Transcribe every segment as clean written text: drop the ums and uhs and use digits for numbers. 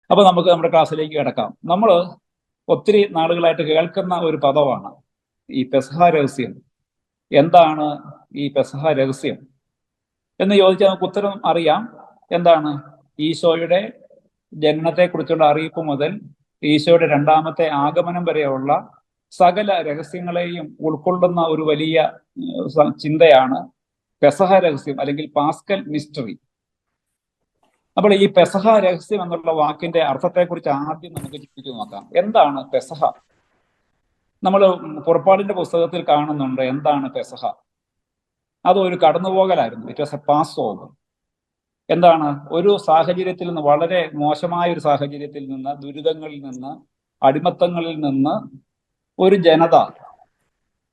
അപ്പൊ നമുക്ക് നമ്മുടെ ക്ലാസ്സിലേക്ക് കിടക്കാം. നമ്മൾ ഒത്തിരി നാളുകളായിട്ട് കേൾക്കുന്ന ഒരു പദമാണ് ഈ പെസഹ രഹസ്യം. എന്താണ് ഈ പെസഹ രഹസ്യം എന്ന് ചോദിച്ചാൽ നമുക്ക് ഉത്തരം അറിയാം. എന്താണ്? ഈശോയുടെ ജനനത്തെക്കുറിച്ചുള്ള അറിയിപ്പ് മുതൽ ഈശോയുടെ രണ്ടാമത്തെ ആഗമനം വരെയുള്ള സകല രഹസ്യങ്ങളെയും ഉൾക്കൊള്ളുന്ന ഒരു വലിയ ചിന്തയാണ് പെസഹ രഹസ്യം അല്ലെങ്കിൽ പാസ്കൽ മിസ്റ്ററി. അപ്പോൾ ഈ പെസഹ രഹസ്യം എന്നുള്ള വാക്കിന്റെ അർത്ഥത്തെക്കുറിച്ച് ആദ്യം നമുക്ക് ചിന്തിച്ചു നോക്കാം. എന്താണ് പെസഹ? നമ്മൾ പുറപ്പാടിന്റെ പുസ്തകത്തിൽ കാണുന്നുണ്ട് എന്താണ് പെസഹ. അതൊരു കടന്നുപോകലായിരുന്നു. It was a pass over. എന്താണ്? ഒരു സാഹചര്യത്തിൽ നിന്ന്, വളരെ മോശമായ ഒരു സാഹചര്യത്തിൽ നിന്ന്, ദുരിതങ്ങളിൽ നിന്ന്, അടിമത്തങ്ങളിൽ നിന്ന് ഒരു ജനത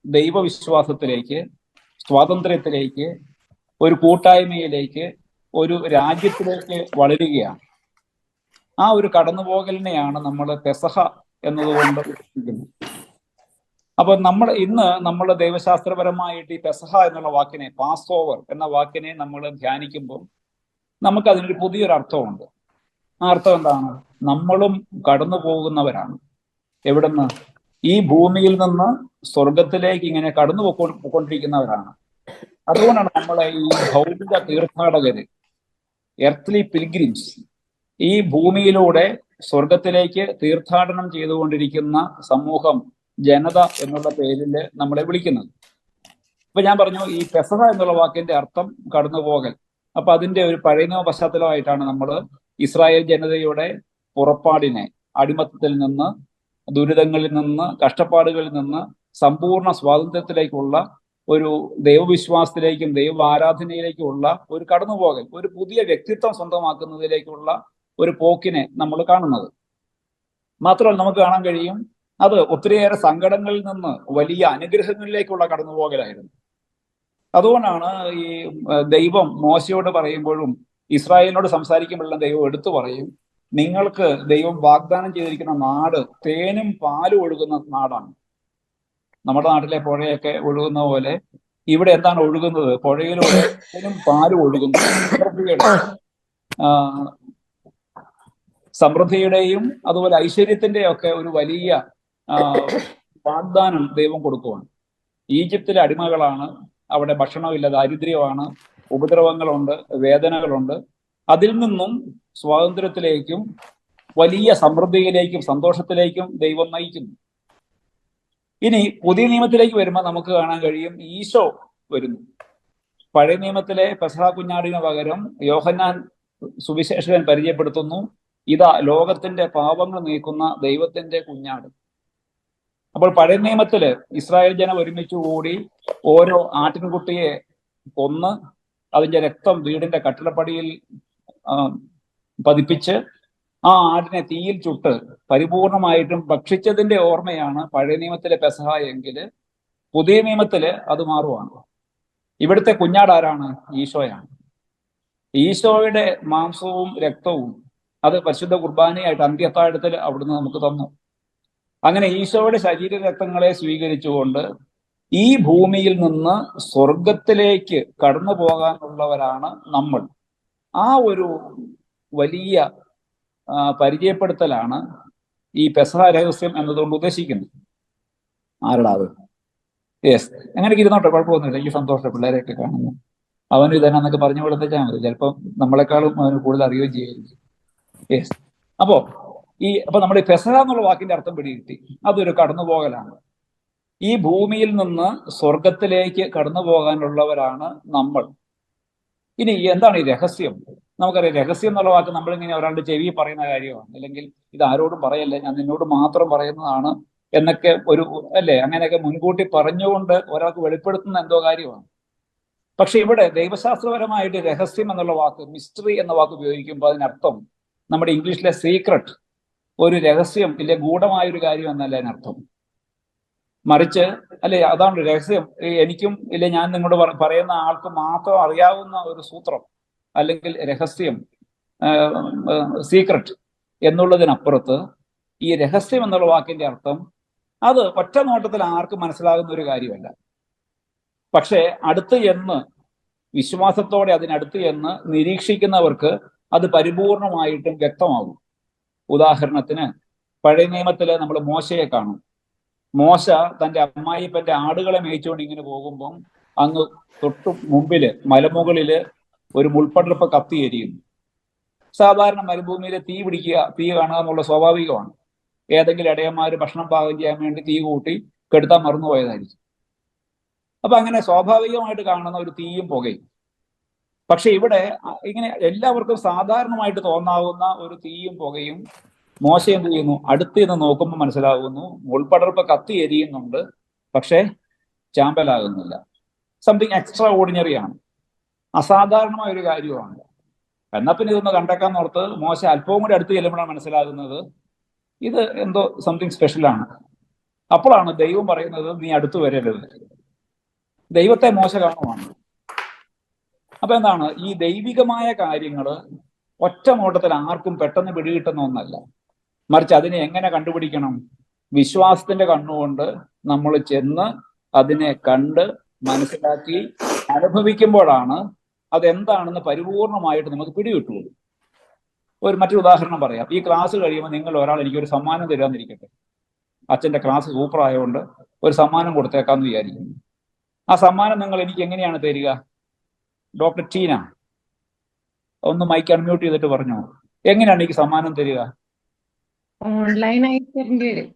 ദൈവവിശ്വാസത്തിലേക്ക്, സ്വാതന്ത്ര്യത്തിലേക്ക്, ഒരു കൂട്ടായ്മയിലേക്ക്, ഒരു രാജ്യത്തിലേക്ക് വളരുകയാണ്. ആ ഒരു കടന്നുപോകലിനെയാണ് നമ്മൾ പെസഹ എന്നതുകൊണ്ട് ഉദ്ദേശിക്കുന്നത്. അപ്പൊ നമ്മൾ ദൈവശാസ്ത്രപരമായിട്ട് ഈ പെസഹ എന്നുള്ള വാക്കിനെ, പാസ് ഓവർ എന്ന വാക്കിനെ നമ്മൾ ധ്യാനിക്കുമ്പോൾ നമുക്ക് അതിനൊരു പുതിയൊരു അർത്ഥമുണ്ട്. ആ അർത്ഥം എന്താണ്? നമ്മളും കടന്നു പോകുന്നവരാണ്. എവിടുന്ന്? ഈ ഭൂമിയിൽ നിന്ന് സ്വർഗത്തിലേക്ക് ഇങ്ങനെ കടന്നു പോയിക്കൊണ്ടിരിക്കുന്നവരാണ്. അതുകൊണ്ടാണ് നമ്മളെ ഈ ഭൗതിക തീർത്ഥാടകര്, എർത്ത്ലി പിൽഗ്രിംസ്, ഈ ഭൂമിയിലൂടെ സ്വർഗത്തിലേക്ക് തീർത്ഥാടനം ചെയ്തുകൊണ്ടിരിക്കുന്ന സമൂഹം, ജനത എന്നുള്ള പേരിൽ നമ്മളെ വിളിക്കുന്നത്. ഇപ്പൊ ഞാൻ പറഞ്ഞു ഈ പെസഹ എന്നുള്ള വാക്കിന്റെ അർത്ഥം കടന്നുപോകൽ. അപ്പൊ അതിന്റെ ഒരു പഴയ നിയമ പശ്ചാത്തലമായിട്ടാണ് നമ്മൾ ഇസ്രായേൽ ജനതയുടെ പുറപ്പാടിനെ, അടിമത്തത്തിൽ നിന്ന്, ദുരിതങ്ങളിൽ നിന്ന്, കഷ്ടപ്പാടുകളിൽ നിന്ന് സമ്പൂർണ്ണ സ്വാതന്ത്ര്യത്തിലേക്കുള്ള ഒരു ദൈവവിശ്വാസത്തിലേക്കും ദൈവ ആരാധനയിലേക്കുമുള്ള ഒരു കടന്നുപോകൽ, ഒരു പുതിയ വ്യക്തിത്വം സ്വന്തമാക്കുന്നതിലേക്കുള്ള ഒരു പോക്കിനെ നമ്മൾ കാണുന്നത്. മാത്രമല്ല നമുക്ക് കാണാൻ കഴിയും അത് ഒത്തിരിയേറെ സങ്കടങ്ങളിൽ നിന്ന് വലിയ അനുഗ്രഹങ്ങളിലേക്കുള്ള കടന്നുപോകലായിരുന്നു. അതുകൊണ്ടാണ് ഈ ദൈവം മോശയോട് പറയുമ്പോഴും ഇസ്രായേലിനോട് സംസാരിക്കുമ്പോഴെല്ലാം ദൈവം എടുത്തു പറയും, നിങ്ങൾക്ക് ദൈവം വാഗ്ദാനം ചെയ്തിരിക്കുന്ന നാട് തേനും പാലും ഒഴുകുന്ന നാടാണ്. നമ്മുടെ നാട്ടിലെ പുഴയൊക്കെ ഒഴുകുന്ന പോലെ ഇവിടെ എന്താണ് ഒഴുകുന്നത്? പുഴയിലൂടെ തേനും പാലും ഒഴുകുന്നു. സമൃദ്ധിയുടെയും അതുപോലെ ഐശ്വര്യത്തിന്റെയും ഒക്കെ ഒരു വലിയ വാഗ്ദാനം ദൈവം കൊടുക്കുവാണ്. ഈജിപ്തിലെ അടിമകളാണ്. അവിടെ ഭക്ഷണമില്ല, ദാരിദ്ര്യമാണ്, ഉപദ്രവങ്ങളുണ്ട്, വേദനകളുണ്ട്. അതിൽ നിന്നും സ്വാതന്ത്ര്യത്തിലേക്കും വലിയ സമൃദ്ധിയിലേക്കും സന്തോഷത്തിലേക്കും ദൈവം നയിക്കുന്നു. ഇനി പുതിയ നിയമത്തിലേക്ക് വരുമ്പോൾ നമുക്ക് കാണാൻ കഴിയും ഈശോ വരുന്നു. പഴയ നിയമത്തിലെ പെസഹ കുഞ്ഞാടിന് പകരം യോഹന്നാൻ സുവിശേഷകൻ പരിചയപ്പെടുത്തുന്നു, ഇതാ ലോകത്തിന്റെ പാപങ്ങൾ നീക്കുന്ന ദൈവത്തിന്റെ കുഞ്ഞാട്. അപ്പോൾ പഴയ നിയമത്തില് ഇസ്രായേൽ ജനം ഒരുമിച്ച് കൂടി ഓരോ ആട്ടിൻകുട്ടിയെ കൊന്ന് അതിന്റെ രക്തം വീടിന്റെ കട്ടിളപ്പടിയിൽ പതിപ്പിച്ച് ആ ആടിനെ തീയിൽ ചുട്ട് പരിപൂർണമായിട്ടും ഭക്ഷിച്ചതിന്റെ ഓർമ്മയാണ് പഴയ നിയമത്തിലെ പെസഹ എങ്കിൽ പുതിയ നിയമത്തില് അത് മാറുവാണ്. ഇവിടുത്തെ കുഞ്ഞാട് ആരാണ്? ഈശോയാണ്. ഈശോയുടെ മാംസവും രക്തവും അത് പരിശുദ്ധ കുർബാനയായിട്ട് അന്ത്യത്താഴത്തിൽ അവിടുന്ന് നമുക്ക് തന്നു. അങ്ങനെ ഈശോയുടെ ശരീര രക്തങ്ങളെ സ്വീകരിച്ചുകൊണ്ട് ഈ ഭൂമിയിൽ നിന്ന് സ്വർഗത്തിലേക്ക് കടന്നു പോകാനുള്ളവരാണ് നമ്മൾ. ആ ഒരു വലിയ പരിചയപ്പെടുത്തലാണ് ഈ പെസഹ രഹസ്യം എന്നതുകൊണ്ട് ഉദ്ദേശിക്കുന്നത്. ആരടാ അത്? യെസ്, അങ്ങനെയൊക്കെ ഇരുന്നോട്ടെ, കുഴപ്പമൊന്നുമില്ല. എനിക്ക് സന്തോഷം പിള്ളേരെയൊക്കെ കാണുന്നു. അവന് ഇതെന്നൊക്കെ പറഞ്ഞു കൊടുത്തേച്ചാൽ മതി. ചിലപ്പം നമ്മളെക്കാളും അവന് കൂടുതൽ അറിയുകയും ചെയ്യുമായിരിക്കും. യെസ്. അപ്പൊ നമ്മുടെ പെസഹ എന്നുള്ള വാക്കിന്റെ അർത്ഥം പിടികിട്ടി. അതൊരു കടന്നുപോകലാണ്. ഈ ഭൂമിയിൽ നിന്ന് സ്വർഗത്തിലേക്ക് കടന്നു പോകാനുള്ളവരാണ് നമ്മൾ. ഇനി എന്താണ് ഈ രഹസ്യം? നമുക്കറിയാം, രഹസ്യം എന്നുള്ള വാക്ക് നമ്മളിങ്ങനെ ഒരാളുടെ ചെവി പറയുന്ന കാര്യമാണ്. അല്ലെങ്കിൽ ഇത് ആരോടും പറയല്ലേ, ഞാൻ നിന്നോട് മാത്രം പറയുന്നതാണ് എന്നൊക്കെ അല്ലേ, അങ്ങനെയൊക്കെ മുൻകൂട്ടി പറഞ്ഞുകൊണ്ട് ഒരാൾക്ക് വെളിപ്പെടുത്തുന്ന എന്തോ കാര്യമാണ്. പക്ഷെ ഇവിടെ ദൈവശാസ്ത്രപരമായിട്ട് രഹസ്യം എന്നുള്ള വാക്ക്, മിസ്റ്ററി എന്ന വാക്ക് ഉപയോഗിക്കുമ്പോൾ അതിനർത്ഥം നമ്മുടെ ഇംഗ്ലീഷിലെ സീക്രട്ട്, ഒരു രഹസ്യം ഇല്ലേ, ഗൂഢമായൊരു കാര്യം എന്നല്ല അതിനർത്ഥം. മറിച്ച് അല്ലെ, അതാണ് രഹസ്യം. എനിക്കും ഇല്ലേ, ഞാൻ നിങ്ങളോട് പറയുന്ന ആൾക്ക് മാത്രം അറിയാവുന്ന ഒരു സൂത്രം അല്ലെങ്കിൽ രഹസ്യം, സീക്രട്ട് എന്നുള്ളതിനപ്പുറത്ത് ഈ രഹസ്യം എന്നുള്ള വാക്കിന്റെ അർത്ഥം അത് ഒറ്റ നോട്ടത്തിൽ ആർക്കും മനസ്സിലാകുന്ന ഒരു കാര്യമല്ല. പക്ഷെ അടുത്ത് എന്ന്, വിശ്വാസത്തോടെ അതിനടുത്ത് എന്ന് നിരീക്ഷിക്കുന്നവർക്ക് അത് പരിപൂർണമായിട്ടും വ്യക്തമാകും. ഉദാഹരണത്തിന് പഴയ നിയമത്തില് നമ്മൾ മോശയെ കാണും. മോശ തന്റെ അമ്മായിപ്പന്റെ ആടുകളെ മേയിച്ചുകൊണ്ട് ഇങ്ങനെ പോകുമ്പം അങ്ങ് തൊട്ടു മുമ്പില് മലമുകളില് ഒരു മുൾപ്പടർപ്പ് കത്തി എരിയുന്നു. സാധാരണ മരുഭൂമിയിലെ തീ കാണുക എന്നുള്ള സ്വാഭാവികമാണ്. ഏതെങ്കിലും ഇടയന്മാര് ഭക്ഷണം പാകം ചെയ്യാൻ വേണ്ടി തീ കൂട്ടി കെടുത്താൻ മറന്നുപോയതായിരിക്കും. അപ്പൊ അങ്ങനെ സ്വാഭാവികമായിട്ട് കാണുന്ന ഒരു തീയും പുകയും. പക്ഷെ ഇവിടെ ഇങ്ങനെ എല്ലാവർക്കും സാധാരണമായിട്ട് തോന്നാവുന്ന ഒരു തീയും പുകയും മോശ എന്ത് ചെയ്യുന്നു? അടുത്ത് നിന്ന് നോക്കുമ്പോൾ മനസ്സിലാകുന്നു മുൾപടർപ്പ് കത്തി എരിയുന്നുണ്ട്, പക്ഷേ ചാമ്പലാകുന്നില്ല. സംതിങ് എക്സ്ട്രാ ഓർഡിനറി ആണ്, അസാധാരണമായ ഒരു കാര്യമാണ്. എന്നാ പിന്നെ ഇതൊന്ന് കണ്ടേക്കാന്ന് ഓർത്ത് മോശ അല്പവും കൂടി അടുത്ത് ചെല്ലുമ്പോഴാണ് മനസ്സിലാകുന്നത് ഇത് എന്തോ സംതിങ് സ്പെഷ്യലാണ്. അപ്പോഴാണ് ദൈവം പറയുന്നത് നീ അടുത്ത് വരരുത്. ദൈവത്തെ മോശ കാണുവാണ്. അപ്പൊ എന്താണ് ഈ ദൈവികമായ കാര്യങ്ങൾ ഒറ്റ നോട്ടത്തിൽ ആർക്കും പെട്ടെന്ന് പിടികിട്ടുന്ന ഒന്നല്ല. മറിച്ച് അതിനെ എങ്ങനെ കണ്ടുപിടിക്കണം? വിശ്വാസത്തിന്റെ കണ്ണുകൊണ്ട് നമ്മൾ ചെന്ന് അതിനെ കണ്ട് മനസ്സിലാക്കി അനുഭവിക്കുമ്പോഴാണ് അതെന്താണെന്ന് പരിപൂർണമായിട്ട് നമുക്ക് പിടികിട്ടുള്ളൂ. മറ്റൊരു ഉദാഹരണം പറയാം. ഈ ക്ലാസ് കഴിയുമ്പോൾ നിങ്ങൾ ഒരാൾ എനിക്കൊരു സമ്മാനം തരാന്നിരിക്കട്ടെ. അച്ഛന്റെ ക്ലാസ് സൂപ്പർ ആയതുകൊണ്ട് ഒരു സമ്മാനം കൊടുത്തേക്കാന്ന് വിചാരിക്കുന്നു. ആ സമ്മാനം നിങ്ങൾ എനിക്ക് എങ്ങനെയാണ് തരിക? ഡോക്ടർ ടീന ഒന്ന് മൈക്ക് അൺമ്യൂട്ട് ചെയ്തിട്ട് പറഞ്ഞോ, എങ്ങനെയാണ് എനിക്ക് സമ്മാനം തരിക? ഓൺലൈനായിട്ട് തരേണ്ടി വരും.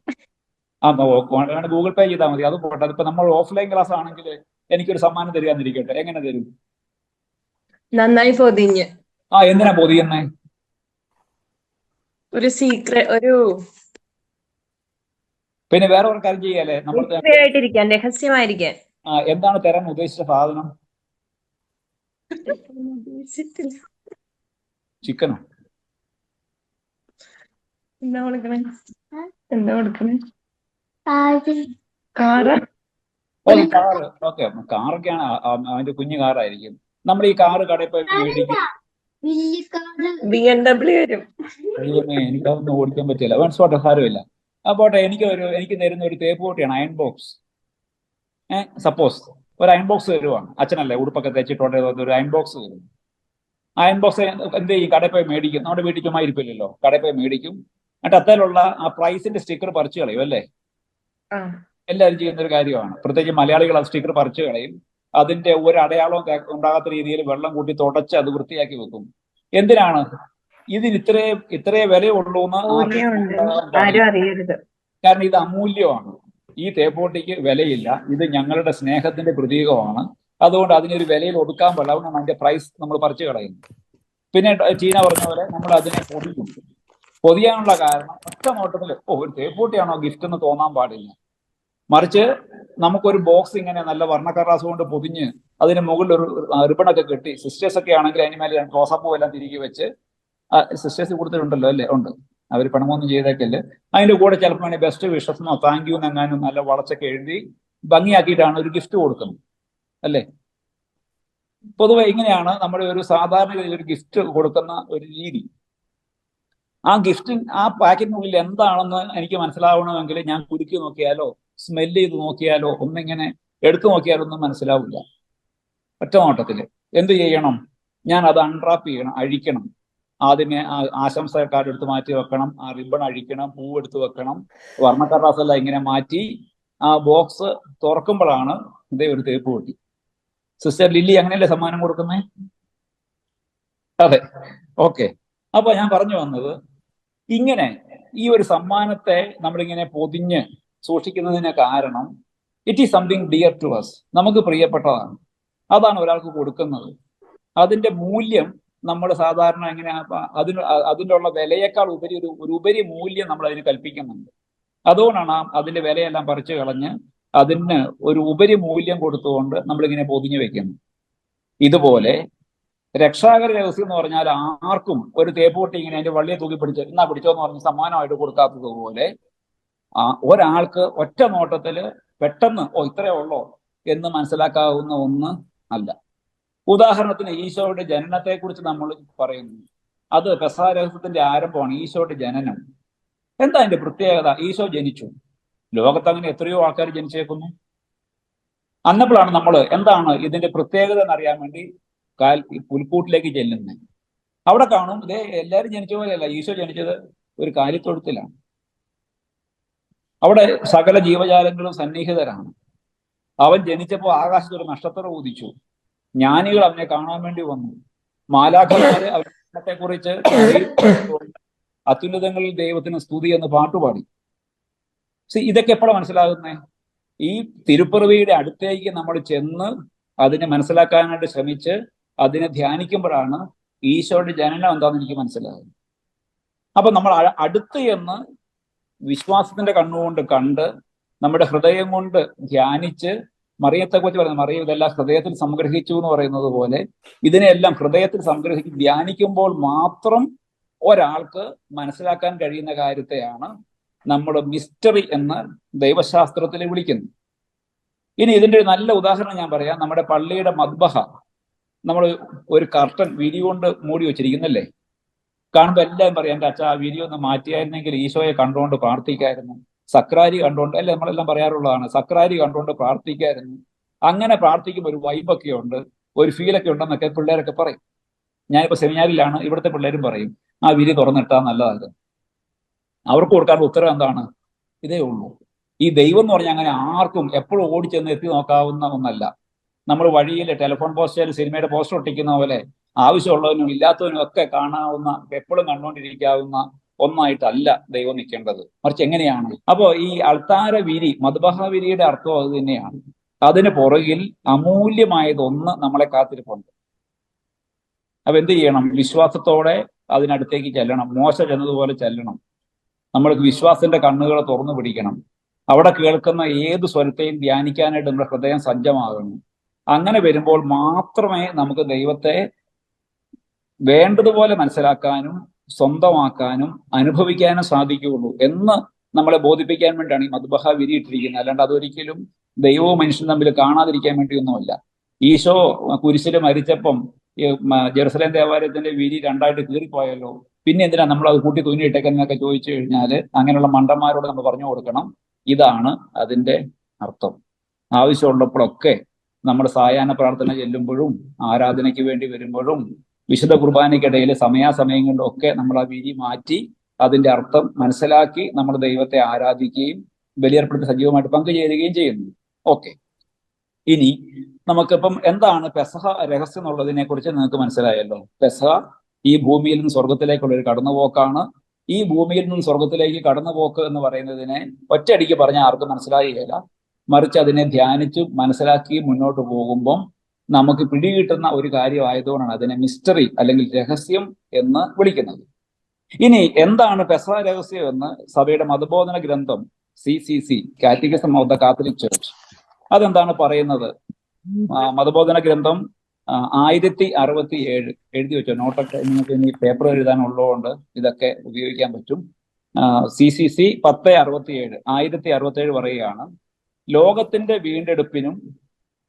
ഗൂഗിൾ പേ ചെയ്താൽ മതി. അത് പോട്ടെ. അതിപ്പോ നമ്മൾ ഓഫ്ലൈൻ ക്ലാസ് ആണെങ്കിൽ എനിക്കൊരു സമ്മാനം തരികയെന്നിരിക്കട്ടെ, എങ്ങനെ തരും? നന്നായി പൊതിഞ്ഞ്. എന്തിനാ പൊതിയുന്നേ? ഒരു സീക്രട്ട്, പിന്നെ വേറെ ഒരു കാര്യം ചെയ്യാലേ, നമ്മൾ രഹസ്യമായിരിക്കാൻ. എന്താണ് തരാൻ ഉദ്ദേശിച്ച സാധനം? ചിക്കനോ? എന്താ കൊടുക്കണേ? കാറ്. കാറ്. ഓക്കെ, കാറൊക്കെയാണ് അവന്റെ കുഞ്ഞു കാറായിരിക്കും. നമ്മൾ ഈ കാറ് കടയിൽ പോയി മേടിക്കും. BMW വരും. എനിക്കതൊന്നും ഓടിക്കാൻ പറ്റില്ല. വൺസോട്ടെ, സാരമില്ല. അപ്പോട്ടെ, എനിക്ക് തരുന്ന ഒരു തേപ്പ് പൊട്ടിയാണ് അയൺ ബോക്സ്. സപ്പോസ് ഒരു അയൺ ബോക്സ് തരുവാണ്. അച്ഛനല്ലേ ഉടുപ്പൊക്കെ തേച്ചിട്ടോട്ടെ, ഒരു അയൺ ബോക്സ് തരും. അയൺ ബോക്സ് എന്ത് ചെയ്യും? കടയിൽ പോയി മേടിക്കും. നമ്മുടെ വീട്ടിൽ ചുമ്മാ ഇരിപ്പില്ലല്ലോ, കടയിൽ പോയി മേടിക്കും. എന്നിട്ട് അത്തരത്തിലുള്ള ആ പ്രൈസിന്റെ സ്റ്റിക്കർ പറിച്ചു കളയും അല്ലേ? എല്ലാവരും ചെയ്യുന്ന ഒരു കാര്യമാണ്. പ്രത്യേകിച്ച് മലയാളികൾ ആ സ്റ്റിക്കർ പറിച്ചു കളയും. അതിന്റെ ഒരു അടയാളവും ഉണ്ടാകാത്ത രീതിയിൽ വെള്ളം കൂട്ടി തുടച്ച് അത് വൃത്തിയാക്കി വെക്കും. എന്തിനാണ്? ഇതിന് ഇത്രേ വിലയുള്ളൂ എന്ന് ആരും അറിയരുത്. കാരണം ഇത് അമൂല്യമാണ്. ഈ തേപ്പോട്ടിക്ക് വിലയില്ല, ഇത് ഞങ്ങളുടെ സ്നേഹത്തിന്റെ പ്രതീകമാണ്. അതുകൊണ്ട് അതിനൊരു വിലയിൽ ഒതുക്കാൻ പാടില്ല. അതുകൊണ്ടാണ് അതിന്റെ പ്രൈസ് നമ്മൾ പറിച്ചു കളയുന്നത്. പിന്നെ ചീന പറഞ്ഞ പോലെ നമ്മൾ അതിനെ പൊതിക്കും. പൊതിയാനുള്ള കാരണം ഒറ്റ നോട്ടത്തിൽ ഒരു തേപ്പൂട്ടിയാണോ ഗിഫ്റ്റ് എന്ന് തോന്നാൻ പാടില്ല. മറിച്ച് നമുക്കൊരു ബോക്സ് ഇങ്ങനെ നല്ല വർണ്ണക്കറാസ് കൊണ്ട് പൊതിഞ്ഞ് അതിന് മുകളിൽ ഒരു റിബണൊക്കെ കെട്ടി, സിസ്റ്റേഴ്സ് ഒക്കെ ആണെങ്കിൽ അതിന് മേലെ റോസാപ്പൂ എല്ലാം തിരികെ വെച്ച്, സിസ്റ്റേഴ്സ് കൊടുത്തിട്ടുണ്ടല്ലോ അല്ലേ? ഉണ്ട്. അവർ പണമൊന്നും ചെയ്തേക്കല്ലേ. അതിന്റെ കൂടെ ചിലപ്പോൾ വേണമെങ്കിൽ ബെസ്റ്റ് വിഷസ്ന്നോ താങ്ക് യു എന്നെങ്ങാനും നല്ല വളച്ചൊക്കെ എഴുതി ഭംഗിയാക്കിയിട്ടാണ് ഒരു ഗിഫ്റ്റ് കൊടുക്കുന്നത് അല്ലേ? പൊതുവെ ഇങ്ങനെയാണ് നമ്മുടെ ഒരു സാധാരണ ഒരു ഗിഫ്റ്റ് കൊടുക്കുന്ന ഒരു രീതി. ആ ആ പാക്കറ്റിനുള്ളിൽ എന്താണെന്ന് എനിക്ക് മനസ്സിലാവണമെങ്കിൽ ഞാൻ കുലുക്കി നോക്കിയാലോ സ്മെല്ല് ചെയ്ത് നോക്കിയാലോ ഒന്നിങ്ങനെ എടുത്തു നോക്കിയാലോ ഒന്നും മനസ്സിലാവില്ല ഒറ്റ നോട്ടത്തില്. എന്ത് ചെയ്യണം? ഞാൻ അത് അൺറാപ്പ് ചെയ്യണം, അഴിക്കണം. ആദ്യമേ ആശംസ കാർഡ് എടുത്ത് മാറ്റി വെക്കണം, ആ റിബൺ അഴിക്കണം, പൂവ് എടുത്ത് വെക്കണം, വർണ്ണക്കടലാസെല്ലാം ഇങ്ങനെ മാറ്റി ആ ബോക്സ് തുറക്കുമ്പോഴാണ് ഇതേ ഒരു തേപ്പ് പൊട്ടി. സിസ്റ്റർ ലില്ലി അങ്ങനെയല്ലേ സമ്മാനം കൊടുക്കുന്നേ? അതെ, ഓക്കെ. അപ്പൊ ഞാൻ പറഞ്ഞു വന്നത്, ഇങ്ങനെ ഈ ഒരു സമ്മാനത്തെ നമ്മളിങ്ങനെ പൊതിഞ്ഞ് സൂക്ഷിക്കുന്നതിന് കാരണം it is something dear to us, നമുക്ക് പ്രിയപ്പെട്ടതാണ്. അതാണ് ഒരാൾക്ക് കൊടുക്കുന്നത്. അതിന്റെ മൂല്യം നമ്മൾ സാധാരണ എങ്ങനെ അതിൻ്റെ ഉള്ള വിലയേക്കാൾ ഉപരി ഒരു ഉപരി മൂല്യം നമ്മൾ അതിന് കൽപ്പിക്കുന്നുണ്ട്. അതുകൊണ്ടാണ് അതിന്റെ വിലയെല്ലാം പറിച്ചു കളഞ്ഞ് അതിന് ഒരു ഉപരി മൂല്യം കൊടുത്തുകൊണ്ട് നമ്മളിങ്ങനെ പൊതിഞ്ഞു വെക്കുന്നു. ഇതുപോലെ രക്ഷാകര രഹസ്യം എന്ന് പറഞ്ഞാൽ ആർക്കും ഒരു തേപ്പൂട്ടി ഇങ്ങനെ അതിന്റെ വള്ളിയെ തൂക്കി പിടിച്ച് എന്നാ പിടിച്ചോ എന്ന് പറഞ്ഞ് സമ്മാനമായിട്ട് കൊടുക്കാത്തതുപോലെ ഒരാൾക്ക് ഒറ്റ നോട്ടത്തില് പെട്ടെന്ന് ഇത്രയേ ഉള്ളോ എന്ന് മനസ്സിലാക്കാവുന്ന ഒന്ന് അല്ല. ഉദാഹരണത്തിന് ഈശോയുടെ ജനനത്തെക്കുറിച്ച് നമ്മൾ പറയുന്നു. അത് പെസഹ രഹസ്യത്തിന്റെ ആരംഭമാണ്, ഈശോയുടെ ജനനം. എന്താ അതിന്റെ പ്രത്യേകത? ഈശോ ജനിച്ചു. ലോകത്ത് അങ്ങനെ എത്രയോ ആൾക്കാർ ജനിച്ചേക്കുന്നു. അന്നപ്പോഴാണ് നമ്മൾ എന്താണ് ഇതിന്റെ പ്രത്യേകത എന്നറിയാൻ വേണ്ടി പുൽക്കൂട്ടിലേക്ക് ചെല്ലുന്നത്. അവിടെ കാണും, ഇതേ എല്ലാവരും ജനിച്ച പോലെയല്ല ഈശോ ജനിച്ചത്. ഒരു കാലിത്തൊഴുത്തിലാണ്. അവിടെ സകല ജീവജാലങ്ങളും സന്നിഹിതരാണ്. അവൻ ജനിച്ചപ്പോൾ ആകാശത്ത് ഒരു നക്ഷത്രം ഉദിച്ചു. ജ്ഞാനികൾ അവനെ കാണാൻ വേണ്ടി വന്നു. മാലാഖമാര് അവനെ കുറിച്ച് അത്യുന്നതങ്ങളിൽ ദൈവത്തിന് സ്തുതി എന്ന് പാട്ടുപാടി. ഇതൊക്കെ എപ്പോഴാണ് മനസ്സിലാകുന്നേ? ഈ തിരുപ്പിറവിയുടെ അടുത്തേക്ക് നമ്മൾ ചെന്ന് അതിനെ മനസ്സിലാക്കാനായിട്ട് ശ്രമിച്ച് അതിനെ ധ്യാനിക്കുമ്പോഴാണ് ഈശോയുടെ ജനനം എന്താണെന്ന് എനിക്ക് മനസ്സിലാകുന്നത്. അപ്പൊ നമ്മൾ അടുത്ത് എന്ന് വിശ്വാസത്തിന്റെ കണ്ണുകൊണ്ട് കണ്ട് നമ്മുടെ ഹൃദയം കൊണ്ട് ധ്യാനിച്ച്, മറിയത്തെക്കുറിച്ച് പറയുന്നത് മറിയം ഇതെല്ലാം ഹൃദയത്തിൽ സംഗ്രഹിച്ചു എന്ന് പറയുന്നത് പോലെ ഇതിനെല്ലാം ഹൃദയത്തിൽ സംഗ്രഹിച്ച് ധ്യാനിക്കുമ്പോൾ മാത്രം ഒരാൾക്ക് മനസ്സിലാക്കാൻ കഴിയുന്ന കാര്യത്തെയാണ് നമ്മൾ മിസ്റ്ററി എന്ന് ദൈവശാസ്ത്രത്തിൽ വിളിക്കുന്നത്. ഇനി ഇതിന്റെ ഒരു നല്ല ഉദാഹരണം ഞാൻ പറയാം. നമ്മുടെ പള്ളിയുടെ മദ്ബഹ നമ്മൾ ഒരു കർട്ടൻ വിരി കൊണ്ട് മൂടി വെച്ചിരിക്കുന്നല്ലേ. കാണുമ്പോൾ എല്ലാം പറയാം, എൻ്റെ അച്ഛാ ആ വിരി ഒന്ന് മാറ്റിയായിരുന്നെങ്കിൽ ഈശോയെ കണ്ടുകൊണ്ട് പ്രാർത്ഥിക്കായിരുന്നു, സക്രാരി കണ്ടുകൊണ്ട്, അല്ലേ നമ്മളെല്ലാം പറയാറുള്ളതാണ്, സക്രാരി കണ്ടുകൊണ്ട് പ്രാർത്ഥിക്കായിരുന്നു. അങ്ങനെ പ്രാർത്ഥിക്കുമ്പോൾ ഒരു വൈബൊക്കെ ഉണ്ട്, ഒരു ഫീലൊക്കെ ഉണ്ടെന്നൊക്കെ പിള്ളേരൊക്കെ പറയും. ഞാനിപ്പോൾ സെമിനാറിലാണ്, ഇവിടുത്തെ പിള്ളേരും പറയും ആ വിരി തുറന്നിട്ടാൽ നല്ലതായിരുന്നു. അവർക്ക് കൊടുക്കാനുള്ള ഉത്തരം എന്താണ്? ഇതേ ഉള്ളൂ. ഈ ദൈവം എന്ന് പറഞ്ഞാൽ അങ്ങനെ ആർക്കും എപ്പോഴും ഓടിച്ചെന്ന് എത്തി നോക്കാവുന്ന ഒന്നല്ല. നമ്മൾ വഴിയിൽ ടെലിഫോൺ പോസ്റ്ററിൽ സിനിമയുടെ പോസ്റ്റർ ഒട്ടിക്കുന്ന പോലെ ആവശ്യമുള്ളവനും ഇല്ലാത്തവനും ഒക്കെ കാണാവുന്ന, എപ്പോഴും കണ്ടുകൊണ്ടിരിക്കാവുന്ന ഒന്നായിട്ടല്ല ദൈവം നിൽക്കേണ്ടത്. മറിച്ച് എങ്ങനെയാണ്? അപ്പോ ഈ അൾത്താര വിരി, മദ്ബഹ വിരിയുടെ അർത്ഥം അത് തന്നെയാണ്. അതിന് പുറകിൽ അമൂല്യമായതൊന്ന് നമ്മളെ കാത്തിരിപ്പുണ്ട്. അപ്പൊ എന്ത് ചെയ്യണം? വിശ്വാസത്തോടെ അതിനടുത്തേക്ക് ചെല്ലണം. മോശ ചെന്നതുപോലെ ചെല്ലണം. നമ്മൾക്ക് വിശ്വാസത്തിന്റെ കണ്ണുകൾ തുറന്നു പിടിക്കണം. അവിടെ കേൾക്കുന്ന ഏത് സ്വരത്തെയും ധ്യാനിക്കാനായിട്ട് നമ്മുടെ ഹൃദയം സജ്ജമാകണം. അങ്ങനെ വരുമ്പോൾ മാത്രമേ നമുക്ക് ദൈവത്തെ വേണ്ടതുപോലെ മനസ്സിലാക്കാനും സ്വന്തമാക്കാനും അനുഭവിക്കാനും സാധിക്കുകയുള്ളൂ എന്ന് നമ്മളെ ബോധിപ്പിക്കാൻ വേണ്ടിയാണ് ഈ മദ്ബഹ വിരിയിട്ടിരിക്കുന്നത്. അല്ലാണ്ട് അതൊരിക്കലും ദൈവവും മനുഷ്യനും തമ്മിൽ കാണാതിരിക്കാൻ വേണ്ടിയൊന്നുമല്ല. ഈശോ കുരിശിൽ മരിച്ചപ്പം ജെറുസലേം ദേവാലയത്തിന്റെ വിരി രണ്ടായിട്ട് കീറിപ്പോയല്ലോ, പിന്നെ എന്തിനാ നമ്മൾ അത് കൂട്ടി തുന്നിയിട്ടേക്കെന്നൊക്കെ ചോദിച്ചു കഴിഞ്ഞാൽ അങ്ങനെയുള്ള മണ്ടന്മാരോട് നമ്മൾ പറഞ്ഞു കൊടുക്കണം, ഇതാണ് അതിന്റെ അർത്ഥം. ആവശ്യമുള്ളപ്പോഴൊക്കെ നമ്മൾ സായാഹ്ന പ്രാർത്ഥന ചെല്ലുമ്പോഴും ആരാധനയ്ക്ക് വേണ്ടി വരുമ്പോഴും വിശുദ്ധ കുർബാനയ്ക്കിടയിൽ സമയാസമയങ്ങളിലൊക്കെ നമ്മൾ ആ വിരി മാറ്റി അതിന്റെ അർത്ഥം മനസ്സിലാക്കി നമ്മൾ ദൈവത്തെ ആരാധിക്കുകയും ബലിയർപ്പണത്തിൽ സജീവമായിട്ട് പങ്കുചേരുകയും ചെയ്യുന്നു. ഓക്കെ, ഇനി നമുക്കിപ്പം എന്താണ് പെസഹ രഹസ്യം എന്നുള്ളതിനെ കുറിച്ച് നിങ്ങൾക്ക് മനസ്സിലായല്ലോ. പെസഹ ഈ ഭൂമിയിൽ നിന്ന് സ്വർഗത്തിലേക്കുള്ള ഒരു കടന്നുപോക്കാണ്. ഈ ഭൂമിയിൽ നിന്ന് സ്വർഗത്തിലേക്ക് കടന്നുപോക്ക് എന്ന് പറയുന്നതിനെ ഒറ്റയടിക്ക് പറഞ്ഞാൽ ആർക്കും മനസ്സിലാകുകയില്ല. മറിച്ച് അതിനെ ധ്യാനിച്ചു മനസ്സിലാക്കി മുന്നോട്ട് പോകുമ്പം നമുക്ക് പിടികിട്ടുന്ന ഒരു കാര്യമായതുകൊണ്ടാണ് അതിനെ മിസ്റ്ററി അല്ലെങ്കിൽ രഹസ്യം എന്ന് വിളിക്കുന്നത്. ഇനി എന്താണ് പെസഹ രഹസ്യം എന്ന് സഭയുടെ മതബോധന ഗ്രന്ഥം CCC, catechism of the Catholic church, അതെന്താണ് പറയുന്നത്? മതബോധന ഗ്രന്ഥം 1067 എഴുതി വെച്ചോ. നോട്ടൊക്കെ നിങ്ങൾക്ക് ഇനി പേപ്പർ എഴുതാനുള്ളതുകൊണ്ട് ഇതൊക്കെ ഉപയോഗിക്കാൻ പറ്റും. CCC 1067 1067 പറയുകയാണ്, ലോകത്തിന്റെ വീണ്ടെടുപ്പിനും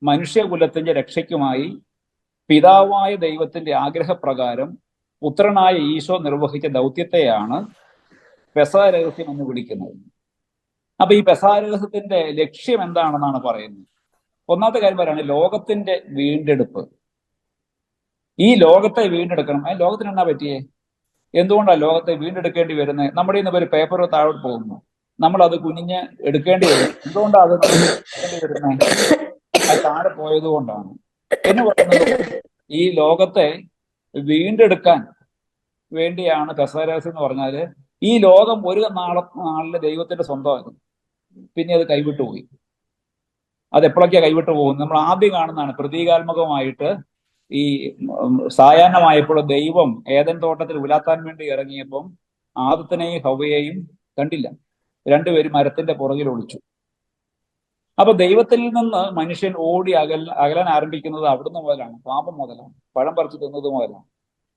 മനുഷ്യകുലത്തിന്റെ രക്ഷയ്ക്കുമായി പിതാവായ ദൈവത്തിന്റെ ആഗ്രഹപ്രകാരം പുത്രനായ ഈശോ നിർവഹിച്ച ദൗത്യത്തെയാണ് പെസഹ രഹസ്യം എന്ന് വിളിക്കുന്നത്. അപ്പൊ ഈ പെസഹ രഹസ്യത്തിന്റെ ലക്ഷ്യം എന്താണെന്നാണ് പറയുന്നത്. ഒന്നാമത്തെ കാര്യം പറയാണ് ലോകത്തിന്റെ വീണ്ടെടുപ്പ്. ഈ ലോകത്തെ വീണ്ടെടുക്കണം. ലോകത്തിന് എന്നാ പറ്റിയേ? എന്തുകൊണ്ടാണ് ലോകത്തെ വീണ്ടെടുക്കേണ്ടി വരുന്നത്? നമ്മുടെ ഇന്ന് ഒരു പേപ്പർ താഴോട്ട് പോകുന്നു, നമ്മൾ അത് കുനിഞ്ഞ് എടുക്കേണ്ടി വരും. എന്തുകൊണ്ടാണ് അത് എടുക്കേണ്ടി വരുന്നത്? അത് താഴെ പോയത് കൊണ്ടാണ് എന്ന് പറയുന്നത്. ഈ ലോകത്തെ വീണ്ടെടുക്കാൻ വേണ്ടിയാണ് പെസഹ രഹസ്യം എന്ന് പറഞ്ഞാല്, ഈ ലോകം ഒരു നാളില് ദൈവത്തിന്റെ സ്വന്തമായിരുന്നു, പിന്നെ അത് കൈവിട്ടു പോയി. അത് എപ്പോഴൊക്കെയാ കൈവിട്ടു പോകുന്നത്? നമ്മൾ ആദ്യം കാണുന്നതാണ് പ്രതീകാത്മകമായിട്ട്. ഈ സായാഹ്നമായപ്പോൾ ദൈവം ഏദൻ തോട്ടത്തിൽ ഉലാത്താൻ വേണ്ടി ഇറങ്ങിയപ്പം ആദത്തിനെയും ഹവ്വയെയും കണ്ടില്ല. രണ്ടുപേരും മരത്തിന്റെ പുറകിൽ ഒളിച്ചു. അപ്പൊ ദൈവത്തിൽ നിന്ന് മനുഷ്യൻ ഓടി അകലാൻ ആരംഭിക്കുന്നത് അവിടുന്ന് മുതലാണ്, പാപം മുതലാണ്, പഴം പറിച്ചു തിന്നത് മുതലാണ്.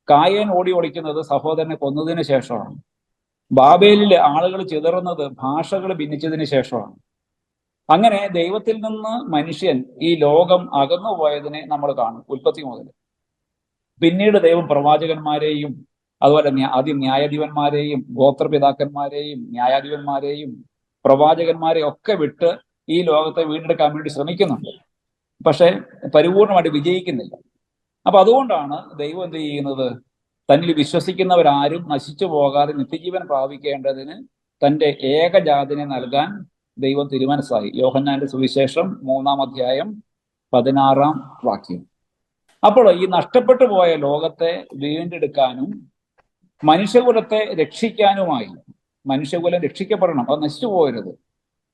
കായേൻ ഓടി ഒളിക്കുന്നത് സഹോദരനെ കൊന്നതിന് ശേഷമാണ്. ബാബേലിലെ ആളുകൾ ചിതറുന്നത് ഭാഷകൾ ഭിന്നിച്ചതിന് ശേഷമാണ്. അങ്ങനെ ദൈവത്തിൽ നിന്ന് മനുഷ്യൻ ഈ ലോകം അകന്നു പോയതിനെ നമ്മൾ കാണും ഉൽപ്പത്തി മുതൽ. പിന്നീട് ദൈവം പ്രവാചകന്മാരെയും അതുപോലെ ആദ്യം ന്യായാധിപന്മാരെയും ഗോത്രപിതാക്കന്മാരെയും ന്യായാധിപന്മാരെയും പ്രവാചകന്മാരെയും ഒക്കെ വിട്ട് ഈ ലോകത്തെ വീണ്ടെടുക്കാൻ വേണ്ടി ശ്രമിക്കുന്നുണ്ട്. പക്ഷെ പരിപൂർണമായിട്ട് വിജയിക്കുന്നില്ല. അപ്പൊ അതുകൊണ്ടാണ് ദൈവം എന്ത് ചെയ്യുന്നത്? തന്നിൽ വിശ്വസിക്കുന്നവരാരും നശിച്ചു പോകാതെ നിത്യജീവൻ പ്രാപിക്കേണ്ടതിന് തന്റെ ഏകജാതിനെ നൽകാൻ ദൈവം തിരുമനസ്സായി. യോഹന്നാന്റെ സുവിശേഷം 3-ാം അധ്യായം 16-ാം വാക്യം. അപ്പോൾ ഈ നഷ്ടപ്പെട്ടു പോയ ലോകത്തെ വീണ്ടെടുക്കാനും മനുഷ്യകുലത്തെ രക്ഷിക്കാനുമായി, മനുഷ്യകുലം രക്ഷിക്കപ്പെടണം, അത് നശിച്ചു പോകരുത്.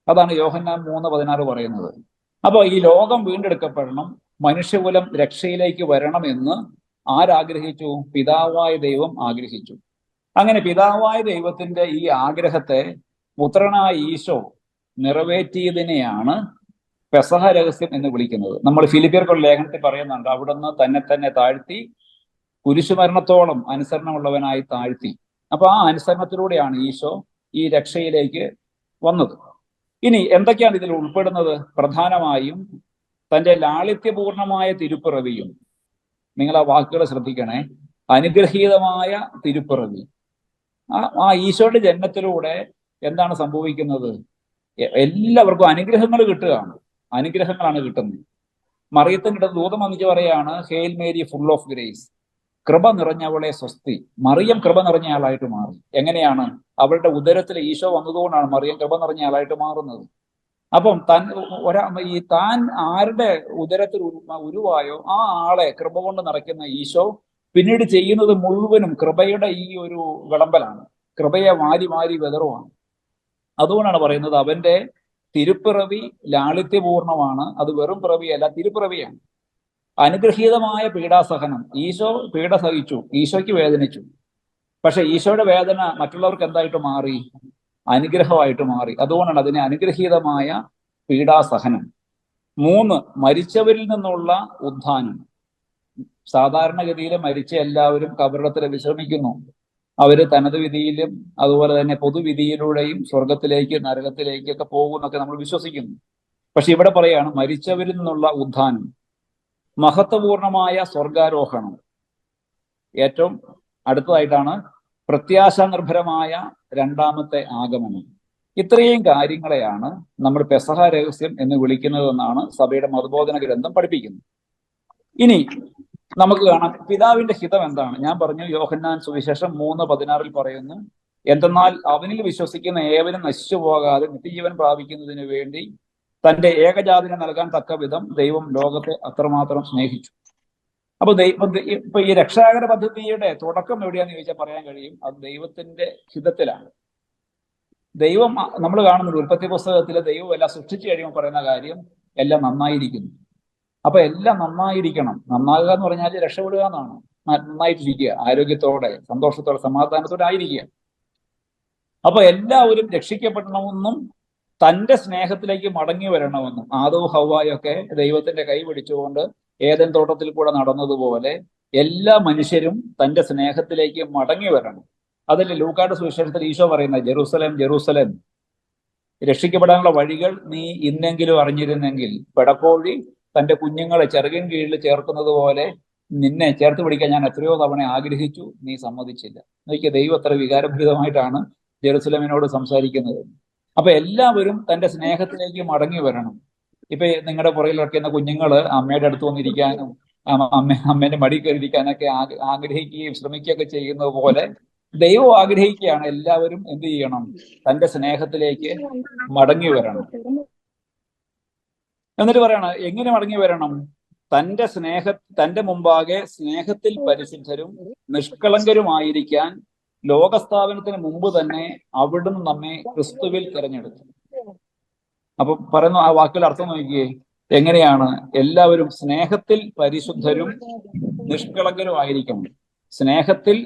അതാണ് യോഹന്നാൻ 3:16 പറയുന്നത്. അപ്പോൾ ഈ ലോകം വീണ്ടെടുക്കപ്പെടണം, മനുഷ്യകുലം രക്ഷയിലേക്ക് വരണമെന്ന് ആരാഗ്രഹിച്ചു? പിതാവായ ദൈവം ആഗ്രഹിച്ചു. അങ്ങനെ പിതാവായ ദൈവത്തിന്റെ ഈ ആഗ്രഹത്തെ പുത്രനായ ഈശോ നിറവേറ്റിയതിനെയാണ് പെസഹ രഹസ്യം എന്ന് വിളിക്കുന്നത്. നമ്മൾ ഫിലിപ്പിയർക്കുള്ള ലേഖനത്തിൽ പറയുന്നുണ്ട്, അവിടുന്ന് തന്നെ താഴ്ത്തി കുരിശുമരണത്തോളം അനുസരണമുള്ളവനായി താഴ്ത്തി. അപ്പൊ ആ അനുസരണത്തിലൂടെയാണ് ഈശോ ഈ രക്ഷയിലേക്ക് വന്നത്. ഇനി എന്തൊക്കെയാണ് ഇതിൽ ഉൾപ്പെടുന്നത്? പ്രധാനമായും തന്റെ ലാളിത്യപൂർണമായ തിരുപ്പിറവിയും, നിങ്ങൾ ആ വാക്കുകൾ ശ്രദ്ധിക്കണേ, അനുഗ്രഹീതമായ തിരുപ്പിറവി. ആ ഈശോയുടെ ജന്മത്തിലൂടെ എന്താണ് സംഭവിക്കുന്നത്? എല്ലാവർക്കും അനുഗ്രഹങ്ങൾ കിട്ടുകയാണ്, അനുഗ്രഹങ്ങളാണ് കിട്ടുന്നത്. മറിയത്തിന്റെ ദൂതം വന്നിട്ട് പറയാണ്, hail Mary full of grace, കൃപ നിറഞ്ഞവളെ സ്വസ്തി. മറിയം കൃപ നിറഞ്ഞ ആളായിട്ട് മാറി. എങ്ങനെയാണ്? അവളുടെ ഉദരത്തിൽ ഈശോ വന്നതുകൊണ്ടാണ് മറിയം കൃപ നിറഞ്ഞ ആളായിട്ട് മാറുന്നത്. അപ്പം താൻ ആരുടെ ഉദരത്തിൽ ഉരുവായോ ആ ആളെ കൃപ കൊണ്ട് നിറയ്ക്കുന്ന ഈശോ പിന്നീട് ചെയ്യുന്നത് മുഴുവനും കൃപയുടെ ഈ ഒരു വിളമ്പലാണ്, കൃപയെ വാരി വാരി വെതറുവാണ്. അതുകൊണ്ടാണ് പറയുന്നത് അവന്റെ തിരുപ്പിറവി ലാളിത്യപൂർണമാണ്. അത് വെറും പിറവിയല്ല, തിരുപ്പിറവിയാണ്. അനുഗ്രഹീതമായ പീഡാസഹനം. ഈശോ പീഡ സഹിച്ചു, ഈശോയ്ക്ക് വേദനിച്ചു. പക്ഷെ ഈശോയുടെ വേദന മറ്റുള്ളവർക്ക് എന്തായിട്ട് മാറി? അനുഗ്രഹമായിട്ട് മാറി. അതുകൊണ്ടാണ് അതിനെ അനുഗ്രഹീതമായ പീഡാസഹനം. 3, മരിച്ചവരിൽ നിന്നുള്ള ഉത്ഥാനം. സാധാരണഗതിയിൽ മരിച്ച എല്ലാവരും കബറിടത്തിൽ വിശ്രമിക്കുന്നു. അവര് തനത് വിധിയിലും അതുപോലെ തന്നെ പൊതുവിധിയിലൂടെയും സ്വർഗത്തിലേക്ക് നരകത്തിലേക്കൊക്കെ പോകുന്നൊക്കെ നമ്മൾ വിശ്വസിക്കുന്നു. പക്ഷെ ഇവിടെ പറയാണ് മരിച്ചവരിൽ നിന്നുള്ള ഉത്ഥാനം, മഹത്വപൂർണമായ സ്വർഗാരോഹണം. ഏറ്റവും അടുത്തതായിട്ടാണ് പ്രത്യാശാനിർഭരമായ രണ്ടാമത്തെ ആഗമനം. ഇത്രയും കാര്യങ്ങളെയാണ് നമ്മൾ പെസഹ രഹസ്യം എന്ന് വിളിക്കുന്നതെന്നാണ് സഭയുടെ മതബോധന ഗ്രന്ഥം പഠിപ്പിക്കുന്നത്. ഇനി നമുക്ക് കാണാം പിതാവിന്റെ ഹിതം എന്താണ്. ഞാൻ പറഞ്ഞു, യോഹന്നാൻ സുവിശേഷം 3:16 പറയുന്നു, എന്തെന്നാൽ അവനിൽ വിശ്വസിക്കുന്ന ഏവരും നശിച്ചു പോകാതെ നിത്യജീവൻ പ്രാപിക്കുന്നതിന് വേണ്ടി തന്റെ ഏകജാതിനെ നൽകാൻ തക്ക വിധം ദൈവം ലോകത്തെ അത്രമാത്രം സ്നേഹിച്ചു. അപ്പൊ ഇപ്പൊ ഈ രക്ഷാകര പദ്ധതിയുടെ തുടക്കം എവിടെയാന്ന് ചോദിച്ചാൽ പറയാൻ കഴിയും, അത് ദൈവത്തിന്റെ ഹിതത്തിലാണ്. ദൈവം നമ്മൾ കാണുന്നുണ്ട് ഉൽപ്പത്തി പുസ്തകത്തിൽ ദൈവം എല്ലാം സൃഷ്ടിച്ചു കഴിയുമ്പോൾ പറയുന്ന കാര്യം എല്ലാം നന്നായിരിക്കുന്നു. അപ്പൊ എല്ലാം നന്നായിരിക്കണം. നന്നാകുക എന്ന് പറഞ്ഞാൽ രക്ഷപ്പെടുക എന്നാണ്. നന്നായിട്ടിരിക്കുക, ആരോഗ്യത്തോടെ സന്തോഷത്തോടെ സമാധാനത്തോടെ ആയിരിക്കുക. അപ്പൊ എല്ലാവരും രക്ഷിക്കപ്പെടണമെന്നും തന്റെ സ്നേഹത്തിലേക്ക് മടങ്ങി വരണമെന്നും, ആദവും ഹവ്വായൊക്കെ ദൈവത്തിന്റെ കൈ പിടിച്ചുകൊണ്ട് ഏദൻ തോട്ടത്തിൽ കൂടെ നടന്നതുപോലെ എല്ലാ മനുഷ്യരും തന്റെ സ്നേഹത്തിലേക്ക് മടങ്ങി വരണം. അതല്ലേ ലൂക്കായുടെ സുവിശേഷത്തിൽ ഈശോ പറയുന്നത്, ജെറൂസലേം ജെറൂസലേം, രക്ഷിക്കപ്പെടാനുള്ള വഴികൾ നീ ഇന്നെങ്കിലും അറിഞ്ഞിരുന്നെങ്കിൽ പെടക്കോഴി തന്റെ കുഞ്ഞുങ്ങളെ ചെറുകിൻ കീഴിൽ ചേർക്കുന്നത് പോലെ നിന്നെ ചേർത്ത് പിടിക്കാൻ ഞാൻ എത്രയോ തവണ ആഗ്രഹിച്ചു, നീ സമ്മതിച്ചില്ല. നോക്കിയ ദൈവം എത്ര വികാരഭരിതമായിട്ടാണ് ജെറുസലേമിനോട് സംസാരിക്കുന്നത്. അപ്പൊ എല്ലാവരും തന്റെ സ്നേഹത്തിലേക്ക് മടങ്ങി വരണം. ഇപ്പൊ നിങ്ങളുടെ പുറകിൽ ഇറക്കുന്ന കുഞ്ഞുങ്ങള് അമ്മയുടെ അടുത്ത് വന്നിരിക്കാനും അമ്മേന്റെ മടി കയറിയിരിക്കാനൊക്കെ ആഗ്രഹിക്കുകയും ശ്രമിക്കുകയൊക്കെ ചെയ്യുന്നത് പോലെ ദൈവം ആഗ്രഹിക്കുകയാണ് എല്ലാവരും എന്ത് ചെയ്യണം? തന്റെ സ്നേഹത്തിലേക്ക് മടങ്ങി വരണം. എന്നിട്ട് പറയണ എങ്ങനെ മടങ്ങി വരണം? തന്റെ മുമ്പാകെ സ്നേഹത്തിൽ പരിശുദ്ധരും നിഷ്കളങ്കരുമായിരിക്കാൻ ലോകസ്ഥാപനത്തിന് മുമ്പ് തന്നെ അവിടുന്ന് നമ്മെ ക്രിസ്തുവിൽ തിരഞ്ഞെടുത്തു. അപ്പൊ പറയുന്ന ആ വാക്കുകൾ അർത്ഥം നോക്കിയേ, എങ്ങനെയാണ്? എല്ലാവരും സ്നേഹത്തിൽ പരിശുദ്ധരും നിഷ്കളങ്കരുമായിരിക്കണം. സ്നേഹത്തിൽ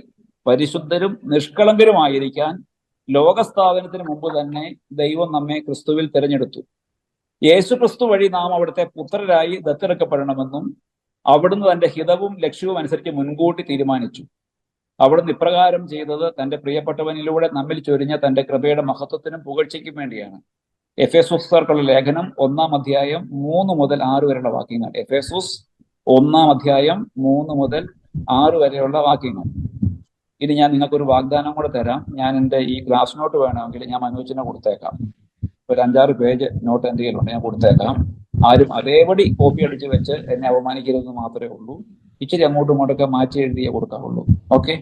പരിശുദ്ധരും നിഷ്കളങ്കരുമായിരിക്കാൻ ലോകസ്ഥാപനത്തിന് മുമ്പ് തന്നെ ദൈവം നമ്മെ ക്രിസ്തുവിൽ തിരഞ്ഞെടുത്തു. യേശു ക്രിസ്തു വഴി നാം അവിടുത്തെ പുത്രരായി ദത്തെടുക്കപ്പെടണമെന്നും അവിടുന്ന് തന്റെ ഹിതവും ലക്ഷ്യവും അനുസരിച്ച് മുൻകൂട്ടി തീരുമാനിച്ചു. അവിടുന്ന് ഇപ്രകാരം ചെയ്തത് തന്റെ പ്രിയപ്പെട്ടവനിലൂടെ നമ്മിൽ ചൊരിഞ്ഞ തന്റെ കൃപയുടെ മഹത്വത്തിനും പുകഴ്ചയ്ക്കും വേണ്ടിയാണ്. എഫേസോസ്കാർക്കുള്ള ലേഖനം 1-ാം അധ്യായം 3 മുതൽ 6 വരെയുള്ള വാക്യങ്ങൾ. എഫേസോസ് 1-ാം അധ്യായം 3 മുതൽ 6 വരെയുള്ള വാക്യങ്ങൾ. ഇനി ഞാൻ നിങ്ങൾക്കൊരു വാഗ്ദാനം കൂടെ തരാം. ഞാൻ എൻ്റെ ഈ ക്ലാസ് നോട്ട് വേണമെങ്കിൽ ഞാൻ മനോജിനെ കൊടുത്തേക്കാം. ഒരു 5-6 പേജ് നോട്ട് എൻ്റെ കയ്യിലുണ്ട്, ഞാൻ കൊടുത്തേക്കാം. ആരും അതേപടി കോപ്പി അടിച്ച് വെച്ച് എന്നെ അപമാനിക്കരുതെന്ന് മാത്രമേ ഉള്ളൂ. ഇച്ചിരി അങ്ങോട്ടും ഇങ്ങോട്ടൊക്കെ മാറ്റി എഴുതിയേ കൊടുക്കാവുള്ളൂ. ഓക്കെ.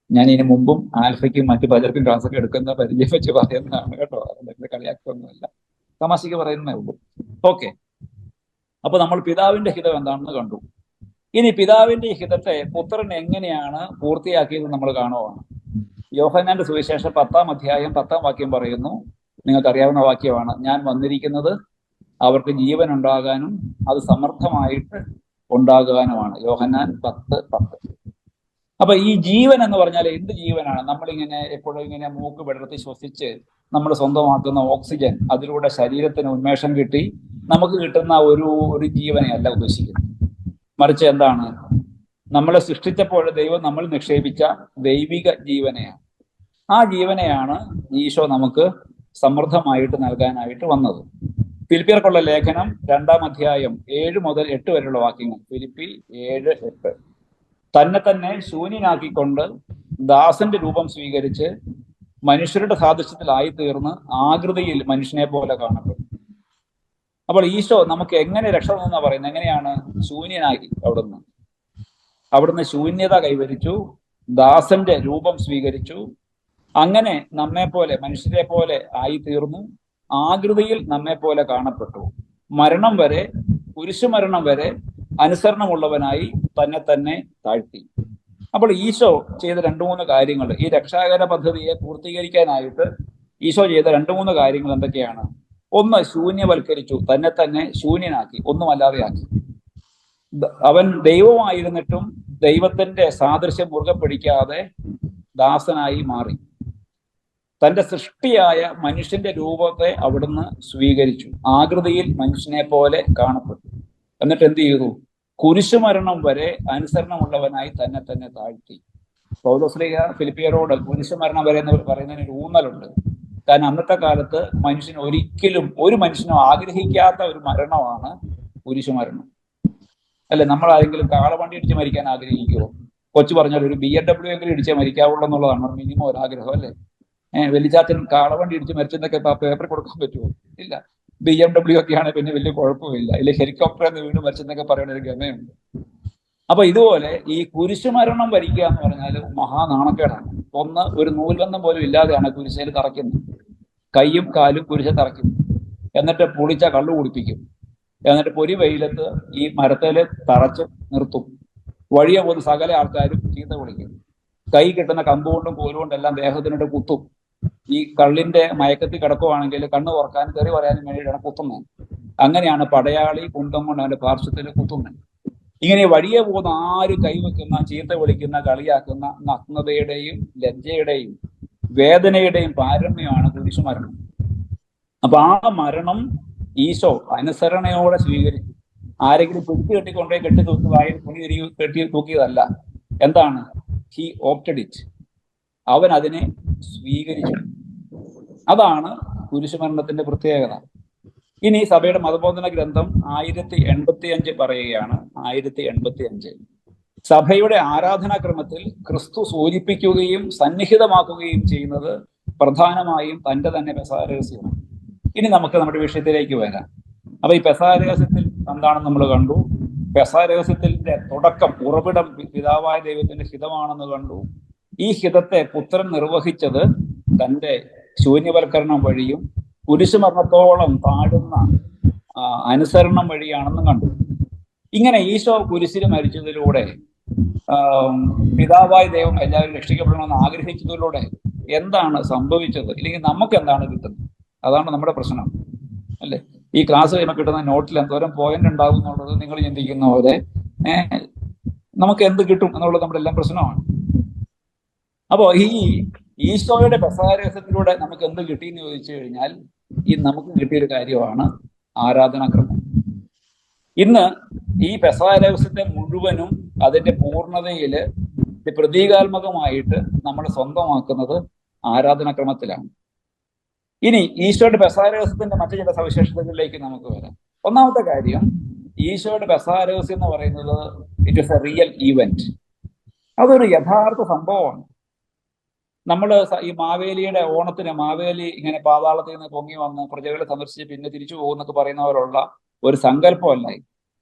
ഞാൻ ഇതിനു മുമ്പും ആൽഫയ്ക്കും മറ്റു പലർക്കും ക്ലാസ്സൊക്കെ എടുക്കുന്ന പരിചയം വെച്ച് പറയുന്നതാണ് കേട്ടോ. അതിന്റെ കളിയാക്കൊന്നുമല്ല, തമാശയ്ക്ക് പറയുന്നേ ഉള്ളൂ. ഓക്കെ, അപ്പൊ നമ്മൾ പിതാവിന്റെ ഹിതം എന്താണെന്ന് കണ്ടു. ഇനി പിതാവിന്റെ ഹിതത്തെ പുത്രൻ എങ്ങനെയാണ് പൂർത്തിയാക്കിയത് നമ്മൾ കാണുവാണ്. യോഹന്നാന്റെ സുവിശേഷം 10-ാം അധ്യായം 10-ാം വാക്യം പറയുന്നു, നിങ്ങൾക്കറിയാവുന്ന വാക്യമാണ്, ഞാൻ വന്നിരിക്കുന്നത് അവർക്ക് ജീവൻ ഉണ്ടാകാനും അത് സമർത്ഥമായിട്ട് ഉണ്ടാകാനുമാണ്. യോഹന്നാൻ 10:10. അപ്പൊ ഈ ജീവൻ എന്ന് പറഞ്ഞാൽ എന്ത് ജീവനാണ്? നമ്മളിങ്ങനെ എപ്പോഴും ഇങ്ങനെ മൂക്ക് വിടർത്തി ശ്വസിച്ച് നമ്മൾ സ്വന്തമാക്കുന്ന ഓക്സിജൻ, അതിലൂടെ ശരീരത്തിന് ഉന്മേഷം കിട്ടി നമുക്ക് കിട്ടുന്ന ഒരു ജീവനെയല്ല ഉദ്ദേശിക്കുന്നത്. മറിച്ച് എന്താണ്? നമ്മളെ സൃഷ്ടിച്ചപ്പോൾ ദൈവം നമ്മൾ നിക്ഷേപിച്ച ദൈവിക ജീവനെയാണ്. ആ ജീവനെയാണ് ഈശോ നമുക്ക് സമൃദ്ധമായിട്ട് നൽകാനായിട്ട് വന്നത്. ഫിലിപ്പിയർക്കുള്ള ലേഖനം 2-ാം അധ്യായം 7 മുതൽ 8 വരെയുള്ള വാക്യങ്ങൾ. ഫിലിപ്പി 7:8. തന്നെ ശൂന്യനാക്കിക്കൊണ്ട് ദാസന്റെ രൂപം സ്വീകരിച്ച് മനുഷ്യരുടെ സാദൃശ്യത്തിലായി തീർന്ന് ആകൃതിയിൽ മനുഷ്യനെ പോലെ കാണപ്പെടും. അപ്പോൾ ഈശോ നമുക്ക് എങ്ങനെ രക്ഷ തന്നെന്നാ പറയുന്നത്? എങ്ങനെയാണ്? ശൂന്യനാക്കി. അവിടുന്ന് ശൂന്യത കൈവരിച്ചു, ദാസന്റെ രൂപം സ്വീകരിച്ചു, അങ്ങനെ നമ്മെ പോലെ, മനുഷ്യരെ പോലെ ആയി തീർന്നു, ആകൃതിയിൽ നമ്മെ പോലെ കാണപ്പെട്ടു, മരണം വരെ, കുരിശുമരണം വരെ അനുസരണമുള്ളവനായി തന്നെ താഴ്ത്തി. അപ്പോൾ ഈശോ ചെയ്ത 2-3 കാര്യങ്ങൾ, ഈ രക്ഷാകര പദ്ധതിയെ പൂർത്തീകരിക്കാനായിട്ട് ഈശോ ചെയ്ത 2-3 കാര്യങ്ങൾ എന്തൊക്കെയാണ്? ഒന്ന്, ശൂന്യവൽക്കരിച്ചു, തന്നെ ശൂന്യനാക്കി, ഒന്നുമല്ലാതെ ആക്കി. അവൻ ദൈവമായിരുന്നിട്ടും ദൈവത്തിന്റെ സാദൃശ്യം മുറുകെ പിടിക്കാതെ ദാസനായി മാറി. തന്റെ സൃഷ്ടിയായ മനുഷ്യന്റെ രൂപത്തെ അവിടുന്ന് സ്വീകരിച്ചു, ആകൃതിയിൽ മനുഷ്യനെ പോലെ കാണപ്പെട്ടു. എന്നിട്ട് എന്ത് ചെയ്തു? കുരിശുമരണം വരെ അനുസരണമുള്ളവനായി തന്നെ താഴ്ത്തി. പൗലോസ്ലീഹ ഫിലിപ്പിയരോട് കുരിശുമരണം വരെ എന്ന് പറയുന്നതിന് ഒരു ഊന്നലുണ്ട്. കാരണം അന്നത്തെ കാലത്ത് ഒരു മനുഷ്യനും ആഗ്രഹിക്കാത്ത ഒരു മരണമാണ് കുരിശുമരണം. അല്ലെ, നമ്മൾ ആരെങ്കിലും കാളവണ്ടി ഇടിച്ച് മരിക്കാൻ ആഗ്രഹിക്കുമോ? കൊച്ചു പറഞ്ഞാൽ ഒരു BMW എങ്കിലും ഇടിച്ചേ മരിക്കാവുള്ളൂ എന്നുള്ളതാണ് മിനിമം ഒരാഗ്രഹം, അല്ലേ? വെല്ലിച്ചാച്ചൻ കാളവണ്ടി ഇടിച്ച് മരിച്ചെന്നൊക്കെ പേപ്പർ കൊടുക്കാൻ പറ്റുമോ? ഇല്ല. BMW ഒക്കെ ആണെങ്കിൽ പിന്നെ വലിയ കുഴപ്പമില്ല. ഇല്ല, ഹെലികോപ്റ്ററിൽ നിന്ന് വീണ് മരിച്ചെന്നൊക്കെ പറയുന്ന ഒരു ഗമയുണ്ട്. അപ്പൊ ഇതുപോലെ ഈ കുരിശുമരണം വരിക്കുക എന്ന് പറഞ്ഞാൽ മഹാനാണക്കേടാണ്. ഒന്ന്, ഒരു നൂൽബന്ധം പോലും ഇല്ലാതെയാണ് കുരിശയിൽ തറയ്ക്കുന്നത്. കൈയും കാലും കുരിശ തറയ്ക്കും, എന്നിട്ട് പുളിച്ച കള്ളു കുടിപ്പിക്കും, എന്നിട്ട് പൊരി വെയിലത്ത് ഈ മരത്തേല് തറച്ച് നിർത്തും. വഴിയെ പോകുന്ന സകല ആൾക്കാരും ചീത്ത വിളിക്കും. കൈ കിട്ടുന്ന കമ്പുകൊണ്ടും കോലുകൊണ്ടെല്ലാം ദേഹത്തിനിട്ട് കുത്തും. ഈ കള്ളിന്റെ മയക്കത്തിൽ കിടക്കുവാണെങ്കിൽ കണ്ണ് തുറക്കാനും തെറി പറയാനും വേണ്ടിയിട്ടാണ് കുത്തുന്നത്. അങ്ങനെയാണ് പടയാളി കുന്തം കൊണ്ട് അവന്റെ പാർശ്വത്തിൽ കുത്തുന്നത്. ഇങ്ങനെ വഴിയെ പോകുന്ന ആരും കൈവെക്കുന്ന, ചീത്ത വിളിക്കുന്ന, കളിയാക്കുന്ന നഗ്നതയുടെയും ലജ്ജയുടെയും വേദനയുടെയും പാരമ്യമാണ് കുരിശുമരണം. അപ്പൊ ആ മരണം ഈശോ അനുസരണയോടെ സ്വീകരിച്ചു. ആരെങ്കിലും പിടിച്ചു കെട്ടിക്കൊണ്ടേ കെട്ടി തൂക്കി വായിൽ തുണി തിരികെ കെട്ടി തൂക്കിയതല്ല. എന്താണ്? He opted it. അവൻ അതിനെ സ്വീകരിച്ചു. അതാണ് കുരിശുമരണത്തിന്റെ പ്രത്യേകത. ഇനി സഭയുടെ മതബോധന ഗ്രന്ഥം 1085 പറയുകയാണ്. 1085 സഭയുടെ ആരാധനാക്രമത്തിൽ ക്രിസ്തു സൂചിപ്പിക്കുകയും സന്നിഹിതമാക്കുകയും ചെയ്യുന്നത് പ്രധാനമായും തന്റെ തന്നെ പെസഹാരഹസ്യമാണ്. ഇനി നമുക്ക് നമ്മുടെ വിഷയത്തിലേക്ക് വരാം. അപ്പൊ ഈ പെസഹാരഹസ്യത്തിൽ എന്താണെന്ന് നമ്മൾ കണ്ടു. പെസഹാരഹസ്യത്തിന്റെ തുടക്കം, ഉറവിടം പിതാവായ ദൈവത്തിന്റെ ഹിതമാണെന്ന് കണ്ടു. ഈ ഹിതത്തെ പുത്രൻ നിർവഹിച്ചത് തന്റെ ശൂന്യവൽക്കരണം വഴിയും കുരിശുമരണത്തോളം താഴുന്ന അനുസരണം വഴിയാണെന്നും കണ്ടു. ഇങ്ങനെ ഈശോ കുരിശിൽ മരിച്ചതിലൂടെ പിതാവായ ദൈവം എല്ലാവരും രക്ഷിക്കപ്പെടണമെന്ന് ആഗ്രഹിച്ചതിലൂടെ എന്താണ് സംഭവിച്ചത്? ഇല്ലെങ്കിൽ നമുക്ക് എന്താണ് കിട്ടുന്നത്? അതാണ് നമ്മുടെ പ്രശ്നം, അല്ലെ? ഈ ക്ലാസ് കഴിയുമ്പോൾ കിട്ടുന്ന നോട്ടിൽ എന്തോരം പോയിന്റ് ഉണ്ടാകും എന്നുള്ളത് നിങ്ങൾ ചിന്തിക്കുന്ന പോലെ നമുക്ക് എന്ത് കിട്ടും എന്നുള്ളത് നമ്മുടെ എല്ലാം പ്രശ്നമാണ്. അപ്പോ ഈ ഈശോയുടെ പെസഹാരഹസ്യത്തിലൂടെ നമുക്ക് എന്ത് കിട്ടിയെന്ന് ചോദിച്ചു കഴിഞ്ഞാൽ നമുക്ക് കിട്ടിയൊരു കാര്യമാണ് ആരാധനാക്രമം. ഇന്ന് ഈ പെസഹാരഹസ്യത്തെ മുഴുവനും അതിന്റെ പൂർണ്ണതയില് പ്രതീകാത്മകമായിട്ട് നമ്മൾ സ്വന്തമാക്കുന്നത് ആരാധനാക്രമത്തിലാണ്. ഇനി ഈശോയുടെ പെസഹാരഹസ്യത്തിന്റെ മറ്റു ചില സവിശേഷതകളിലേക്ക് നമുക്ക് വരാം. ഒന്നാമത്തെ കാര്യം, ഈശോയുടെ പെസഹാരഹസ്യം എന്ന് പറയുന്നത് it is A real event. അതൊരു യഥാർത്ഥ സംഭവമാണ്. നമ്മൾ ഈ മാവേലിയുടെ ഓണത്തിന് മാവേലി ഇങ്ങനെ പാതാളത്തിൽ നിന്ന് പൊങ്ങി വന്ന് പ്രജകളെ സന്ദർശിച്ച് പിന്നെ തിരിച്ചു പോകുന്നൊക്കെ പറയുന്നവരുള്ള ഒരു സങ്കല്പമല്ല ഇത്,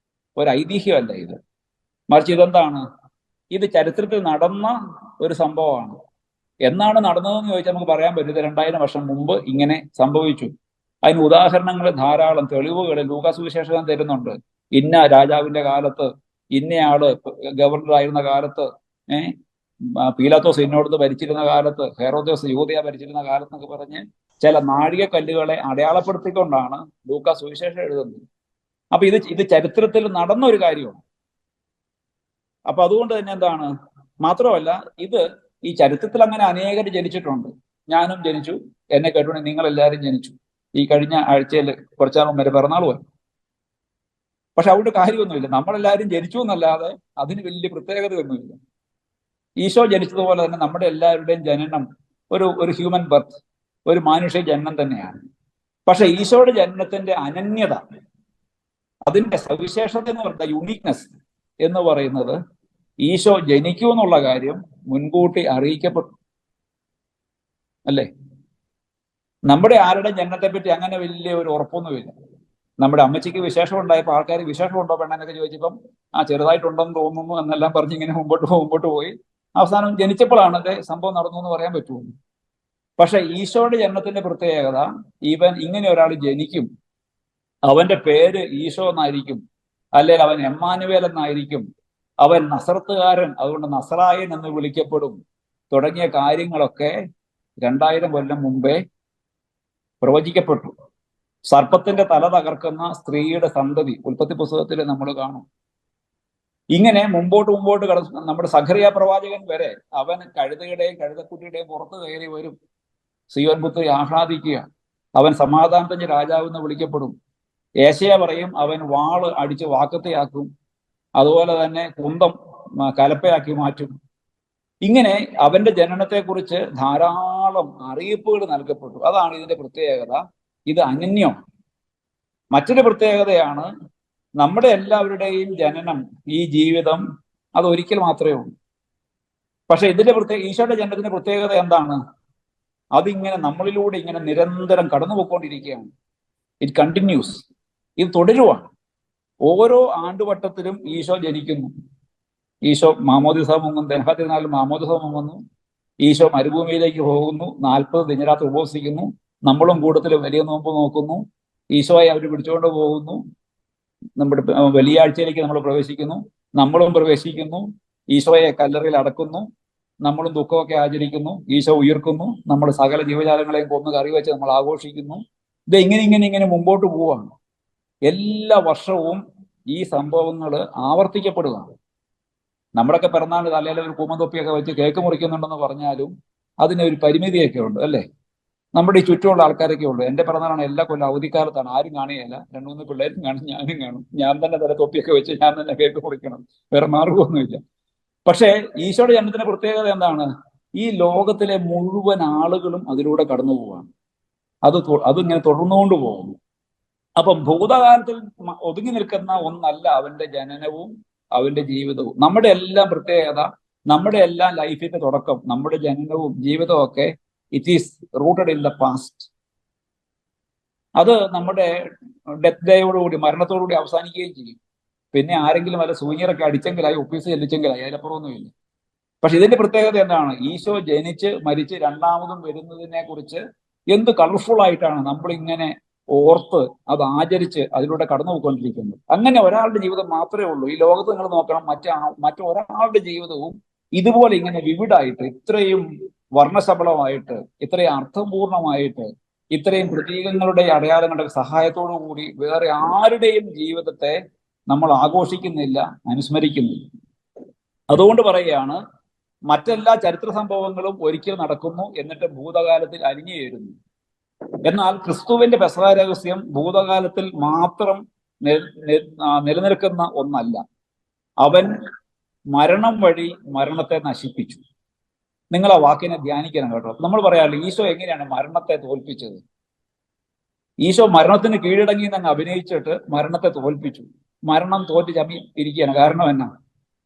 ഒരു ഐതിഹ്യമല്ല ഇത്. മറിച്ച് ഇതെന്താണ്? ഇത് ചരിത്രത്തിൽ നടന്ന ഒരു സംഭവമാണ്. എന്നാണ് നടന്നതെന്ന് ചോദിച്ചാൽ നമുക്ക് പറയാൻ പറ്റില്ല. 2000 വർഷം മുമ്പ് ഇങ്ങനെ സംഭവിച്ചു. അതിന് ഉദാഹരണങ്ങൾ ധാരാളം, തെളിവുകൾ ലൂക്കാ സുവിശേഷകൻ തരുന്നുണ്ട്. ഇന്ന രാജാവിന്റെ കാലത്ത്, ഇന്നയാള് ഗവർണറായിരുന്ന കാലത്ത്, പീലാത്തോസ് ഇന്നോടത്ത് ഭരിച്ചിരുന്ന കാലത്ത്, ഹെറോദോസ് യൂദയ ഭരിച്ചിരുന്ന കാലത്ത് എന്നൊക്കെ പറഞ്ഞ് ചില നാഴികക്കല്ലുകളെ അടയാളപ്പെടുത്തിക്കൊണ്ടാണ് ലൂക്കാ സുവിശേഷം എഴുതുന്നത്. അപ്പൊ ഇത് ചരിത്രത്തിൽ നടന്ന ഒരു കാര്യമാണ്. അപ്പൊ അതുകൊണ്ട് തന്നെ എന്താണ്, മാത്രമല്ല ഇത് ഈ ചരിത്രത്തിൽ അങ്ങനെ അനേകർ ജനിച്ചിട്ടുണ്ട്. ഞാനും ജനിച്ചു, എന്നെ കേട്ടുകൊണ്ട് നിങ്ങൾ എല്ലാവരും ജനിച്ചു. ഈ കഴിഞ്ഞ ആഴ്ചയിൽ കുറച്ചാൽ മുമ്പ് പിറന്നാൾ പോയി. പക്ഷെ അവിടെ കാര്യമൊന്നുമില്ല. നമ്മളെല്ലാവരും ജനിച്ചു എന്നല്ലാതെ അതിന് വലിയ പ്രത്യേകതയൊന്നുമില്ല. ഈശോ ജനിച്ചതുപോലെ തന്നെ നമ്മുടെ എല്ലാവരുടെയും ജനനം ഒരു ഹ്യൂമൻ ബർത്ത്, ഒരു മാനുഷിക ജനനം തന്നെയാണ്. പക്ഷെ ഈശോയുടെ ജനനത്തിന്റെ അനന്യത, അതിന്റെ സവിശേഷത എന്ന് പറയുന്ന യുണീക്നെസ് എന്ന് പറയുന്നത്, ഈശോ ജനിക്കൂ എന്നുള്ള കാര്യം മുൻകൂട്ടി അറിയിക്കപ്പെട്ടു അല്ലേ. നമ്മുടെ ആരുടെ ജനനത്തെ പറ്റി അങ്ങനെ വലിയ ഒരു ഉറപ്പൊന്നുമില്ല. നമ്മുടെ അമ്മച്ചിക്ക് വിശേഷം ഉണ്ടായപ്പോൾ ആൾക്കാർ വിശേഷം ഉണ്ടോ പെണ്ണെന്നൊക്കെ ചോദിച്ചപ്പം ചെറുതായിട്ടുണ്ടെന്ന് തോന്നുന്നു എന്നെല്ലാം പറഞ്ഞ് ഇങ്ങനെ മുമ്പോട്ട് പോയി അവസാനം ജനിച്ചപ്പോഴാണ് അതെ സംഭവം നടന്നു എന്ന് പറയാൻ പറ്റുള്ളൂ. പക്ഷെ ഈശോയുടെ ജനനത്തിന്റെ പ്രത്യേകത, ഇങ്ങനെ ഒരാൾ ജനിക്കും, അവന്റെ പേര് ഈശോ എന്നായിരിക്കും, അല്ലെങ്കിൽ അവൻ എമ്മാനുവേൽ എന്നായിരിക്കും, അവൻ നസറത്തുകാരൻ, അതുകൊണ്ട് നസറായൻ എന്ന് വിളിക്കപ്പെടും, തുടങ്ങിയ കാര്യങ്ങളൊക്കെ 2000 കൊല്ലം മുമ്പേ പ്രവചിക്കപ്പെട്ടു. സർപ്പത്തിന്റെ തല തകർക്കുന്ന സ്ത്രീയുടെ സന്തതി ഉൽപ്പത്തി പുസ്തകത്തിൽ നമ്മൾ കാണും. ഇങ്ങനെ മുമ്പോട്ട് നമ്മുടെ സഖറിയ പ്രവാചകൻ വരെ അവൻ കഴുതയുടെയും കഴുതക്കുട്ടിയുടെയും പുറത്ത് കയറി വരും, സിയോൻ പുത്രി ആഹ്ലാദിക്കുക, അവൻ സമാധാനത്തിന്റെ രാജാവ് എന്ന് വിളിക്കപ്പെടും. ഏശയ പറയും അവൻ വാള് അടിച്ച് വാക്കത്തെയാക്കും, അതുപോലെ തന്നെ കുന്തം കലപ്പയാക്കി മാറ്റും. ഇങ്ങനെ അവന്റെ ജനനത്തെക്കുറിച്ച് ധാരാളം അറിയിപ്പുകൾ നൽകപ്പെട്ടു. അതാണ് ഇതിന്റെ പ്രത്യേകത. ഇത് അനന്യം. മറ്റൊരു പ്രത്യേകതയാണ്, നമ്മുടെ എല്ലാവരുടെയും ജനനം, ഈ ജീവിതം, അത് ഒരിക്കൽ മാത്രമേ ഉള്ളൂ. പക്ഷെ ഇതിന്റെ ഈശോയുടെ ജനനത്തിന്റെ പ്രത്യേകത എന്താണ്? അതിങ്ങനെ നമ്മളിലൂടെ ഇങ്ങനെ നിരന്തരം കടന്നുപോയിക്കൊണ്ടിരിക്കുകയാണ്. It continuous. ഇത് തുടരുവാണ്. ഓരോ ആണ്ടുവട്ടത്തിലും ഈശോ ജനിക്കുന്നു. ഈശോ മാമോദിസ മുങ്ങുന്നു, ദേഹാതിരുന്നാലും മാമോദിസ മുങ്ങുന്നു. ഈശോ മരുഭൂമിയിലേക്ക് പോകുന്നു, 40 ദിനരാത്രി ഉപവസിക്കുന്നു. നമ്മളും കൂട്ടത്തിൽ വലിയ നോമ്പ് നോക്കുന്നു. ഈശോയെ അവർ പിടിച്ചുകൊണ്ട് പോകുന്നു. നമ്മുടെ വെള്ളിയാഴ്ചയിലേക്ക് നമ്മൾ പ്രവേശിക്കുന്നു, നമ്മളും പ്രവേശിക്കുന്നു. ഈശോയെ കല്ലറയിൽ അടക്കുന്നു, നമ്മളും ദുഃഖമൊക്കെ ആചരിക്കുന്നു. ഈശോ ഉയർക്കുന്നു, നമ്മൾ സകല ജീവജാലങ്ങളെയും കൊന്ന് കറി വെച്ച് നമ്മൾ ആഘോഷിക്കുന്നു. ഇത് ഇങ്ങനെ മുമ്പോട്ട് പോവാണ്. എല്ലാ വർഷവും ഈ സംഭവങ്ങൾ ആവർത്തിക്കപ്പെടുകയാണ്. നമ്മുടെയൊക്കെ പിറന്നാൾ തലയിൽ ഒരു കൂമന്തൊപ്പിയൊക്കെ വെച്ച് കേക്ക് മുറിക്കുന്നുണ്ടെന്ന് പറഞ്ഞാലും അതിനൊരു പരിമിതിയൊക്കെ ഉണ്ട് അല്ലേ. നമ്മുടെ ഈ ചുറ്റുമുള്ള ആൾക്കാരൊക്കെ ഉള്ളു. എന്റെ പിറന്നാളാണ് എല്ലാ കൊല്ലം അവധിക്കാലത്താണ്, ആരും കാണുകയില്ല. 2-3 പിള്ളേരും കാണും, ഞാനും കാണും. ഞാൻ തന്നെ തല തൊപ്പിയൊക്കെ വെച്ച് ഞാൻ തന്നെ കേക്ക് മുറിക്കണം, വേറെ മാർഗമൊന്നുമില്ല. പക്ഷേ ഈശോയുടെ ജനനത്തിന്റെ പ്രത്യേകത എന്താണ്? ഈ ലോകത്തിലെ മുഴുവൻ ആളുകളും അതിലൂടെ കടന്നു പോവാണ്. അതിങ്ങനെ തുടർന്നുകൊണ്ട് പോകുന്നു. അപ്പം ഭൂതകാലത്തിൽ ഒതുങ്ങി നിൽക്കുന്ന ഒന്നല്ല അവന്റെ ജനനവും അവന്റെ ജീവിതവും. നമ്മുടെ എല്ലാം പ്രത്യേകത, നമ്മുടെ എല്ലാം ലൈഫിന്റെ തുടക്കം, നമ്മുടെ ജനനവും ജീവിതവും ഒക്കെ it is rooted in the past. അത് നമ്മുടെ ഡെത്ത് ഡേയോടുകൂടി, മരണത്തോടുകൂടി അവസാനിക്കുകയും ചെയ്യും. പിന്നെ ആരെങ്കിലും വല്ല സൂര്യറൊക്കെ അടിച്ചെങ്കിലായി, ഒഫീസ് ചെല്ലിച്ചെങ്കിലായി, അതിലപ്പുറമൊന്നുമില്ല. പക്ഷെ ഇതിന്റെ പ്രത്യേകത എന്താണ്? ഈശോ ജനിച്ച് മരിച്ച് രണ്ടാമതും വരുന്നതിനെ കുറിച്ച് എന്ത് കളർഫുൾ ആയിട്ടാണ് നമ്മളിങ്ങനെ ഓർത്ത് അത് ആചരിച്ച് അതിലൂടെ കടന്നു പോയിക്കൊണ്ടിരിക്കുന്നത്. അങ്ങനെ ഒരാളുടെ ജീവിതം മാത്രമേ ഉള്ളൂ. ഈ ലോകത്ത് നിങ്ങൾ നോക്കണം, മറ്റൊരാളുടെ ജീവിതവും ഇതുപോലെ ഇങ്ങനെ വിവിഡായിട്ട്, ഇത്രയും വർണ്ണശബളമായിട്ട്, ഇത്രയും അർത്ഥപൂർണമായിട്ട്, ഇത്രയും പ്രതീകങ്ങളുടെ അടയാളങ്ങളുടെ സഹായത്തോടു കൂടി വേറെ ആരുടെയും ജീവിതത്തെ നമ്മൾ ആഘോഷിക്കുന്നില്ല, അനുസ്മരിക്കുന്നില്ല. അതുകൊണ്ട് പറയുകയാണ്, മറ്റെല്ലാ ചരിത്ര സംഭവങ്ങളും ഒരിക്കൽ നടക്കുന്നു, എന്നിട്ട് ഭൂതകാലത്തിൽ അലിഞ്ഞു ചേരുന്നു. എന്നാൽ ക്രിസ്തുവിന്റെ പെസഹ രഹസ്യം ഭൂതകാലത്തിൽ മാത്രം നിലനിൽക്കുന്ന ഒന്നല്ല. അവൻ മരണം വഴി മരണത്തെ നശിപ്പിച്ചു. നിങ്ങൾ ആ വാക്കിനെ ധ്യാനിക്കണം കേട്ടോ. നമ്മൾ പറയാറില്ല ഈശോ എങ്ങനെയാണ് മരണത്തെ തോൽപ്പിച്ചത്. ഈശോ മരണത്തിന് കീഴടങ്ങി എന്നങ്ങ് അഭിനയിച്ചിട്ട് മരണത്തെ തോൽപ്പിച്ചു. മരണം തോറ്റ് ചമ്മി ഇരിക്കുകയാണ്. കാരണം എന്നാ?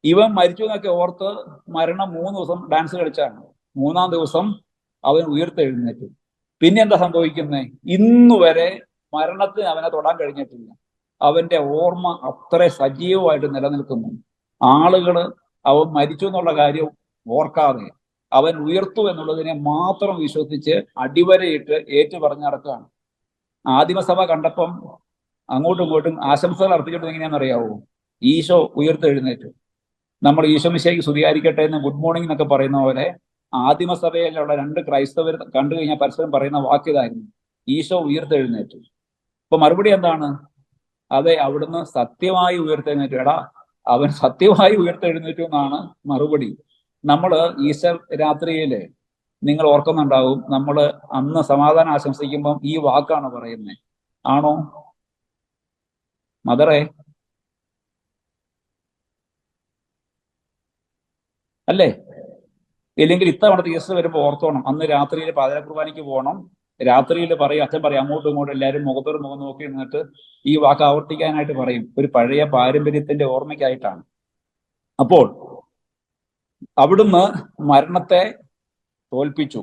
ഇവൻ മരിച്ചു എന്നൊക്കെ ഓർത്ത് മരണം 3 ദിവസം ഡാൻസ് കളിച്ചാണ്. 3-ാം ദിവസം അവൻ ഉയർത്തെഴുന്നേറ്റു. പിന്നെ എന്താ സംഭവിക്കുന്നത്? ഇന്നുവരെ മരണത്തിന് അവനെ തൊടാൻ കഴിഞ്ഞിട്ടില്ല. അവന്റെ ഓർമ്മ അത്ര സജീവമായിട്ട് നിലനിൽക്കുന്നു. ആളുകള് അവൻ മരിച്ചു എന്നുള്ള കാര്യം ഓർക്കാതെ, അവൻ ഉയർത്തു എന്നുള്ളതിനെ മാത്രം വിശ്വസിച്ച് അടിവരയിട്ട് ഏറ്റു പറഞ്ഞു നടക്കുകയാണ്. ആദിമസഭ കണ്ടപ്പം അങ്ങോട്ടും ഇങ്ങോട്ടും ആശംസകൾ അർപ്പിച്ചിട്ട് എങ്ങനെയാണെന്നറിയാവോ? ഈശോ ഉയർത്തെഴുന്നേറ്റു. നമ്മൾ ഈശോമിശിഹായ്ക്ക് സ്തുതിയായിരിക്കട്ടെ എന്ന് ഗുഡ് മോർണിംഗ് എന്നൊക്കെ പറയുന്ന പോലെ ആദിമസഭയിലുള്ള രണ്ട് ക്രൈസ്തവർ കണ്ടു കഴിഞ്ഞാൽ പരസ്പരം പറയുന്ന വാക്യതായിരുന്നു, ഈശോ ഉയർത്തെഴുന്നേറ്റു. അപ്പൊ മറുപടി എന്താണ്? അതെ, അവിടുന്ന് സത്യമായി ഉയർത്തെഴുന്നേറ്റു. എടാ, അവൻ സത്യമായി ഉയർത്തെഴുന്നേറ്റു എന്നാണ് മറുപടി. നമ്മള് ഈസ്റ്റർ രാത്രിയില് നിങ്ങൾ ഓർക്കുന്നുണ്ടാവും, നമ്മൾ അന്ന് സമാധാനം ആശംസിക്കുമ്പം ഈ വാക്കാണ് പറയുന്നത്. ആണോ മദറേ? അല്ലേ? ഇല്ലെങ്കിൽ ഇത്തവണത്തെ ഈസ്റ്റർ വരുമ്പോൾ ഓർത്തോണം, അന്ന് രാത്രിയിൽ പാതിര കുർബാനയ്ക്ക് പോകണം. രാത്രിയിൽ പറയും, അച്ഛൻ പറയും, അങ്ങോട്ടും ഇങ്ങോട്ടും എല്ലാവരും മുഖത്തോട് മുഖം നോക്കി നിന്നിട്ട് ഈ വാക്ക് ആവർത്തിക്കാനായിട്ട് പറയും. ഒരു പഴയ പാരമ്പര്യത്തിന്റെ ഓർമ്മയ്ക്കായിട്ടാണ്. അപ്പോൾ അവിടുന്ന് മരണത്തെ തോൽപ്പിച്ചു.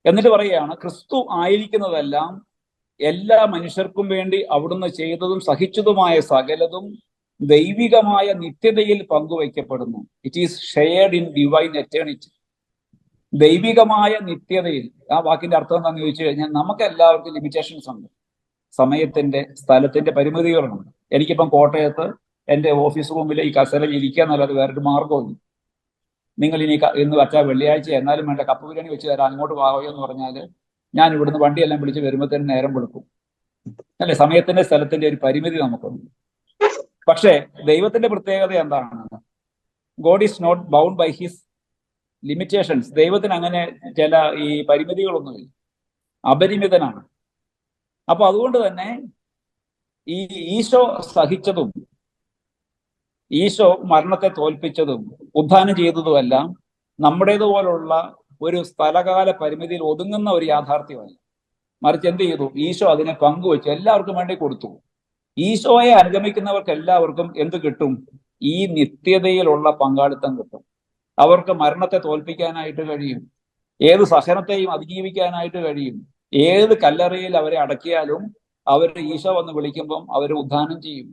എന്നിട്ട് പറയുകയാണ്, ക്രിസ്തു ആയിരിക്കുന്നതെല്ലാം എല്ലാ മനുഷ്യർക്കും വേണ്ടി അവിടുന്ന് ചെയ്തതും സഹിച്ചതുമായ സകലതും ദൈവികമായ നിത്യതയിൽ പങ്കുവയ്ക്കപ്പെടുന്നു. It is shared in divine eternity. ദൈവികമായ നിത്യതയിൽ. ആ വാക്കിന്റെ അർത്ഥം എന്താണെന്ന് ചോദിച്ചു കഴിഞ്ഞാൽ, നമുക്ക് എല്ലാവർക്കും ലിമിറ്റേഷൻസ് ഉണ്ട്. സമയത്തിന്റെ, സ്ഥലത്തിന്റെ പരിമിതികളുണ്ട്. എനിക്കിപ്പം കോട്ടയത്ത് എന്റെ ഓഫീസ് റൂമിൽ ഈ കസേരയിൽ ഇരിക്കുക എന്നല്ലാതെ വേറൊരു മാർഗമില്ല. നിങ്ങൾ ഇനി ഇന്ന് വച്ചാൽ വെള്ളിയാഴ്ച എന്നാലും വേണ്ട, കപ്പ ബിരിയാണി വെച്ച് തരാം, അങ്ങോട്ട് വായോ എന്ന് പറഞ്ഞാൽ ഞാൻ ഇവിടുന്ന് വണ്ടിയെല്ലാം വിളിച്ച് വരുമ്പോഴത്തേനും നേരം വെളുക്കും. അല്ലെ? സമയത്തിന്റെ, സ്ഥലത്തിന്റെ ഒരു പരിമിതി നമുക്കുണ്ട്. പക്ഷേ ദൈവത്തിന്റെ പ്രത്യേകത എന്താണ്? God is not bound by his limitations. ദൈവത്തിന് അങ്ങനെ ചില ഈ പരിമിതികളൊന്നുമില്ല, അപരിമിതനാണ്. അപ്പൊ അതുകൊണ്ട് തന്നെ ഈ ഈശോ സഹിച്ചതും ഈശോ മരണത്തെ തോൽപ്പിച്ചതും ഉദ്ധാനം ചെയ്തതുമെല്ലാം നമ്മുടേതുപോലുള്ള ഒരു സ്ഥലകാല പരിമിതിയിൽ ഒതുങ്ങുന്ന ഒരു യാഥാർത്ഥ്യമല്ല. മറിച്ച് എന്ത് ചെയ്തു? ഈശോ അതിനെ പങ്കുവെച്ചു, എല്ലാവർക്കും വേണ്ടി കൊടുത്തു. ഈശോയെ അനുഗമിക്കുന്നവർക്ക് എല്ലാവർക്കും എന്ത് കിട്ടും? ഈ നിത്യതയിലുള്ള പങ്കാളിത്തം കിട്ടും. അവർക്ക് മരണത്തെ തോൽപ്പിക്കാനായിട്ട് കഴിയും, ഏത് സഹനത്തെയും അതിജീവിക്കാനായിട്ട് കഴിയും. ഏത് കല്ലറയിൽ അവരെ അടക്കിയാലും അവർ ഈശോ വന്ന് വിളിക്കുമ്പം അവർ ഉദ്ധാനം ചെയ്യും.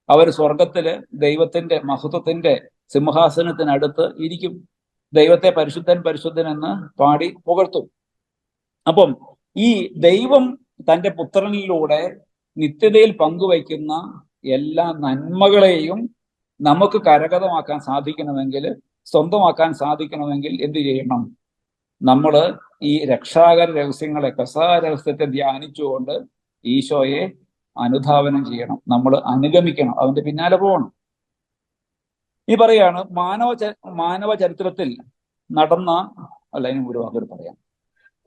അവർ സ്വർഗത്തില് ദൈവത്തിന്റെ മഹത്വത്തിന്റെ സിംഹാസനത്തിനടുത്ത് ഇരിക്കും. ദൈവത്തെ പരിശുദ്ധൻ പരിശുദ്ധൻ എന്ന് പാടി പുകഴ്ത്തും. അപ്പം ഈ ദൈവം തന്റെ പുത്രനിലൂടെ നിത്യതയിൽ പങ്കുവയ്ക്കുന്ന എല്ലാ നന്മകളെയും നമുക്ക് കരഗതമാക്കാൻ സാധിക്കണമെങ്കിൽ, സ്വന്തമാക്കാൻ സാധിക്കണമെങ്കിൽ എന്ത് ചെയ്യണം? നമ്മൾ ഈ രക്ഷാകര രഹസ്യങ്ങളെ, പെസഹ രഹസ്യത്തെ ധ്യാനിച്ചുകൊണ്ട് ഈശോയെ അനുധാവനം ചെയ്യണം. നമ്മൾ അനുഗമിക്കണം, അതിന്റെ പിന്നാലെ പോകണം. ഈ പറയാണ്, മാനവ ചരിത്രത്തിൽ നടന്ന, അല്ല അതിന് ഒരു വാക്കൊരു പറയാം.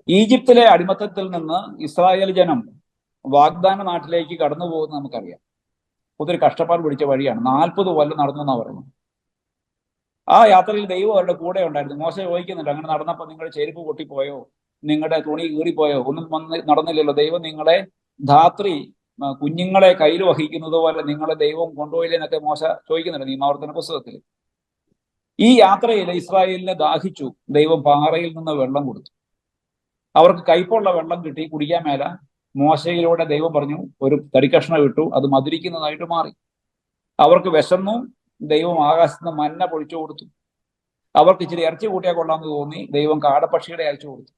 ഈജിപ്തിലെ അടിമത്തത്തിൽ നിന്ന് ഇസ്രായേൽ ജനം വാഗ്ദാന നാട്ടിലേക്ക് കടന്നു പോകുന്നത് നമുക്കറിയാം. ഒത്തിരി കഷ്ടപ്പാട് പിടിച്ച വഴിയാണ്. 40 കൊല്ലം നടന്നു എന്നാ പറയുന്നത്. ആ യാത്രയിൽ ദൈവം അവരുടെ കൂടെ ഉണ്ടായിരുന്നു. മോശ ചോദിക്കുന്നുണ്ട്, അങ്ങനെ നടന്നപ്പോൾ നിങ്ങളുടെ ചെരുപ്പ് പൊട്ടിപ്പോയോ, നിങ്ങളുടെ തുണി കീറിപ്പോയോ? ഒന്നും നടന്നില്ലല്ലോ. ദൈവം നിങ്ങളെ ധാത്രി കുഞ്ഞുങ്ങളെ കയ്യിൽ വഹിക്കുന്നത് പോലെ നിങ്ങളെ ദൈവം കൊണ്ടുപോയില്ലെന്നൊക്കെ മോശ ചോദിക്കുന്നുണ്ട് നിയമാവർത്തന പുസ്തകത്തിൽ. ഈ യാത്രയിൽ ഇസ്രായേലിനെ ദാഹിച്ചു. ദൈവം പാറയിൽ നിന്ന് വെള്ളം കൊടുത്തു. അവർക്ക് കയ്പുള്ള വെള്ളം കിട്ടി, കുടിക്കാൻ മേല. മോശയിലൂടെ ദൈവം പറഞ്ഞു, ഒരു തടിക്കഷ്ണം ഇട്ടു, അത് മധുരിക്കുന്നതായിട്ട് മാറി. അവർക്ക് വിശന്നു, ദൈവം ആകാശത്ത് നിന്ന് മന്ന പൊഴിച്ചു കൊടുത്തു. അവർക്ക് ഇച്ചിരി ഇറച്ചി കൂട്ടിയാൽ കൊള്ളാമെന്ന് തോന്നി, ദൈവം കാടപ്പക്ഷിയുടെ അയച്ചു കൊടുത്തു.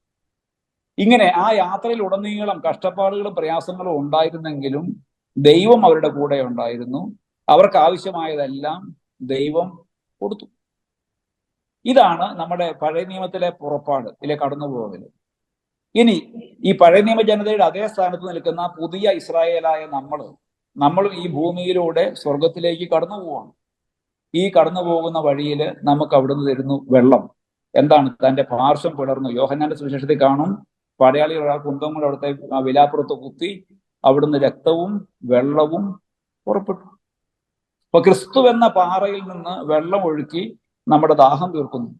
ഇങ്ങനെ ആ യാത്രയിൽ ഉടനീളം കഷ്ടപ്പാടുകളും പ്രയാസങ്ങളും ഉണ്ടായിരുന്നെങ്കിലും ദൈവം അവരുടെ കൂടെ ഉണ്ടായിരുന്നു. അവർക്ക് ആവശ്യമായതെല്ലാം ദൈവം കൊടുത്തു. ഇതാണ് നമ്മുടെ പഴയ നിയമത്തിലെ പുറപ്പാട്, ഇതിലെ കടന്നുപോകൽ. ഇനി ഈ പഴയ നിയമ ജനതയുടെ അതേ സ്ഥാനത്ത് നിൽക്കുന്ന പുതിയ ഇസ്രായേലായ നമ്മളും ഈ ഭൂമിയിലൂടെ സ്വർഗത്തിലേക്ക് കടന്നു പോവാണ്. ഈ കടന്നു പോകുന്ന വഴിയിൽ നമുക്ക് അവിടുന്ന് തരുന്നു വെള്ളം. എന്താണ്? തന്റെ പാർശ്വം പിളർന്നു. യോഹന്നാന്റെ സുവിശേഷത്തിൽ കാണും, പടയാളികൾ ആ കുന്തം കൊണ്ട് അവിടുത്തെ ആ വിലാപ്പുറത്ത് കുത്തി അവിടുന്ന് രക്തവും വെള്ളവും പുറപ്പെട്ടു. അപ്പൊ ക്രിസ്തു എന്ന പാറയിൽ നിന്ന് വെള്ളം ഒഴുക്കി നമ്മുടെ ദാഹം തീർക്കുന്നു.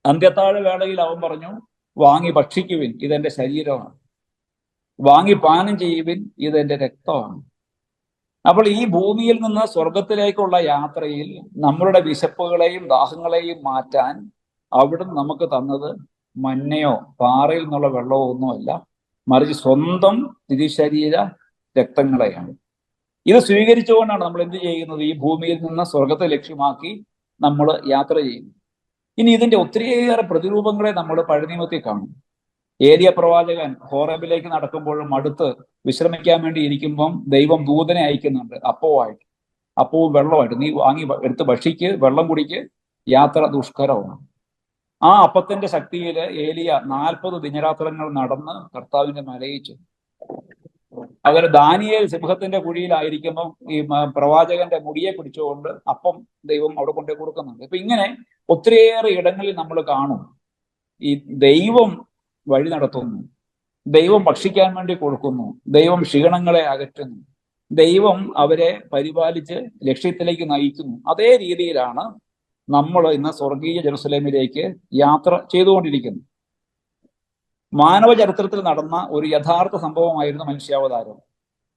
അന്ത്യത്താഴ വേളയിൽ അവൻ പറഞ്ഞു, വാങ്ങി ഭക്ഷിക്കുവിൻ, ഇതെന്റെ ശരീരമാണ്. വാങ്ങി പാനം ചെയ്യുവിൻ, ഇതെന്റെ രക്തമാണ്. അപ്പോൾ ഈ ഭൂമിയിൽ നിന്ന് സ്വർഗത്തിലേക്കുള്ള യാത്രയിൽ നമ്മളുടെ വിശപ്പുകളെയും ദാഹങ്ങളെയും മാറ്റാൻ അവിടുന്ന് നമുക്ക് തന്നത് മന്നയോ പാറയിൽ നിന്നുള്ള വെള്ളമോ ഒന്നുമല്ല, മറിച്ച് സ്വന്തം തിരുശരീര രക്തങ്ങളെയാണ്. ഇത് സ്വീകരിച്ചുകൊണ്ടാണ് നമ്മൾ എന്ത് ചെയ്യുന്നത്? ഈ ഭൂമിയിൽ നിന്ന് സ്വർഗത്തെ ലക്ഷ്യമാക്കി നമ്മൾ യാത്ര ചെയ്യുന്നു. ഇനി ഇതിന്റെ ഒത്തിരിയേറെ പ്രതിരൂപങ്ങളെ നമ്മൾ പഴയ നിയമത്തിൽ കാണും. ഏലിയ പ്രവാചകൻ ഹോറബിലേക്ക് നടക്കുമ്പോൾ മടുത്ത് വിശ്രമിക്കാൻ വേണ്ടി ഇരിക്കുമ്പം ദൈവം ദൂതനെ അയക്കുന്നുണ്ട് അപ്പവുമായിട്ട്, അപ്പവും വെള്ളമായിട്ട്. നീ വാങ്ങി എടുത്ത് ഭക്ഷിക്ക്, വെള്ളം കുടിക്ക്, യാത്ര ദുഷ്കരമാണ്. ആ അപ്പത്തിന്റെ ശക്തിയിൽ ഏലിയ 40 ദിനരാത്രങ്ങൾ നടന്ന് കർത്താവിനെ മലയിച്ചു. അവർ ദാനിയേൽ സിംഹത്തിന്റെ കുഴിയിലായിരിക്കുമ്പം ഈ പ്രവാചകന്റെ മുടിയെ പിടിച്ചുകൊണ്ട് അപ്പം ദൈവം അവിടെ കൊണ്ടു കൊടുക്കുന്നുണ്ട്. ഇപ്പൊ ഇങ്ങനെ ഒത്തിരിയേറെ ഇടങ്ങളിൽ നമ്മൾ കാണും ഈ ദൈവം വഴി നടത്തുന്നു, ദൈവം ഭക്ഷിക്കാൻ വേണ്ടി കൊടുക്കുന്നു, ദൈവം ക്ഷീണങ്ങളെ അകറ്റുന്നു, ദൈവം അവരെ പരിപാലിച്ച് ലക്ഷ്യത്തിലേക്ക് നയിക്കുന്നു. അതേ രീതിയിലാണ് നമ്മൾ ഇന്ന് സ്വർഗീയ ജെറുസലേമിലേക്ക് യാത്ര ചെയ്തുകൊണ്ടിരിക്കുന്നു. മാനവ ചരിത്രത്തിൽ നടന്ന ഒരു യഥാർത്ഥ സംഭവമായിരുന്നു മനുഷ്യാവതാരം.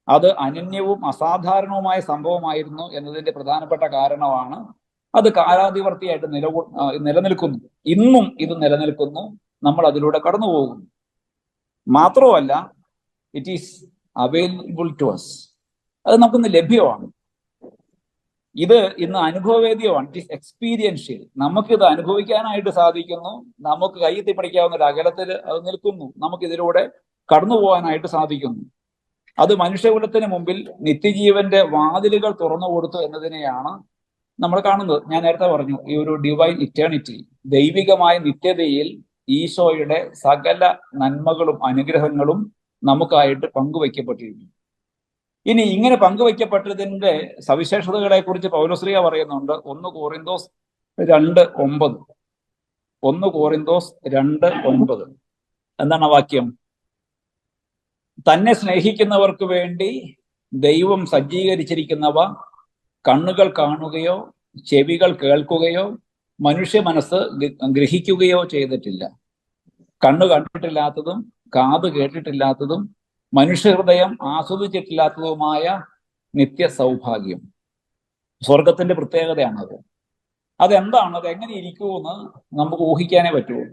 അത് അനന്യവും അസാധാരണവുമായ സംഭവമായിരുന്നു എന്നതിന്റെ പ്രധാനപ്പെട്ട കാരണമാണ് അത് കാലാതിവർത്തിയായിട്ട് നിലനിൽക്കുന്നു. ഇന്നും ഇത് നിലനിൽക്കുന്നു, നമ്മൾ അതിലൂടെ കടന്നു പോകുന്നു. മാത്രമല്ല, it is available to us, അത് നമുക്കിന്ന് ലഭ്യമാണ്. ഇത് ഇന്ന് അനുഭവവേദ്യമാണ്, ഇറ്റ് ഈസ് എക്സ്പീരിയൻഷ്യൽ. നമുക്കിത് അനുഭവിക്കാനായിട്ട് സാധിക്കുന്നു, നമുക്ക് കയ്യെത്തി പിടിക്കാവുന്ന ഒരു അകലത്തിൽ അത് നിൽക്കുന്നു, നമുക്കിതിലൂടെ കടന്നു പോകാനായിട്ട് സാധിക്കുന്നു. അത് മനുഷ്യകുലത്തിന് മുമ്പിൽ നിത്യജീവന്റെ വാതിലുകൾ തുറന്നു കൊടുത്തു എന്നതിനെയാണ് നമ്മൾ കാണുന്നത്. ഞാൻ നേരത്തെ പറഞ്ഞു, ഈ ഒരു ഡിവൈൻ ഇറ്റേണിറ്റി, ദൈവികമായ നിത്യതയിൽ ഈശോയുടെ സകല നന്മകളും അനുഗ്രഹങ്ങളും നമുക്കായിട്ട് പങ്കുവയ്ക്കപ്പെട്ടിരിക്കുന്നു. ഇനി ഇങ്ങനെ പങ്കുവയ്ക്കപ്പെട്ടതിന്റെ സവിശേഷതകളെ കുറിച്ച് പൗലോസ്ലീഹ പറയുന്നുണ്ട്. 1 കോറിന്തോസ് 2:9. 1 കോറിന്തോസ് 2:9 എന്താണ് ആ വാക്യം? തന്നെ സ്നേഹിക്കുന്നവർക്ക് വേണ്ടി ദൈവം സജ്ജീകരിച്ചിരിക്കുന്നവ കണ്ണുകൾ കാണുകയോ ചെവികൾ കേൾക്കുകയോ മനുഷ്യ മനസ്സ് ഗ്രഹിക്കുകയോ ചെയ്തിട്ടില്ല. കണ്ണു കണ്ടിട്ടില്ലാത്തതും കാത് കേട്ടിട്ടില്ലാത്തതും മനുഷ്യഹൃദയം ആസ്വദിച്ചിട്ടില്ലാത്തതുമായ നിത്യ സൗഭാഗ്യം. സ്വർഗത്തിന്റെ പ്രത്യേകതയാണത്. അതെന്താണ്, അത് എങ്ങനെ ഇരിക്കുമെന്ന് നമുക്ക് ഊഹിക്കാനേ പറ്റുള്ളൂ.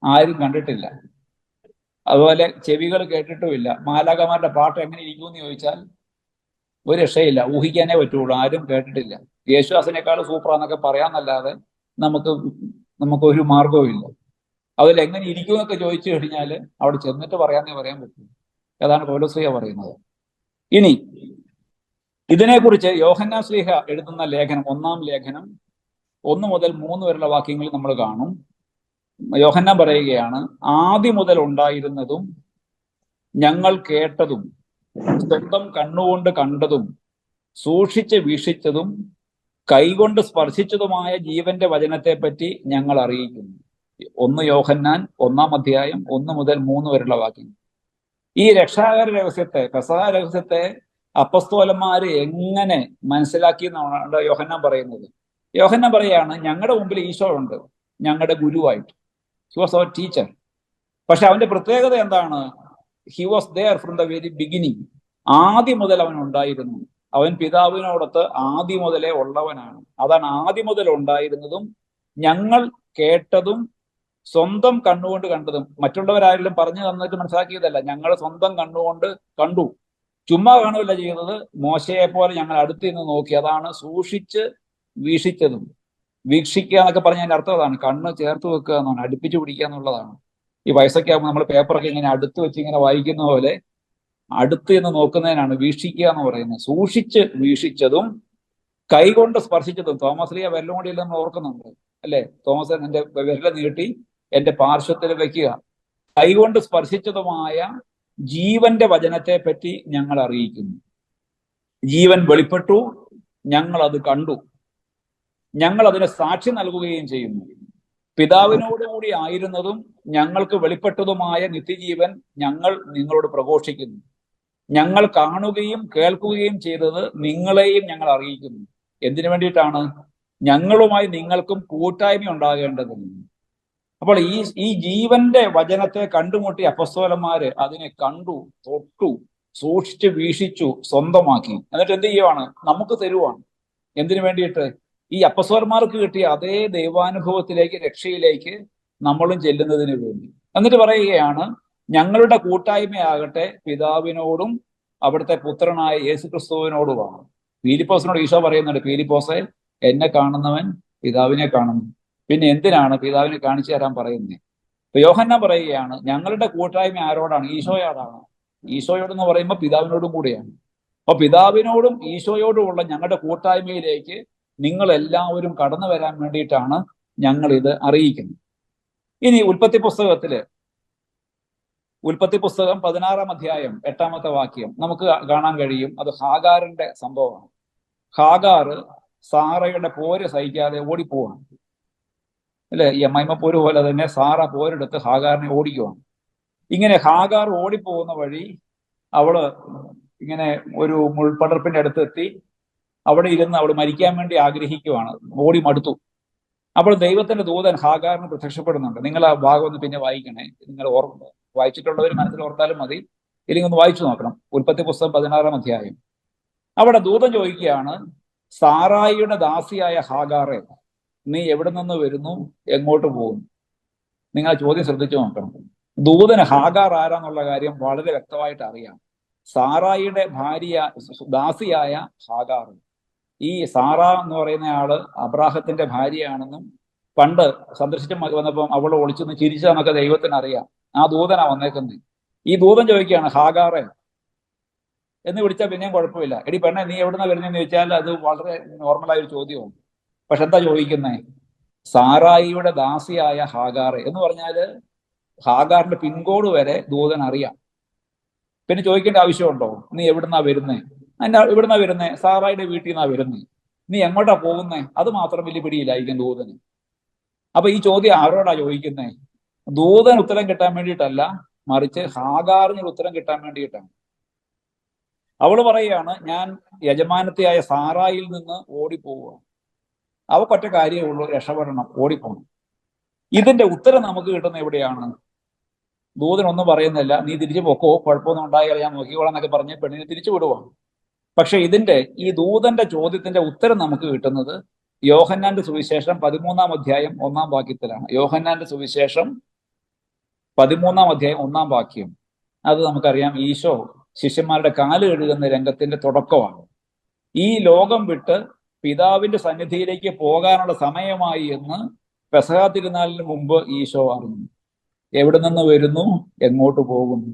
ആരും കണ്ടിട്ടില്ല, അതുപോലെ ചെവികൾ കേട്ടിട്ടുമില്ല. മാലാഖമാരുടെ പാട്ട് എങ്ങനെ ഇരിക്കുമെന്ന് ചോദിച്ചാൽ ഒരു രക്ഷയില്ല, ഊഹിക്കാനേ പറ്റുള്ളൂ, ആരും കേട്ടിട്ടില്ല. യേശുദാസിനേക്കാൾ സൂപ്പറാന്നൊക്കെ പറയാന്നല്ലാതെ നമുക്കൊരു മാർഗവും ഇല്ല. അതിലെങ്ങനെ ഇരിക്കുമെന്നൊക്കെ ചോദിച്ചു കഴിഞ്ഞാൽ അവിടെ ചെന്നിട്ട് പറയാന്നേ പറയാൻ പറ്റൂ. അതാണ് പൗലോസ്ലീഹ പറയുന്നത്. ഇനി ഇതിനെക്കുറിച്ച് യോഹന്നാൻ ശ്ലീഹ എഴുതുന്ന ലേഖനം, 1-ാം ലേഖനം 1 മുതൽ 3 വരെയുള്ള വാക്യങ്ങളിൽ നമ്മൾ കാണും. യോഹന്നാൻ പറയുകയാണ്, ആദി മുതൽ ഉണ്ടായിരുന്നതും ഞങ്ങൾ കേട്ടതും സ്വന്തം കണ്ണുകൊണ്ട് കണ്ടതും സൂക്ഷിച്ച് വീക്ഷിച്ചതും കൈകൊണ്ട് സ്പർശിച്ചതുമായ ജീവന്റെ വചനത്തെ പറ്റി ഞങ്ങൾ അറിയിക്കുന്നു. 1 യോഹന്നാൻ 1-ാം അധ്യായം 1 മുതൽ 3 വരെയുള്ള വാക്യം. ഈ രക്ഷാകര രഹസ്യത്തെ, പെസഹ രഹസ്യത്തെ അപ്പസ്തോലന്മാര് എങ്ങനെ മനസ്സിലാക്കി എന്നാണ് യോഹന്നാൻ പറയുന്നത്. യോഹന്നാൻ പറയാണ്, ഞങ്ങളുടെ മുമ്പിൽ ഈശോ ഉണ്ട്, ഞങ്ങളുടെ ഗുരുവായിട്ട്. He was our teacher. പക്ഷെ അവന്റെ പ്രത്യേകത എന്താണ്? He was there from the very beginning. ആദ്യം മുതൽ അവൻ ഉണ്ടായിരുന്നു. അവൻ പിതാവിനോടൊത്ത് ആദ്യം മുതലേ ഉള്ളവനാണ്. അതാണ് ആദ്യം മുതൽ ഉണ്ടായിരുന്നതും ഞങ്ങൾ കേട്ടതും സ്വന്തം കണ്ണുകൊണ്ട് കണ്ടതും. മറ്റുള്ളവരാരെങ്കിലും പറഞ്ഞു തന്നിട്ട് മനസ്സിലാക്കിയതല്ല, ഞങ്ങൾ സ്വന്തം കണ്ണുകൊണ്ട് കണ്ടു. ചുമ്മാ കാണുകയല്ല ചെയ്യുന്നത്, മോശയെ പോലെ ഞങ്ങൾ അടുത്ത് നിന്ന് നോക്കി. അതാണ് സൂക്ഷിച്ച് വീക്ഷിച്ചതും. വീക്ഷിക്കുക എന്നൊക്കെ പറഞ്ഞ അതിന്റെ അർത്ഥം അതാണ്, കണ്ണ് ചേർത്ത് വെക്കുക എന്നാണ്, അടുപ്പിച്ച് പിടിക്കുക എന്നുള്ളതാണ്. ഈ വയസ്സൊക്കെ ആകുമ്പോൾ നമ്മൾ പേപ്പറൊക്കെ ഇങ്ങനെ അടുത്ത് വെച്ച് ഇങ്ങനെ വായിക്കുന്ന പോലെ അടുത്ത് എന്ന് നോക്കുന്നതിനാണ് വീക്ഷിക്കുക എന്ന് പറയുന്നത്. സൂക്ഷിച്ച് വീക്ഷിച്ചതും കൈകൊണ്ട് സ്പർശിച്ചതും. തോമസ് ലീഹ വിരലും കൂടി ഇല്ലെന്ന് ഓർക്കുന്നുണ്ട് അല്ലെ? തോമസ് എന്റെ വിരൽ നീട്ടി എന്റെ പാർശ്വത്തിൽ വെക്കുക. കൈകൊണ്ട് സ്പർശിച്ചതുമായ ജീവന്റെ വചനത്തെ പറ്റി ഞങ്ങൾ അറിയിക്കുന്നു. ജീവൻ വെളിപ്പെട്ടു, ഞങ്ങൾ അത് കണ്ടു, ഞങ്ങൾ അതിന് സാക്ഷി നൽകുകയും ചെയ്യുന്നു. പിതാവിനോടുകൂടി ആയിരുന്നതും ഞങ്ങൾക്ക് വെളിപ്പെട്ടതുമായ നിത്യജീവൻ ഞങ്ങൾ നിങ്ങളോട് പ്രഘോഷിക്കുന്നു. ഞങ്ങൾ കാണുകയും കേൾക്കുകയും ചെയ്തത് നിങ്ങളെയും ഞങ്ങൾ അറിയിക്കുന്നു. എന്തിനു വേണ്ടിയിട്ടാണ്? ഞങ്ങളുമായി നിങ്ങൾക്കും കൂട്ടായ്മ ഉണ്ടാകേണ്ടതിന്. അപ്പോൾ ഈ ജീവന്റെ വചനത്തെ കണ്ടുമുട്ടി അപ്പസ്തോലന്മാര് അതിനെ കണ്ടു, തൊട്ടു, സൂക്ഷിച്ചു വീക്ഷിച്ചു, സ്വന്തമാക്കി. എന്നിട്ട് എന്ത് ചെയ്യുവാണ്? നമുക്ക് തരുവാണ്. എന്തിനു വേണ്ടിയിട്ട്? ഈ അപ്പസ്തോലന്മാർക്ക് കിട്ടിയ അതേ ദൈവാനുഭവത്തിലേക്ക്, രക്ഷയിലേക്ക് നമ്മളും ചെല്ലുന്നതിന് വേണ്ടി. എന്നിട്ട് പറയുകയാണ്, ഞങ്ങളുടെ കൂട്ടായ്മയാകട്ടെ പിതാവിനോടും അവിടുത്തെ പുത്രനായ യേശുക്രിസ്തുവിനോടുമാണ്. പീലിപ്പോസിനോട് ഈശോ പറയുന്നുണ്ട്, പീലിപ്പോസെ, എന്നെ കാണുന്നവൻ പിതാവിനെ കാണുന്നു. പിന്നെ എന്തിനാണ് പിതാവിനെ കാണിച്ചു തരാൻ പറയുന്നത്? ഇപ്പൊ യോഹന്നാൻ പറയുകയാണ്, ഞങ്ങളുടെ കൂട്ടായ്മ ആരോടാണ്? ഈശോയോടാണ്. ഈശോയോടെന്ന് പറയുമ്പോൾ പിതാവിനോടും കൂടിയാണ്. അപ്പൊ പിതാവിനോടും ഈശോയോടുമുള്ള ഞങ്ങളുടെ കൂട്ടായ്മയിലേക്ക് നിങ്ങൾ എല്ലാവരും കടന്നു വരാൻ വേണ്ടിയിട്ടാണ് ഞങ്ങൾ ഇത് അറിയിക്കുന്നത്. ഇനി ഉൽപ്പത്തി പുസ്തകം 16 അധ്യായം 8 വാക്യം നമുക്ക് കാണാൻ കഴിയും. അത് ഹാഗാറിന്റെ സംഭവമാണ്. ഹാഗാർ സാറയുടെ പോര് സഹിക്കാതെ ഓടിപ്പോവാണ്, അല്ലെ? ഈ അമ്മായിമ്മ പോര് പോലെ തന്നെ സാറ പോരെടുത്ത് ഹാഗാറിനെ ഓടിക്കുവാണ്. ഇങ്ങനെ ഹാഗാർ ഓടിപ്പോകുന്ന വഴി അവള് ഇങ്ങനെ ഒരു മുൾപടർപ്പിന്റെ അടുത്ത് എത്തി. അവിടെ ഇരുന്ന് അവൾ മരിക്കാൻ വേണ്ടി ആഗ്രഹിക്കുവാണ്, ഓടി മടുത്തു. അപ്പോൾ ദൈവത്തിന്റെ ദൂതൻ ഹാഗാറിന് പ്രത്യക്ഷപ്പെടുന്നുണ്ട്. നിങ്ങൾ ആ ഭാഗം ഒന്ന് പിന്നെ വായിക്കണേ. നിങ്ങൾ വായിച്ചിട്ടുള്ളവർ മനസ്സിൽ ഓർത്താലും മതി, ഇല്ലെങ്കിൽ ഒന്ന് വായിച്ചു നോക്കണം. ഉൽപ്പത്തി പുസ്തകം 16 അധ്യായം. അവിടെ ദൂതൻ ചോദിക്കുകയാണ്, സാറായിയുടെ ദാസിയായ ഹാഗാറെ, നീ എവിടെ നിന്ന് വരുന്നു, എങ്ങോട്ട് പോകുന്നു? നിങ്ങൾ ചോദ്യം ശ്രദ്ധിച്ചു നോക്കണം. ദൂതന് ഹാഗാർ ആരാന്നുള്ള കാര്യം വളരെ വ്യക്തമായിട്ട് അറിയാം. സാറായിയുടെ ഭാര്യ, ദാസിയായ ഹാഗാർ. ഈ സാറ എന്ന് പറയുന്ന ആള് അബ്രാഹത്തിന്റെ ഭാര്യയാണെന്നും പണ്ട് സന്ദർശിച്ച് വന്നപ്പം അവൾ ഒളിച്ചെന്ന് ചിരിച്ചതെന്നൊക്കെ ദൈവത്തിന് അറിയാം. ആ ദൂതനാ വന്നേക്കുന്നത്. ഈ ദൂതൻ ചോദിക്കുകയാണ്, ഹാഗാറെ എന്ന് വിളിച്ചാൽ പിന്നെയും കുഴപ്പമില്ല. എടി പെണ്ണെ, നീ എവിടുന്ന വരുന്നതെന്ന് ചോദിച്ചാൽ അത് വളരെ നോർമലായ ഒരു ചോദ്യമാണ്. പക്ഷെ എന്താ ചോദിക്കുന്നേ? സാറായിയുടെ ദാസിയായ ഹാഗാറെ എന്ന് പറഞ്ഞാല് ഹാഗാറിന്റെ പിൻകോഡ് വരെ ദൂതൻ അറിയാം. പിന്നെ ചോദിക്കേണ്ട ആവശ്യമുണ്ടോ? നീ എവിടുന്നാ വരുന്നേ? എവിടുന്നാ വരുന്നേ? സാറായിയുടെ വീട്ടിൽ നിന്നാ വരുന്നേ. നീ എങ്ങോട്ടാ പോകുന്നേ? അത് മാത്രം വലിയ പിടിയിലായിരിക്കും ദൂതന്. അപ്പൊ ഈ ചോദ്യം ആരോടാ ചോദിക്കുന്നേ? ദൂതൻ ഉത്തരം കിട്ടാൻ വേണ്ടിയിട്ടല്ല, മറിച്ച് ഹാഗാറിന് ഉത്തരം കിട്ടാൻ വേണ്ടിയിട്ടാണ്. അവള് പറയുകയാണ്, ഞാൻ യജമാനത്തെയായ സാറായിൽ നിന്ന് ഓടിപ്പോവുക. അവക്കൊറ്റ കാര്യമേ ഉള്ളൂ, രക്ഷപ്പെടണം, ഓടിപ്പോണം. ഇതിന്റെ ഉത്തരം നമുക്ക് കിട്ടുന്ന എവിടെയാണ്? ദൂതനൊന്നും പറയുന്നില്ല, നീ തിരിച്ചു പൊക്കോ, കുഴപ്പമൊന്നും ഉണ്ടായാൽ ഞാൻ നോക്കിക്കോളാം എന്നൊക്കെ പറഞ്ഞ് പെണ്ണിനെ തിരിച്ചു വിടുവാണ്. പക്ഷെ ഈ ദൂതന്റെ ചോദ്യത്തിന്റെ ഉത്തരം നമുക്ക് കിട്ടുന്നത് യോഹന്നാന്റെ സുവിശേഷം 13 അധ്യായം 1 വാക്യത്തിലാണ്. യോഹന്നാന്റെ സുവിശേഷം 13 അധ്യായം 1 വാക്യം. അത് നമുക്കറിയാം, ഈശോ ശിഷ്യന്മാരുടെ കാല് കഴുകുന്ന രംഗത്തിന്റെ തുടക്കമാണ്. ഈ ലോകം വിട്ട് പിതാവിന്റെ സന്നിധിയിലേക്ക് പോകാനുള്ള സമയമായി എന്ന് പെസഹ തിരുനാളിന് മുമ്പ് ഈശോ അറിഞ്ഞു. എവിടെ നിന്ന് വരുന്നു, എങ്ങോട്ട് പോകുന്നു?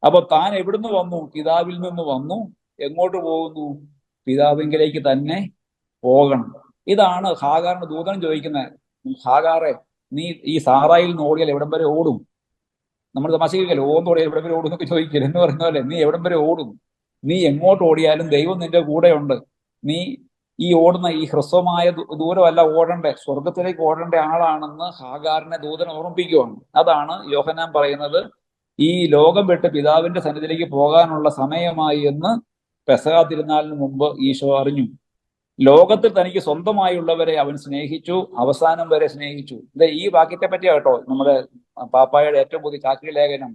അപ്പൊ താൻ എവിടുന്ന് വന്നു? പിതാവിൽ നിന്ന് വന്നു. എങ്ങോട്ട് പോകുന്നു? പിതാവിങ്കിലേക്ക് തന്നെ പോകണം. ഇതാണ് ഹാഗാറിന് ദൂതൻ ചോദിക്കുന്നത്. ഹാഗാറെ, നീ ഈ സാറായിൽ നിന്ന് ഓടിയാൽ എവിടം വരെ ഓടും? നമ്മൾ തമാശിക്കല്ലോ, ഓടിയാൽ എവിടം വരെ ഓടും എന്നൊക്കെ ചോദിക്കില്ല എന്ന് പറയുന്ന പോലെ, നീ എവിടം വരെ ഓടും? നീ എങ്ങോട്ട് ഓടിയാലും ദൈവം നിന്റെ കൂടെയുണ്ട്. നീ ഈ ഓടുന്ന ഈ ഹ്രസ്വമായ ദൂരമല്ല ഓടണ്ടേ, സ്വർഗത്തിലേക്ക് ഓടേണ്ട ആളാണെന്ന് ഹാഗാറിനെ ദൂതൻ ഓർമ്മിപ്പിക്കുകയാണ്. അതാണ് യോഹന്നാൻ പറയുന്നത്, ഈ ലോകം വിട്ട് പിതാവിന്റെ സന്നിധിയിലേക്ക് പോകാനുള്ള സമയമായി എന്ന് പെസഹ തിരുനാളിന് മുമ്പ് ഈശോ അറിഞ്ഞു. ലോകത്തിൽ തനിക്ക് സ്വന്തമായുള്ളവരെ അവൻ സ്നേഹിച്ചു, അവസാനം വരെ സ്നേഹിച്ചു. ഈ വാക്യത്തെ പറ്റിയാ കേട്ടോ നമ്മുടെ പാപ്പായുടെ ഏറ്റവും പുതിയ ചാക്രി ലേഖനം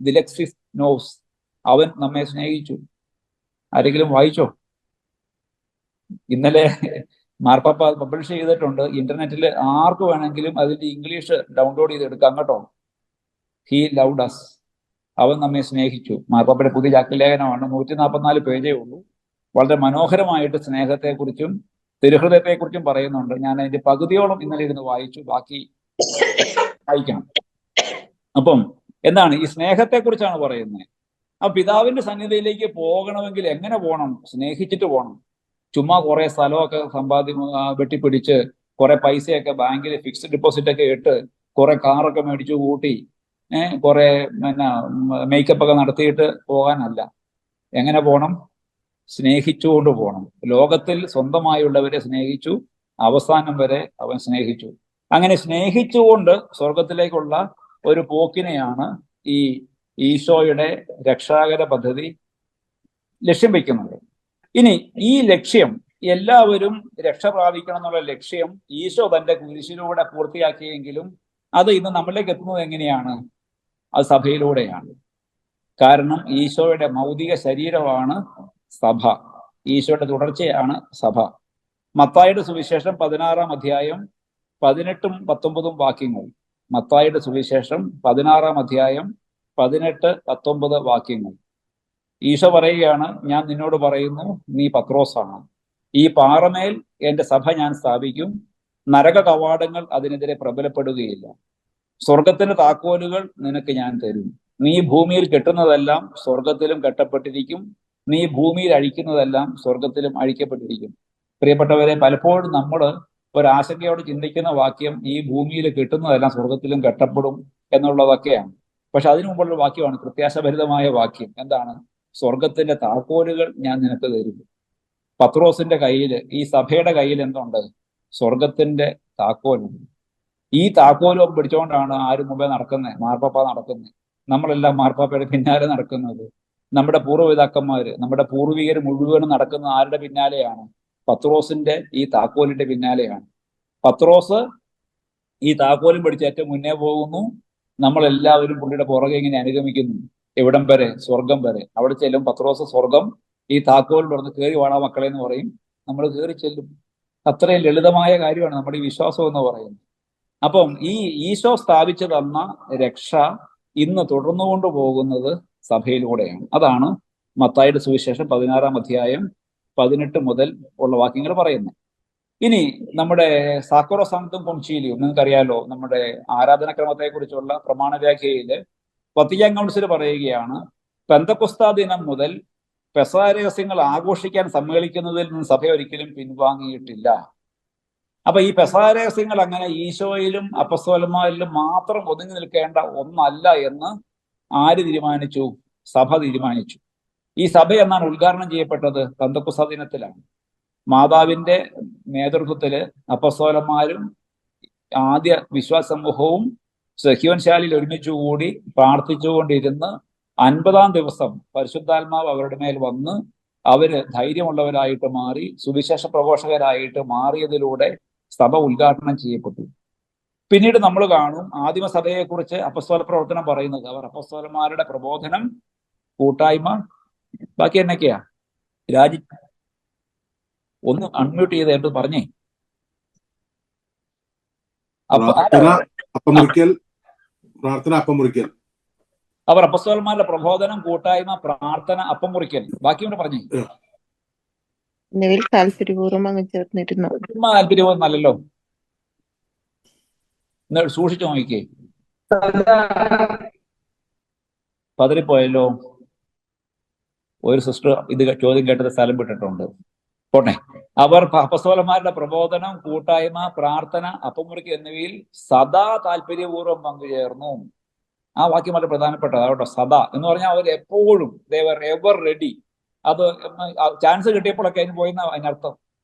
ദിലക്സിസ് നോസ്. അവൻ നമ്മെ സ്നേഹിച്ചു. ആരെങ്കിലും വായിച്ചോ? ഇന്നലെ മാർപ്പാപ്പ പബ്ലിഷ് ചെയ്തിട്ടുണ്ട്. ഇന്റർനെറ്റിൽ ആർക്ക് വേണമെങ്കിലും അതിന്റെ ഇംഗ്ലീഷ് ഡൗൺലോഡ് ചെയ്ത് എടുക്കാം കേട്ടോ. He loved us. അവൻ നമ്മെ സ്നേഹിച്ചു. മാർപ്പാപ്പയുടെ പുതിയ ചാക്രി ലേഖനമാണ്. 144 പേജേ ഉള്ളൂ. വളരെ മനോഹരമായിട്ട് സ്നേഹത്തെക്കുറിച്ചും തിരുഹൃദയത്തെക്കുറിച്ചും പറയുന്നുണ്ട്. ഞാൻ അതിന്റെ പകുതിയോളം ഇന്നലെ ഇരുന്ന് വായിച്ചു, ബാക്കി വായിക്കണം. അപ്പം എന്താണ് ഈ സ്നേഹത്തെക്കുറിച്ചാണ് പറയുന്നത്. ആ പിതാവിന്റെ സന്നിധിയിലേക്ക് പോകണമെങ്കിൽ എങ്ങനെ പോകണം? സ്നേഹിച്ചിട്ട് പോകണം. ചുമ്മാ കുറെ സ്ഥലമൊക്കെ വെട്ടിപ്പിടിച്ച് കുറെ പൈസയൊക്കെ ബാങ്കിൽ ഫിക്സ്ഡ് ഡെപ്പോസിറ്റ് ഒക്കെ ഇട്ട് കുറെ കാറൊക്കെ മേടിച്ചു കൂട്ടി കുറെ മേക്കപ്പ് ഒക്കെ നടത്തിയിട്ട് പോകാനല്ല. എങ്ങനെ പോകണം? സ്നേഹിച്ചുകൊണ്ട് പോകണം. ലോകത്തിൽ സ്വന്തമായുള്ളവരെ സ്നേഹിച്ചു, അവസാനം വരെ അവൻ സ്നേഹിച്ചു. അങ്ങനെ സ്നേഹിച്ചുകൊണ്ട് സ്വർഗത്തിലേക്കുള്ള ഒരു പോക്കിനെയാണ് ഈ ഈശോയുടെ രക്ഷാകര പദ്ധതി ലക്ഷ്യം വയ്ക്കുന്നത്. ഇനി ഈ ലക്ഷ്യം, എല്ലാവരും രക്ഷ പ്രാപിക്കണം എന്നുള്ള ലക്ഷ്യം ഈശോ തന്റെ കുരിശിലൂടെ പൂർത്തിയാക്കിയെങ്കിലും അത് ഇന്ന് നമ്മളിലേക്ക് എത്തുന്നത് എങ്ങനെയാണ്? അത് സഭയിലൂടെയാണ്. കാരണം ഈശോയുടെ ഭൗതിക ശരീരമാണ് സഭ. ഈശോയുടെ തുടർച്ചയാണ് സഭ. മത്തായിയുടെ സുവിശേഷം 16 അധ്യായം 18 19 വാക്യങ്ങൾ. മത്തായിയുടെ സുവിശേഷം 16 അധ്യായം 18 19 വാക്യങ്ങൾ. ഈശോ പറയുകയാണ്, ഞാൻ നിന്നോട് പറയുന്നു, നീ പത്രോസാണ്. ഈ പാറമേൽ എന്റെ സഭ ഞാൻ സ്ഥാപിക്കും. നരക കവാടങ്ങൾ അതിനെതിരെ പ്രബലപ്പെടുകയില്ല. സ്വർഗത്തിന്റെ താക്കോലുകൾ നിനക്ക് ഞാൻ തരും. നീ ഭൂമിയിൽ കെട്ടുന്നതെല്ലാം സ്വർഗത്തിലും കെട്ടപ്പെട്ടിരിക്കും, നീ ഭൂമിയിൽ അഴിക്കുന്നതെല്ലാം സ്വർഗത്തിലും അഴിക്കപ്പെട്ടിരിക്കും. പ്രിയപ്പെട്ടവരെ, പലപ്പോഴും നമ്മൾ ഒരാശങ്കയോട് ചിന്തിക്കുന്ന വാക്യം ഈ ഭൂമിയിൽ കെട്ടുന്നതെല്ലാം സ്വർഗത്തിലും കെട്ടപ്പെടും എന്നുള്ളതൊക്കെയാണ്. പക്ഷെ അതിനു മുമ്പുള്ള വാക്യമാണ് പ്രത്യാശഭരിതമായ വാക്യം. എന്താണ്? സ്വർഗത്തിന്റെ താക്കോലുകൾ ഞാൻ നിനക്ക് തരും. പത്രോസിന്റെ കയ്യിൽ, ഈ സഭയുടെ കയ്യിൽ എന്തുണ്ട്? സ്വർഗത്തിന്റെ താക്കോലുണ്ട്. ഈ താക്കോലും പിടിച്ചുകൊണ്ടാണ് ആര് മുമ്പേ നടക്കുന്നത്? മാർപ്പാപ്പ നടക്കുന്നത്. നമ്മളെല്ലാം മാർപ്പാപ്പയുടെ പിന്നാലെ നടക്കുന്നത്. നമ്മുടെ പൂർവ്വപിതാക്കന്മാര്, നമ്മുടെ പൂർവികർ മുഴുവനും നടക്കുന്ന ആരുടെ പിന്നാലെയാണ്? പത്രോസിന്റെ ഈ താക്കോലിന്റെ പിന്നാലെയാണ്. പത്രോസ് ഈ താക്കോലും പിടിച്ച് ഏറ്റവും മുന്നേ പോകുന്നു. നമ്മളെല്ലാവരും പുള്ളിയുടെ പുറകെ ഇങ്ങനെ അനുഗമിക്കുന്നു. എവിടം വരെ? സ്വർഗം വരെ. അവിടെ ചെല്ലും പത്രോസ് സ്വർഗം ഈ താക്കോൽ തുറന്ന് കയറി വാടാ മക്കളെ എന്ന് പറയും. നമ്മൾ കയറി ചെല്ലും. അത്രയും ലളിതമായ കാര്യമാണ് നമ്മുടെ ഈ വിശ്വാസം എന്ന് പറയുന്നത്. അപ്പം ഈ ഈശോ സ്ഥാപിച്ചു തന്ന രക്ഷ ഇന്ന് തുടർന്നുകൊണ്ട് പോകുന്നത് സഭയിലൂടെയാണ്. അതാണ് മത്തായിയുടെ സുവിശേഷം 16-ാം അധ്യായം 18 മുതൽ ഉള്ള വാക്യങ്ങൾ പറയുന്നത്. ഇനി നമ്മുടെ സാക്കറോ സാങ്ക്തും കോൺസീലിയും, നിങ്ങൾക്കറിയാലോ, നമ്മുടെ ആരാധനക്രമത്തെ കുറിച്ചുള്ള പ്രമാണരേഖയില് വത്തിക്കാൻ കൗൺസിൽ പറയുകയാണ്, പെന്തക്കൊസ്താ ദിനം മുതൽ പെസഹ രഹസ്യങ്ങൾ ആഘോഷിക്കാൻ സമ്മേളിക്കുന്നതിൽ നിന്ന് സഭ ഒരിക്കലും പിൻവാങ്ങിയിട്ടില്ല. അപ്പൊ ഈ പെസഹ രഹസ്യങ്ങൾ അങ്ങനെ ഈശോയിലും അപ്പസ്തോലന്മാരിലും മാത്രം ഒതുങ്ങി നിൽക്കേണ്ട ഒന്നല്ല എന്ന് ആര് തീരുമാനിച്ചു? സഭ തീരുമാനിച്ചു. ഈ സഭ എന്നാണ് ഉദ്ഘാടനം ചെയ്യപ്പെട്ടത്? പെന്തക്കൊസ്താ ദിനത്തിലാണ്. മാതാവിന്റെ നേതൃത്വത്തില് അപ്പസ്തോലന്മാരും ആദ്യ വിശ്വാസ സമൂഹവും സഹ്യോൻശാലയിൽ ഒരുമിച്ചുകൂടി പ്രാർത്ഥിച്ചുകൊണ്ടിരുന്ന് 50-ാം ദിവസം പരിശുദ്ധാത്മാവ് അവരുടെ മേൽ വന്ന് അവര് ധൈര്യമുള്ളവരായിട്ട് മാറി, സുവിശേഷ പ്രഘോഷകരായിട്ട് മാറിയതിലൂടെ സഭ ഉദ്ഘാടനം ചെയ്യപ്പെട്ടു. പിന്നീട് നമ്മൾ കാണും ആദിമസഭയെക്കുറിച്ച് അപ്പസ്തോല പ്രവർത്തനം പറയുന്നത്. അവർ അപ്പസ്തോലന്മാരുടെ പ്രബോധനം, കൂട്ടായ്മ, ബാക്കി എന്നൊക്കെയാ? രാജി ഒന്ന് അൺമ്യൂട്ട് ചെയ്തായിട്ട് പറഞ്ഞേ. അവർ അപ്പസ്തോലന്മാരുടെ പ്രബോധനം, കൂട്ടായ്മ, പ്രാർത്ഥന, അപ്പം മുറിക്കൽ. ബാക്കി കൊണ്ട് പറഞ്ഞേ. താല്പര്യപൂർവ്വം അങ്ങ് ചേർന്നിരുന്നു. താല്പര്യപൂർവ്വം നല്ലല്ലോ, സൂക്ഷിച്ചു നോക്കിക്കേ. പതറിപ്പോയല്ലോ. ഒരു സിസ്റ്റർ ഇത് ചോദ്യം കേട്ടത് സ്ഥലം വിട്ടിട്ടുണ്ട്. പോട്ടെ. അവർ അപ്പസ്തോലന്മാരുടെ പ്രബോധനം, കൂട്ടായ്മ, പ്രാർത്ഥന, അപ്പമുറിക്കൽ എന്നിവയിൽ സദാ താല്പര്യപൂർവ്വം പങ്കുചേർന്നു. ആ വാക്യം വളരെ പ്രധാനപ്പെട്ടതാണ് കേട്ടോ. സദാ എന്ന് പറഞ്ഞാൽ അവർ എപ്പോഴും, ദേ വർ എവർ റെഡി. അത് ചാൻസ് കിട്ടിയപ്പോഴൊക്കെ അതിന് പോയിന്ന അതിനർത്ഥം.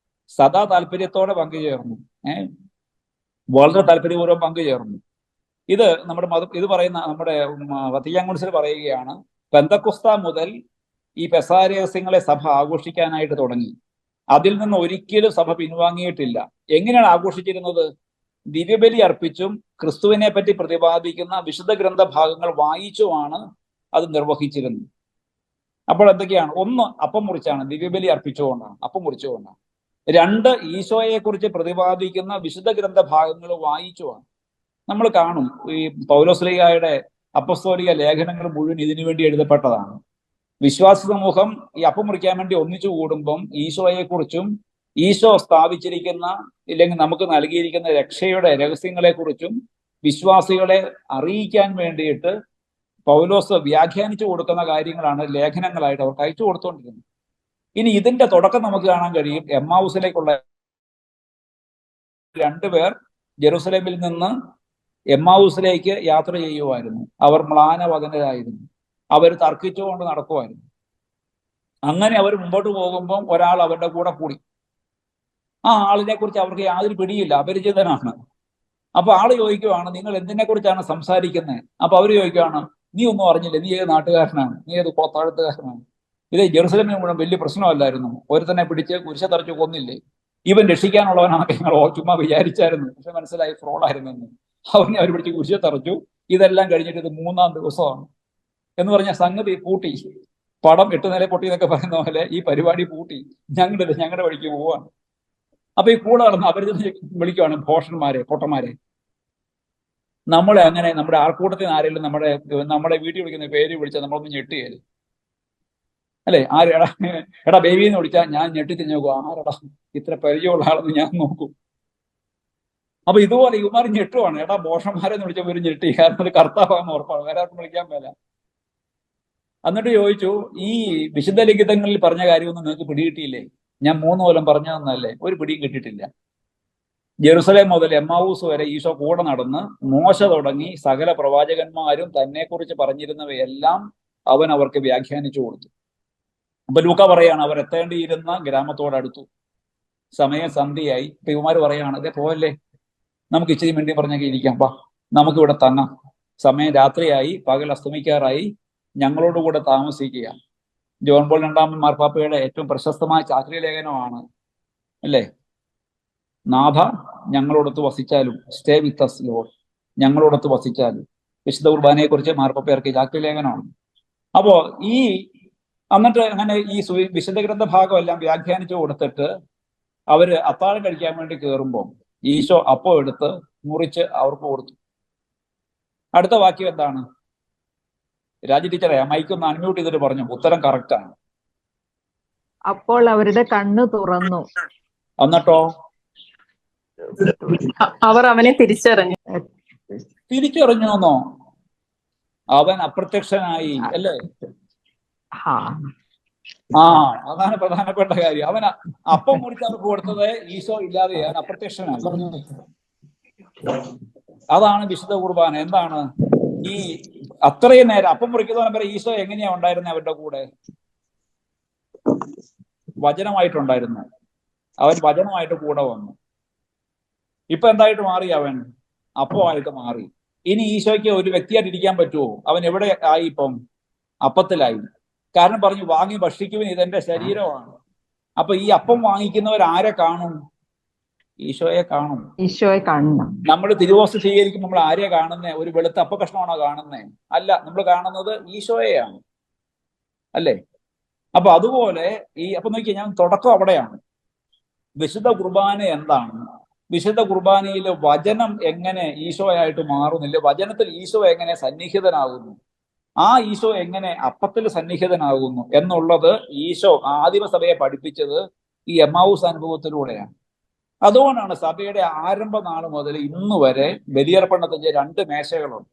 സദാ താല്പര്യത്തോടെ പങ്കുചേർന്നു. വളരെ താല്പര്യപൂർവ്വം പങ്കുചേർന്നു. ഇത് നമ്മുടെ ഇത് പറയുന്ന നമ്മുടെ വത്തിക്കാൻ കൗൺസിൽ പറയുകയാണ്, പെന്തക്കൊസ്താ മുതൽ ഈ പെസഹ രഹസ്യങ്ങളെ സഭ ആഘോഷിക്കാനായിട്ട് തുടങ്ങി. അതിൽ നിന്ന് ഒരിക്കലും സഭ പിൻവാങ്ങിയിട്ടില്ല. എങ്ങനെയാണ് ആഘോഷിച്ചിരുന്നത്? ദിവ്യബലി അർപ്പിച്ചും ക്രിസ്തുവിനെ പറ്റി പ്രതിപാദിക്കുന്ന വിശുദ്ധ ഗ്രന്ഥ ഭാഗങ്ങൾ വായിച്ചുമാണ് അത് നിർവഹിച്ചിരുന്നത്. അപ്പോൾ എന്തൊക്കെയാണ്? ഒന്ന്, അപ്പം മുറിച്ചാണ്, ദിവ്യബലി അർപ്പിച്ചുകൊണ്ടാണ്, അപ്പം മുറിച്ചുകൊണ്ടാണ്. രണ്ട്, ഈശോയെ കുറിച്ച് പ്രതിപാദിക്കുന്ന വിശുദ്ധ ഗ്രന്ഥ ഭാഗങ്ങൾ വായിച്ചുമാണ്. നമ്മൾ കാണും ഈ പൗലോസ്ലീഹായുടെ അപ്പസ്തോലിക ലേഖനങ്ങൾ മുഴുവൻ ഇതിനു വേണ്ടി എഴുതപ്പെട്ടതാണ്. വിശ്വാസ സമൂഹം ഈ അപ്പം മുറിക്കാൻ വേണ്ടി ഒന്നിച്ചു കൂടുമ്പം ഈശോയെക്കുറിച്ചും ഈശോ സ്ഥാപിച്ചിരിക്കുന്ന, ഇല്ലെങ്കിൽ നമുക്ക് നൽകിയിരിക്കുന്ന രക്ഷയുടെ രഹസ്യങ്ങളെ കുറിച്ചും വിശ്വാസികളെ അറിയിക്കാൻ വേണ്ടിയിട്ട് പൗലോസ് വ്യാഖ്യാനിച്ചു കൊടുക്കുന്ന കാര്യങ്ങളാണ് ലേഖനങ്ങളായിട്ട് അവർക്ക് അയച്ചു കൊടുത്തുകൊണ്ടിരുന്നത്. ഇനി ഇതിന്റെ തുടക്കം നമുക്ക് കാണാൻ കഴിയും. എമ്മാവൂസിലേക്കുള്ള 2 പേർ ജെറുസലേമിൽ നിന്ന് എമ്മാവൂസിലേക്ക് യാത്ര ചെയ്യുമായിരുന്നു. അവർ മ്ലാനവദനരായിരുന്നു. അവർ തർക്കിച്ചുകൊണ്ട് നടക്കുമായിരുന്നു. അങ്ങനെ അവർ മുമ്പോട്ട് പോകുമ്പം ഒരാൾ അവരുടെ കൂടെ കൂടി. ആ ആളിനെ കുറിച്ച് അവർക്ക് യാതൊരു പിടിയില്ല, അപരിചിതനാണ്. അപ്പൊ ആള് ചോദിക്കുവാണ്, നിങ്ങൾ എന്തിനെ കുറിച്ചാണ് സംസാരിക്കുന്നത്? അപ്പൊ അവര് ചോദിക്കുവാണ്, നീ ഒന്നും അറിഞ്ഞില്ല, നീ ഏത് നാട്ടുകാരനാണ്, നീ ഏത് കോത്താഴത്തുകാരനാണ്? ഇത് ജെറുസലേമിന് മുഴുവൻ വലിയ പ്രശ്നമല്ലായിരുന്നു. ഒരുത്തനെ പിടിച്ച് കുരിശ തറച്ച് കൊന്നില്ലേ? ഇവൻ രക്ഷിക്കാനുള്ളവനാണ് ഞങ്ങൾ ചുമ്മാ വിചാരിച്ചായിരുന്നു, പക്ഷെ മനസ്സിലായി ഫ്രോഡായിരുന്നെന്ന്. അവനെ അവർ പിടിച്ച് കുരിശ തറച്ചു. ഇതെല്ലാം കഴിഞ്ഞിട്ട് ഇത് 3-ാം ദിവസമാണ് എന്ന് പറഞ്ഞ സംഗതി പൂട്ടി. പടം 8 നില പൊട്ടി എന്നൊക്കെ പറയുന്ന പോലെ ഈ പരിപാടി പൂട്ടി. ഞങ്ങളുടെ വഴിക്ക് പോവാണ്. അപ്പൊ ഈ കൂടെ നടന്ന് അവർ വിളിക്കുവാണ് ഭോഷന്മാരെ, പൊട്ടന്മാരെ. നമ്മളെ അങ്ങനെ നമ്മുടെ ആൾക്കൂട്ടത്തിന് ആരെങ്കിലും നമ്മുടെ വീട്ടിൽ വിളിക്കുന്ന പേര് വിളിച്ചാൽ നമ്മളൊന്നും ഞെട്ടുകയല്ലേ? അല്ലെ? എടാ ബേബി എന്ന് വിളിച്ചാൽ ഞാൻ ഞെട്ടി തിരിഞ്ഞു നോക്കും. ആരടാ ഇത്ര പരിചയമുള്ള ആളെന്ന് ഞാൻ നോക്കും. അപ്പൊ ഇതുപോലെ ഇവന്മാർ ഞെട്ടുവാണ്. എടാ ബോഷന്മാരെന്ന് വിളിച്ചപ്പോൾ ഒരു ഞെട്ടി, കാരണം അത് കർത്താവാന്ന് ഉറപ്പാണ്, വേറെ ആർക്കും വിളിക്കാൻ മേല. എന്നിട്ട് ചോദിച്ചു, ഈ വിശുദ്ധ ലിഖിതങ്ങളിൽ പറഞ്ഞ കാര്യമൊന്നും നിങ്ങൾക്ക് പിടികിട്ടിയില്ലേ? ഞാൻ 3 കൊല്ലം പറഞ്ഞു തന്നല്ലേ, ഒരു പിടിയും കിട്ടിയിട്ടില്ല. ജെറുസലേം മുതൽ എമ്മാവൂസ് വരെ ഈശോ കൂടെ നടന്ന് മോശ തുടങ്ങി സകല പ്രവാചകന്മാരും തന്നെക്കുറിച്ച് പറഞ്ഞിരുന്നവയെല്ലാം അവൻ അവർക്ക് വ്യാഖ്യാനിച്ചു കൊടുത്തു. അപ്പൊ ലൂക്ക പറയാണ്, അവർ എത്തേണ്ടിയിരുന്ന ഗ്രാമത്തോടടുത്തു, സമയം സന്ധ്യയായി. ഇപ്പൊ ഇവന്മാര് പറയാണ്, ഇതേ പോവല്ലേ, നമുക്ക് ഇച്ചിരി മിണ്ടി പറഞ്ഞൊക്കെ ഇരിക്കാം, വാ നമുക്ക് ഇവിടെ തങ്ങാം, സമയം രാത്രിയായി, പകൽ അസ്തമിക്കാറായി, ഞങ്ങളോട് കൂടെ താമസിക്കുക. ജോൺ പോൾ 2 മാർപ്പാപ്പയുടെ ഏറ്റവും പ്രശസ്തമായ ചാക്രിക ലേഖനമാണ് അല്ലേ, നാഥ ഞങ്ങളോടൊത്ത് വസിച്ചാലും, സ്റ്റേ വിത്ത് അസ് ലോർഡ്, ഞങ്ങളോടൊത്ത് വസിച്ചാലും. വിശുദ്ധ കുർബാനയെ കുറിച്ച് മാർപ്പാപ്പയർക്ക് ചാക്രിക ലേഖനമാണ്. അപ്പോ എന്നിട്ട് അങ്ങനെ ഈ വിശുദ്ധ ഗ്രന്ഥ ഭാഗം എല്ലാം വ്യാഖ്യാനിച്ചു കൊടുത്തിട്ട് അവര് അത്താഴം കഴിക്കാൻ വേണ്ടി കയറുമ്പോൾ ഈശോ അപ്പം എടുത്ത് മുറിച്ച് അവർക്ക് കൊടുത്തു. അടുത്ത വാക്യം എന്താണ്? രാജി ടീച്ചറെ മൈക്കൊന്ന് അൺമ്യൂട്ട് ചെയ്തിട്ട് പറഞ്ഞു, ഉത്തരം കറക്റ്റ് ആണ്. അപ്പോൾ അവരുടെ കണ്ണ് തുറന്നു. എന്നിട്ടോ അവർ അവനെ തിരിച്ചറിഞ്ഞു. തിരിച്ചറിഞ്ഞോന്നോ? അവൻ അപ്രത്യക്ഷനായി അല്ലേ? അതാണ് പ്രധാനപ്പെട്ട കാര്യം. അവൻ അപ്പം മുറിച്ച് അവർക്ക് കൊടുത്തത് ഈശോ ഇല്ലാതെ അവൻ അപ്രത്യക്ഷനായി. അതാണ് വിശുദ്ധ കുർബാന. എന്താണ് ഈ അത്രയും നേരം അപ്പം മുറിക്കുന്നവനെ വരെ ഈശോ എങ്ങനെയാ ഉണ്ടായിരുന്നത് അവരുടെ കൂടെ? വചനമായിട്ടുണ്ടായിരുന്നു. അവൻ വചനമായിട്ട് കൂടെ വന്നു. ഇപ്പൊ എന്തായിട്ട് മാറി? അവൻ അപ്പമായിട്ട് മാറി. ഇനി ഈശോയ്ക്ക് ഒരു വ്യക്തിയായിട്ട് ഇരിക്കാൻ പറ്റുമോ? അവൻ എവിടെ ആയി? ഇപ്പം അപ്പത്തിലായി. കാരണം പറഞ്ഞു, വാങ്ങി ഭക്ഷിക്കുവിൻ, ഇതെന്റെ ശരീരമാണ്. അപ്പൊ ഈ അപ്പം വാങ്ങിക്കുന്നവർ ആരെ കാണും? ഈശോയെ കാണും. ഈശോയെ കാണണം. നമ്മൾ തിരുവോസ്ത് സ്വീകരിക്കുമ്പോൾ നമ്മൾ ആരെയാ കാണുന്നേ? ഒരു വെളുത്ത അപ്പ കഷ്ണമാണോ കാണുന്നേ? അല്ല, നമ്മൾ കാണുന്നത് ഈശോയെയാണ് അല്ലേ? അപ്പൊ അതുപോലെ അപ്പൊ നോക്കിയാൽ ഞാൻ തുടക്കം അവിടെയാണ്. വിശുദ്ധ കുർബാന എന്താണ്? വിശുദ്ധ കുർബാനയിൽ വചനം എങ്ങനെ ഈശോയായിട്ട് മാറുന്നില്ല? വചനത്തിൽ ഈശോ എങ്ങനെ സന്നിഹിതനാകുന്നു? ആ ഈശോ എങ്ങനെ അപ്പത്തിൽ സന്നിഹിതനാകുന്നു എന്നുള്ളത് ഈശോ ആദിമസഭയെ പഠിപ്പിച്ചത് ഈ എമ്മാവൂസ് അനുഭവത്തിലൂടെയാണ്. അതുകൊണ്ടാണ് സഭയുടെ ആരംഭ നാൾ മുതൽ ഇന്ന് വരെ ബലിയർപ്പണത്തിന്റെ 2 മേശകളുണ്ട്.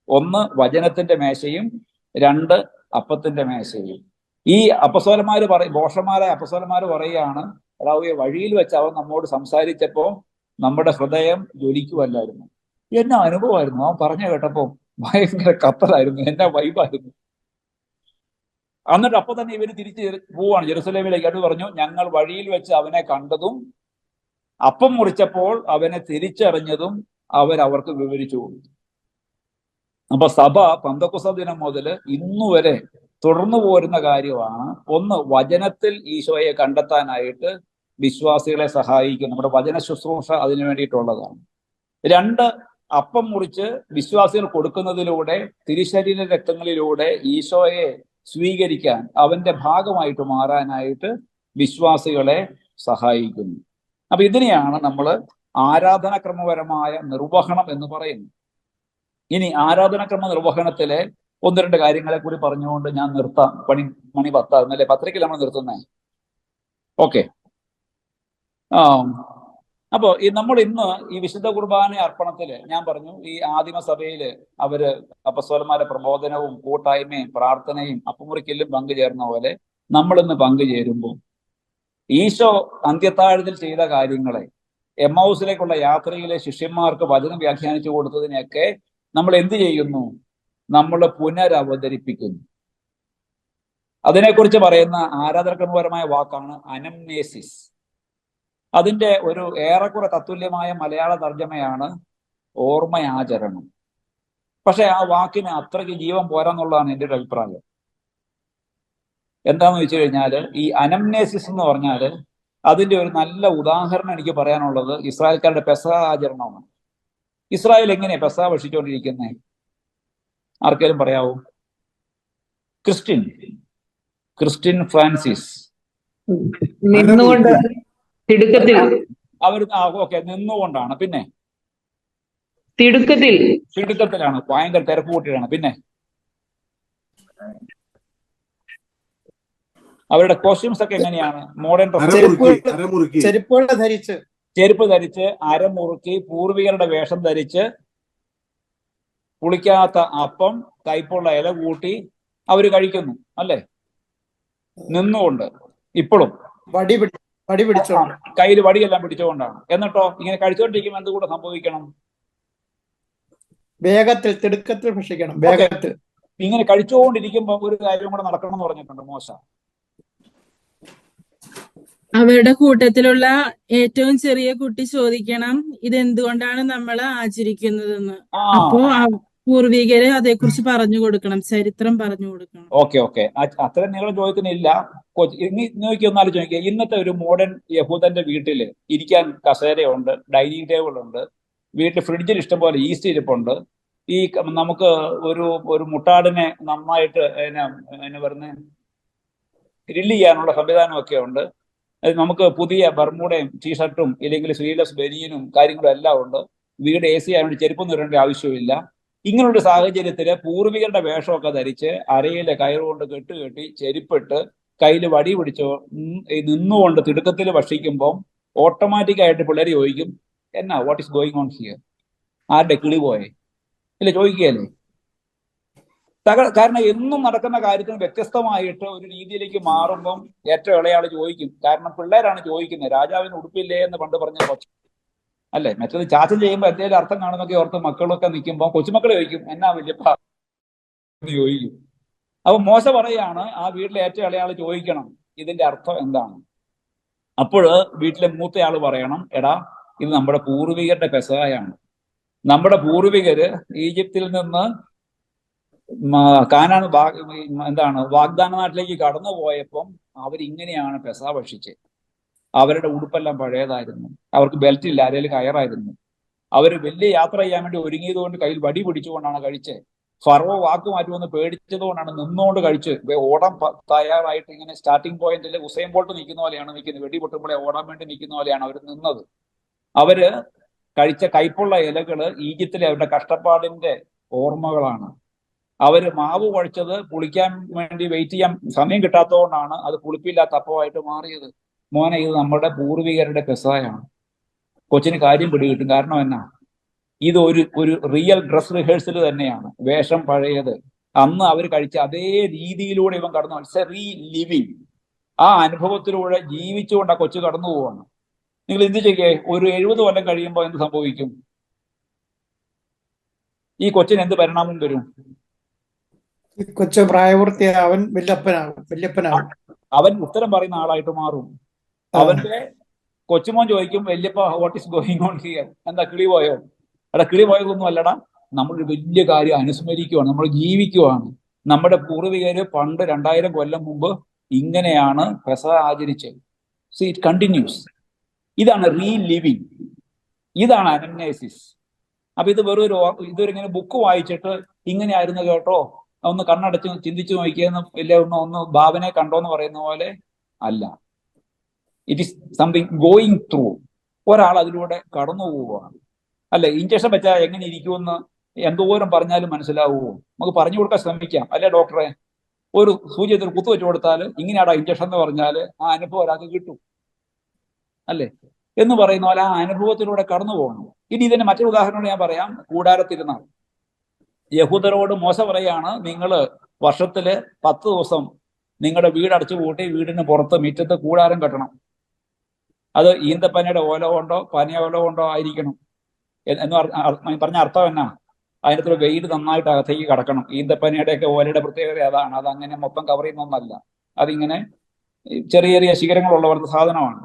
ഒന്ന് വചനത്തിന്റെ മേശയും 2 അപ്പത്തിന്റെ മേശയും. ഈ അപ്പസ്തോലന്മാര് ബോഷന്മാരായ അപ്പസ്തോലന്മാര് പറയുകയാണ്, എടാവേ വഴിയിൽ വെച്ച് അവൻ നമ്മോട് സംസാരിച്ചപ്പോ നമ്മുടെ ഹൃദയം ജ്വലിക്കുമല്ലായിരുന്നു. എന്നാ അനുഭവമായിരുന്നു അവൻ പറഞ്ഞു കേട്ടപ്പോ, ഭയങ്കര കത്തലായിരുന്നു, എന്നാ വൈബായിരുന്നു. എന്നിട്ട് അപ്പൊ തന്നെ ഇവര് തിരിച്ച് പോവാണ് ജെറുസലേമിലേക്ക്. അത് പറഞ്ഞു, ഞങ്ങൾ വഴിയിൽ വെച്ച് അവനെ കണ്ടതും അപ്പം മുറിച്ചപ്പോൾ അവനെ തിരിച്ചറിഞ്ഞതും അവർക്ക് വിവരിച്ചു കൊടുത്തു. അപ്പൊ സഭ പന്തക്കുസ്ത ദിനം മുതൽ ഇന്നുവരെ തുടർന്നു പോരുന്ന കാര്യമാണ്. ഒന്ന്, വചനത്തിൽ ഈശോയെ കണ്ടെത്താനായിട്ട് വിശ്വാസികളെ സഹായിക്കും. നമ്മുടെ വചന ശുശ്രൂഷ അതിനു വേണ്ടിയിട്ടുള്ളതാണ്. 2, അപ്പം മുറിച്ച് വിശ്വാസികൾ കൊടുക്കുന്നതിലൂടെ, തിരുശരീര രക്തങ്ങളിലൂടെ ഈശോയെ സ്വീകരിക്കാൻ, അവന്റെ ഭാഗമായിട്ട് മാറാനായിട്ട് വിശ്വാസികളെ സഹായിക്കുന്നു. അപ്പൊ ഇതിനെയാണ് നമ്മൾ ആരാധനാക്രമപരമായ നിർവഹണം എന്ന് പറയുന്നത്. ഇനി ആരാധനാക്രമ നിർവഹണത്തിലെ 1-2 കാര്യങ്ങളെ കൂടി പറഞ്ഞുകൊണ്ട് ഞാൻ നിർത്താം. മണി 10 അല്ലേ? 10:00 നമ്മൾ നിർത്തുന്നേ. ഓക്കെ. അപ്പോ നമ്മൾ ഇന്ന് ഈ വിശുദ്ധ കുർബാന അർപ്പണത്തില് ഞാൻ പറഞ്ഞു, ഈ ആദിമസഭയില് അവര് അപ്പസ്തോലന്മാരുടെ പ്രബോധനവും കൂട്ടായ്മയും പ്രാർത്ഥനയും അപ്പമുറിക്കലും പങ്കുചേർന്ന പോലെ നമ്മൾ ഇന്ന് പങ്കുചേരുമ്പോൾ ഈശോ അന്ത്യത്താഴത്തിൽ ചെയ്ത കാര്യങ്ങളെ, എമ്മൗസിലേക്കുള്ള യാത്രയിലെ ശിഷ്യന്മാർക്ക് വചനം വ്യാഖ്യാനിച്ചു കൊടുത്തതിനെയൊക്കെ നമ്മൾ എന്ത് ചെയ്യുന്നു? നമ്മൾ പുനരവതരിപ്പിക്കുന്നു. അതിനെക്കുറിച്ച് പറയുന്ന ആരാധനാക്രമപരമായ വാക്കാണ് അനംനേസിസ്. അതിന്റെ ഒരു ഏറെക്കുറെ തത്തുല്യമായ മലയാള തർജ്ജമയാണ് ഓർമ്മയാചരണം. പക്ഷെ ആ വാക്കിന് അത്രയ്ക്ക് ജീവൻ പോരാന്നുള്ളതാണ് എൻ്റെ ഒരു അഭിപ്രായം. എന്താന്ന് വെച്ച് കഴിഞ്ഞാൽ, ഈ അനംനേസിസ് എന്ന് പറഞ്ഞാൽ അതിന്റെ ഒരു നല്ല ഉദാഹരണം എനിക്ക് പറയാനുള്ളത് ഇസ്രായേൽക്കാരുടെ പെസഹ ആചരണമാണ്. ഇസ്രായേൽ എങ്ങനെയാ പെസഹ ഭക്ഷിച്ചുകൊണ്ടിരിക്കുന്നത്? ആർക്കെങ്കിലും പറയാവോ? ക്രിസ്ത്യൻ ഫ്രാൻസിസ് നിന്നുകൊണ്ട് തിടുക്കത്തിൽ അവർ ഓക്കെ നിന്നുകൊണ്ടാണ്. പിന്നെ തിടുക്കത്തിലാണ്, ഭയങ്കര തിരക്ക് കൂട്ടിയിട്ടാണ്. പിന്നെ അവരുടെ കോസ്റ്റ്യൂംസ് ഒക്കെ എങ്ങനെയാണ്? മോഡേൺ ചെരുപ്പുകൾ ധരിച്ച് ചെരുപ്പ് ധരിച്ച് അരമുറുക്കി പൂർവികരുടെ വേഷം ധരിച്ച് പുളിക്കാത്ത അപ്പം കയ്പുള്ള ഇല കൂട്ടി അവര് കഴിക്കുന്നു, അല്ലേ? നിന്നുകൊണ്ട്. ഇപ്പോഴും വടി പിടിച്ചോണ്ട് കയ്യിൽ വടിയെല്ലാം പിടിച്ചുകൊണ്ടാണ്. എന്നിട്ടോ ഇങ്ങനെ കഴിച്ചുകൊണ്ടിരിക്കുമ്പോൾ എന്തുകൂടെ സംഭവിക്കണം? വേഗത്തിൽ തിടുക്കത്തിൽ ഭക്ഷിക്കണം. വേഗത്തിൽ ഇങ്ങനെ കഴിച്ചുകൊണ്ടിരിക്കുമ്പോൾ ഒരു കാര്യം കൂടെ നടക്കണം എന്ന് പറഞ്ഞിട്ടുണ്ട് മോശ. അവരുടെ കൂട്ടത്തിലുള്ള ഏറ്റവും ചെറിയ കുട്ടി ചോദിക്കണം ഇതെന്തുകൊണ്ടാണ് നമ്മൾ ആചരിക്കുന്നതെന്ന്. അപ്പോ പൂർവികര് അതേക്കുറിച്ച് പറഞ്ഞു കൊടുക്കണം, ചരിത്രം പറഞ്ഞു കൊടുക്കണം. ഓക്കെ അത്രയും നീളം ചോദ്യത്തിനില്ല. നോക്കി ഒന്നാലും ചോദിക്കുക, ഇന്നത്തെ ഒരു മോഡേൺ യഹൂദന്റെ വീട്ടില് ഇരിക്കാൻ കസേരയുണ്ട്, ഡൈനിങ് ടേബിൾ ഉണ്ട്, വീട്ടിൽ ഫ്രിഡ്ജിൽ ഇഷ്ടംപോലെ ഈസ്റ്റ് ഇരിപ്പുണ്ട്. ഈ നമുക്ക് ഒരു മുട്ടാടിനെ നന്നായിട്ട് എന്നാ പറയുന്നത് ഗ്രില്ല് ചെയ്യാനുള്ള സംവിധാനമൊക്കെ ഉണ്ട്. നമുക്ക് പുതിയ ബർമൂഡയും ടീഷർട്ടും ഇല്ലെങ്കിൽ സ്ലീവ്ലെസ് ബനിയനും കാര്യങ്ങളും എല്ലാം ഉണ്ട്. വീട് AC ആയതുകൊണ്ട് ചെരുപ്പൊന്നും ഇടേണ്ട ആവശ്യമില്ല. ഇങ്ങനൊരു സാഹചര്യത്തില് പൂർവികരുടെ വേഷമൊക്കെ ധരിച്ച് അരയിലെ കയറുകൊണ്ട് കെട്ടി ചെരുപ്പിട്ട് കയ്യിൽ വടി പിടിച്ചോ നിന്നുകൊണ്ട് തിടുക്കത്തിൽ ഭക്ഷിക്കുമ്പോൾ ഓട്ടോമാറ്റിക്കായിട്ട് പിള്ളേർ ചോദിക്കും, എന്നാ what is going on here? ആരുടെ കിളി പോയെ? ഇല്ല, ചോദിക്കുകയല്ലേ? കാരണം എന്നും നടക്കുന്ന കാര്യത്തിന് വ്യത്യസ്തമായിട്ട് ഒരു രീതിയിലേക്ക് മാറുമ്പം ഏറ്റവും ഇളയാൾ ചോദിക്കും. കാരണം പിള്ളേരാണ് ചോദിക്കുന്നത്, രാജാവിന് ഉടുപ്പില്ലേ എന്ന് പണ്ട് പറഞ്ഞ കൊച്ചു, അല്ലേ? മറ്റേത് ചാച്ചൻ ചെയ്യുമ്പോൾ എന്തെങ്കിലും അർത്ഥം കാണുന്നൊക്കെ ഓർത്ത് മക്കളൊക്കെ നിൽക്കുമ്പോൾ കൊച്ചുമക്കൾ ചോദിക്കും, എന്നാ വല്യപ്പ എന്ന് ചോദിക്കും. അപ്പൊ മോശ പറയാണ്, ആ വീട്ടിലെ ഏറ്റവും ഇളയാൾ ചോദിക്കണം ഇതിന്റെ അർത്ഥം എന്താണ്. അപ്പോൾ വീട്ടിലെ മൂത്തയാൾ പറയണം, എടാ ഇത് നമ്മുടെ പൂർവികരുടെ പെസഹയാണ്. നമ്മുടെ പൂർവികര് ഈജിപ്തിൽ നിന്ന് കാനാൻ വാഗ്ദാന നാട്ടിലേക്ക് കടന്നു പോയപ്പം അവരിങ്ങനെയാണ് പെസഹ ഭക്ഷിച്ചത്. അവരുടെ ഉടുപ്പെല്ലാം പഴയതായിരുന്നു, അവർക്ക് ബെൽറ്റ് ഇല്ല, അരയിൽ കയറായിരുന്നു. അവർ വലിയ യാത്ര ചെയ്യാൻ വേണ്ടി ഒരുങ്ങിയത് കൊണ്ട് കയ്യിൽ വടി പിടിച്ചുകൊണ്ടാണ് കഴിച്ചത്. ഫറോ വാക്ക് മാറ്റുമെന്ന് പേടിച്ചതുകൊണ്ടാണ് നിന്നുകൊണ്ട് കഴിച്ച് ഓടാൻ തയ്യാറായിട്ട് ഇങ്ങനെ സ്റ്റാർട്ടിംഗ് പോയിന്റിൽ ഉസൈൻ ബോൾട്ട് നിൽക്കുന്ന പോലെയാണ് നിൽക്കുന്നത്. വെടി പൊട്ടുമ്പോഴേ ഓടാൻ വേണ്ടി നിൽക്കുന്ന പോലെയാണ് അവർ നിന്നത്. അവര് കഴിച്ച കയ്പുള്ള ഇലകള് ഈജിപ്തിലെ അവരുടെ കഷ്ടപ്പാടിന്റെ ഓർമ്മകളാണ്. അവര് മാവ് കുഴച്ചത് പുളിക്കാൻ വേണ്ടി വെയിറ്റ് ചെയ്യാൻ സമയം കിട്ടാത്തതുകൊണ്ടാണ് അത് പുളിപ്പില്ലാത്ത അപ്പമായിട്ട് മാറിയത്. മോനെ, ഇത് നമ്മുടെ പൂർവികരുടെ പെസഹയാണ്. കൊച്ചിന് കാര്യം പിടികിട്ടും. കാരണം എന്നാ, ഇത് ഒരു റിയൽ ഡ്രസ് റിഹേഴ്സൽ തന്നെയാണ്. വേഷം പഴയത്, അന്ന് അവർ കഴിച്ച അതേ രീതിയിലൂടെ ഇവൻ കടന്നു. It's A re living. ആ അനുഭവത്തിലൂടെ ജീവിച്ചുകൊണ്ട് ആ കൊച്ചു കടന്നു പോവാണ്. നിങ്ങൾ എന്ത് ചെയ്യേ, ഒരു 70 കൊല്ലം കഴിയുമ്പോൾ എന്ത് സംഭവിക്കും? ഈ കൊച്ചിന് എന്ത് പരിണാമം വരും? കൊച്ചു പ്രായപൂർത്തിയായ അവൻ വല്യപ്പനാകും. അവൻ ഉത്തരം പറയുന്ന ആളായിട്ട് മാറും. അവന്റെ കൊച്ചുമോൻ ചോദിക്കും, വല്യപ്പ what is going on here? എന്താ കിളി പോയോ? എടാ, കിളി പോയതൊന്നും അല്ലടാ, നമ്മളൊരു വലിയ കാര്യം അനുസ്മരിക്കുവാണ്, നമ്മൾ ജീവിക്കുവാണ്. നമ്മുടെ പൂർവികര് പണ്ട് 2000 കൊല്ലം മുമ്പ് ഇങ്ങനെയാണ് പെസഹ ആചരിച്ചത്. So it continues. ഇതാണ് റീ ലിവിങ്, ഇതാണ് അനന്നൈസിസ്. അപ്പൊ ഇത് ഇതൊരിങ്ങനെ ബുക്ക് വായിച്ചിട്ട് ഇങ്ങനെ ആയിരുന്നു കേട്ടോ, ഒന്ന് കണ്ണടച്ച് ചിന്തിച്ചു നോക്കിയെന്ന് ഇല്ല ഒന്ന് ഭാവനെ കണ്ടോന്ന് പറയുന്ന പോലെ അല്ല. It is something going through. ഒരാൾ അതിലൂടെ കടന്നു പോവുകയാണ്, അല്ലെ? ഇഞ്ചക്ഷൻ വെച്ചാൽ എങ്ങനെ ഇരിക്കുമെന്ന് എന്തോരം പറഞ്ഞാലും മനസ്സിലാവുമോ? നമുക്ക് പറഞ്ഞു കൊടുക്കാൻ ശ്രമിക്കാം, അല്ലെ ഡോക്ടറെ? ഒരു സൂചി ഒരു കുത്തു വെച്ച് കൊടുത്താൽ ഇങ്ങനെയാടാ ഇഞ്ചക്ഷൻ എന്ന് പറഞ്ഞാൽ ആ അനുഭവം ഒരാൾക്ക് കിട്ടും, അല്ലെ? എന്ന് പറയുന്ന പോലെ ആ അനുഭവത്തിലൂടെ കടന്നു പോകണം. ഇനി ഇതിന്റെ മറ്റൊരു ഉദാഹരണം ഞാൻ പറയാം. കൂടാരത്തിരുന്നാൾ. യഹൂദരോട് മോശ പറയാണ്, നിങ്ങൾ വർഷത്തില് 10 ദിവസം നിങ്ങളുടെ വീട് അടച്ചു പൂട്ടി വീടിന് പുറത്ത് മുറ്റത്ത് കൂടാരം കെട്ടണം. അത് ഈന്തപ്പനയുടെ ഓല കൊണ്ടോ പനയോല കൊണ്ടോ ആയിരിക്കണം എന്ന് പറഞ്ഞ അർത്ഥം എന്നാ? അതിനകത്തൊരു വെയിൽ നന്നായിട്ട് അകത്തേക്ക് കടക്കണം. ഈന്തപ്പനയുടെ ഒക്കെ ഓലയുടെ പ്രത്യേകത അതാണ്. അതങ്ങനെ മൊത്തം കവർ ചെയ്യുന്ന ഒന്നല്ല, അതിങ്ങനെ ചെറിയ ചെറിയ ശിഖരങ്ങളുള്ളവരുടെ സാധനമാണ്.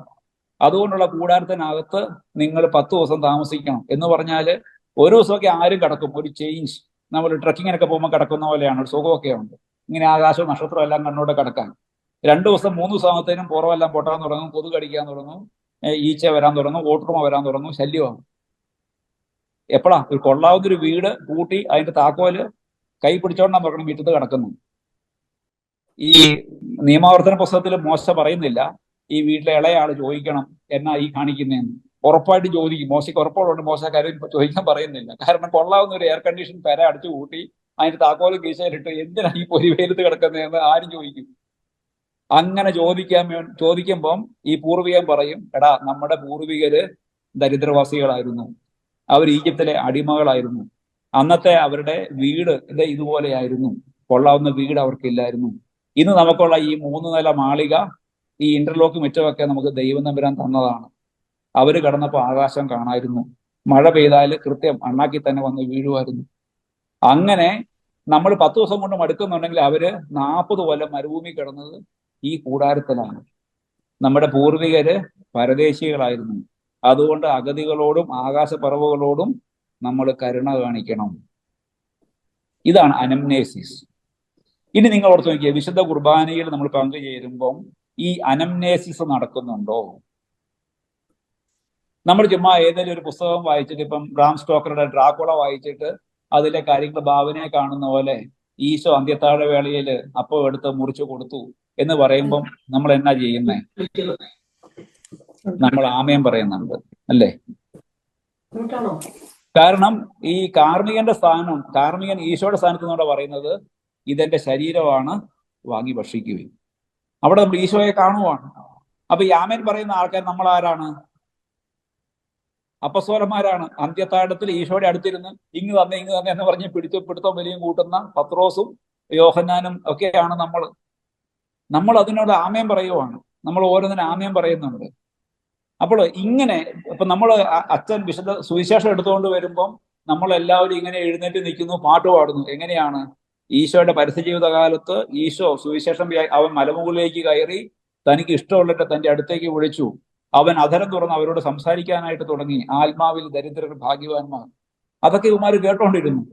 അതുകൊണ്ടുള്ള കൂടാരത്തിനകത്ത് നിങ്ങൾ 10 ദിവസം താമസിക്കണം എന്ന് പറഞ്ഞാൽ ഒരു ദിവസമൊക്കെ ആരും കിടക്കും. ഒരു ചേഞ്ച്. നമ്മൾ ട്രക്കിങ്ങിനൊക്കെ പോകുമ്പോൾ കിടക്കുന്ന പോലെയാണ്, ഒരു സുഖമൊക്കെ ഉണ്ട്. ഇങ്ങനെ ആകാശവും നക്ഷത്രവും എല്ലാം കണ്ണോടെ കിടക്കാൻ. 2 ദിവസം 3 ദിവസം ആകുമ്പോഴത്തേനും പുറമെല്ലാം പൊട്ടാൻ തുടങ്ങും, കൊതു കടിക്കാൻ തുടങ്ങും, ഈച്ച വരാൻ തുടങ്ങും, ഓട്ടുറുമ വരാൻ തുടങ്ങും, ശല്യമാണ്. എപ്പോഴാ ഒരു കൊള്ളാവുന്നൊരു വീട് കൂട്ടി അതിന്റെ താക്കോല് കൈ പിടിച്ചോണ്ടാൻ പറയണം വീട്ടിൽ കിടക്കുന്നു. ഈ നിയമാവർത്തന പുസ്തകത്തിൽ മോശ പറയുന്നില്ല ഈ വീട്ടിലെ ഇളയാള് ചോദിക്കണം എന്നാ ഈ കാണിക്കുന്നതെന്ന്. ഉറപ്പായിട്ട് ചോദിക്കും. മോശയ്ക്ക് ഉറപ്പോടുണ്ട് മോശ കാര്യം ചോദിക്കാൻ പറയുന്നില്ല. കാരണം കൊള്ളാവുന്ന ഒരു എയർ കണ്ടീഷൻ പെര അടിച്ചു കൂട്ടി അതിന്റെ താക്കോല് കീശയിലിട്ട് എന്തിനാ ഈ പൊരിവെയിലത്ത് കിടക്കുന്നതെന്ന് ആരും ചോദിക്കും. അങ്ങനെ ചോദിക്കുമ്പം ഈ പൂർവികൻ പറയും, എടാ നമ്മുടെ പൂർവികര് ദരിദ്രവാസികളായിരുന്നു. അവർ ഈജിപ്തിലെ അടിമകളായിരുന്നു. അന്നത്തെ അവരുടെ വീട് ഇതുപോലെയായിരുന്നു. കൊള്ളാവുന്ന വീട് അവർക്കില്ലായിരുന്നു. ഇന്ന് നമുക്കുള്ള ഈ 3 നില മാളിക, ഈ ഇന്റർലോക്ക് മുറ്റമൊക്കെ നമുക്ക് ദൈവം തമ്പുരാൻ തന്നതാണ്. അവര് കടന്നപ്പോൾ ആകാശം കാണായിരുന്നു. മഴ പെയ്താൽ കൃത്യം അണ്ണാക്കി തന്നെ വന്ന് വീഴുമായിരുന്നു. അങ്ങനെ നമ്മൾ 10 ദിവസം കൊണ്ട് മടുക്കുന്നുണ്ടെങ്കിൽ അവര് 40 കൊല്ലം മരുഭൂമി കിടന്നത് ഈ കൂടാരത്തിലാണ്. നമ്മുടെ പൂർവികര് പരദേശികളായിരുന്നു. അതുകൊണ്ട് അഗതികളോടും ആകാശപ്പറവുകളോടും നമ്മൾ കരുണ കാണിക്കണം. ഇതാണ് അനംനേസിസ്. ഇനി നിങ്ങൾ ഓർത്ത് നോക്കിയേ, വിശുദ്ധ കുർബാനയിൽ നമ്മൾ പങ്കുചേരുമ്പം ഈ അനംനേസിസ് നടക്കുന്നുണ്ടോ? നമ്മൾ ചുമ്മാ ഏതെങ്കിലും ഒരു പുസ്തകം വായിച്ചിട്ട്, ഇപ്പം ബ്രാം സ്റ്റോക്കറുടെ ഡ്രാക്കുള വായിച്ചിട്ട് അതിലെ കാര്യങ്ങൾ ഭാവനയെ കാണുന്ന പോലെ ഈശോ അന്ത്യത്താഴ വേളയിൽ അപ്പം എടുത്ത് മുറിച്ചു കൊടുത്തു എന്ന് പറയുമ്പം നമ്മൾ എന്നാ ചെയ്യുന്നേ? നമ്മൾ ആമയം പറയുന്നുണ്ട്, അല്ലേ? കാരണം ഈ കാർമികൻ ഈശോയുടെ സ്ഥാനത്ത് നിന്നോട് പറയുന്നത് ഇതെന്റെ ശരീരമാണ്, വാങ്ങി ഭക്ഷിക്കുകയും. അവിടെ നമ്മൾ ഈശോയെ കാണുവാണ്. അപ്പൊ ഈ ആമേൻ പറയുന്ന ആൾക്കാർ നമ്മൾ ആരാണ്? അപ്പസ്തോലന്മാരാണ്. അന്ത്യത്താഴത്തിൽ ഈശോയുടെ അടുത്തിരുന്ന് ഇങ്ങ് തന്നെ എന്ന് പറഞ്ഞ് പിടുത്തവും വലിയും കൂട്ടുന്ന പത്രോസും യോഹന്നാനും ഒക്കെയാണ് നമ്മൾ അതിനോട് ആമയം പറയുവാണ്. നമ്മൾ ഓരോന്നിനും ആമയം പറയുന്നുണ്ട്. അപ്പോൾ ഇങ്ങനെ ഇപ്പൊ നമ്മൾ അച്ഛൻ വിശുദ്ധ സുവിശേഷം എടുത്തുകൊണ്ട് വരുമ്പം നമ്മൾ എല്ലാവരും ഇങ്ങനെ എഴുന്നേറ്റ് നിൽക്കുന്നു, പാട്ട് പാടുന്നു. എങ്ങനെയാണ്? ഈശോയുടെ പരസ്യജീവിത കാലത്ത് ഈശോ സുവിശേഷം അവൻ മലമുകളിലേക്ക് കയറി തനിക്ക് ഇഷ്ടമുള്ളിട്ട് തന്റെ അടുത്തേക്ക് വിളിച്ചു. അവൻ അധരം തുറന്ന് അവരോട് സംസാരിക്കാനായിട്ട് തുടങ്ങി. ആത്മാവിൽ ദരിദ്രർ ഭാഗ്യവാന്മാർ. അതൊക്കെ ഇവന്മാർ കേട്ടോണ്ടിരുന്നു.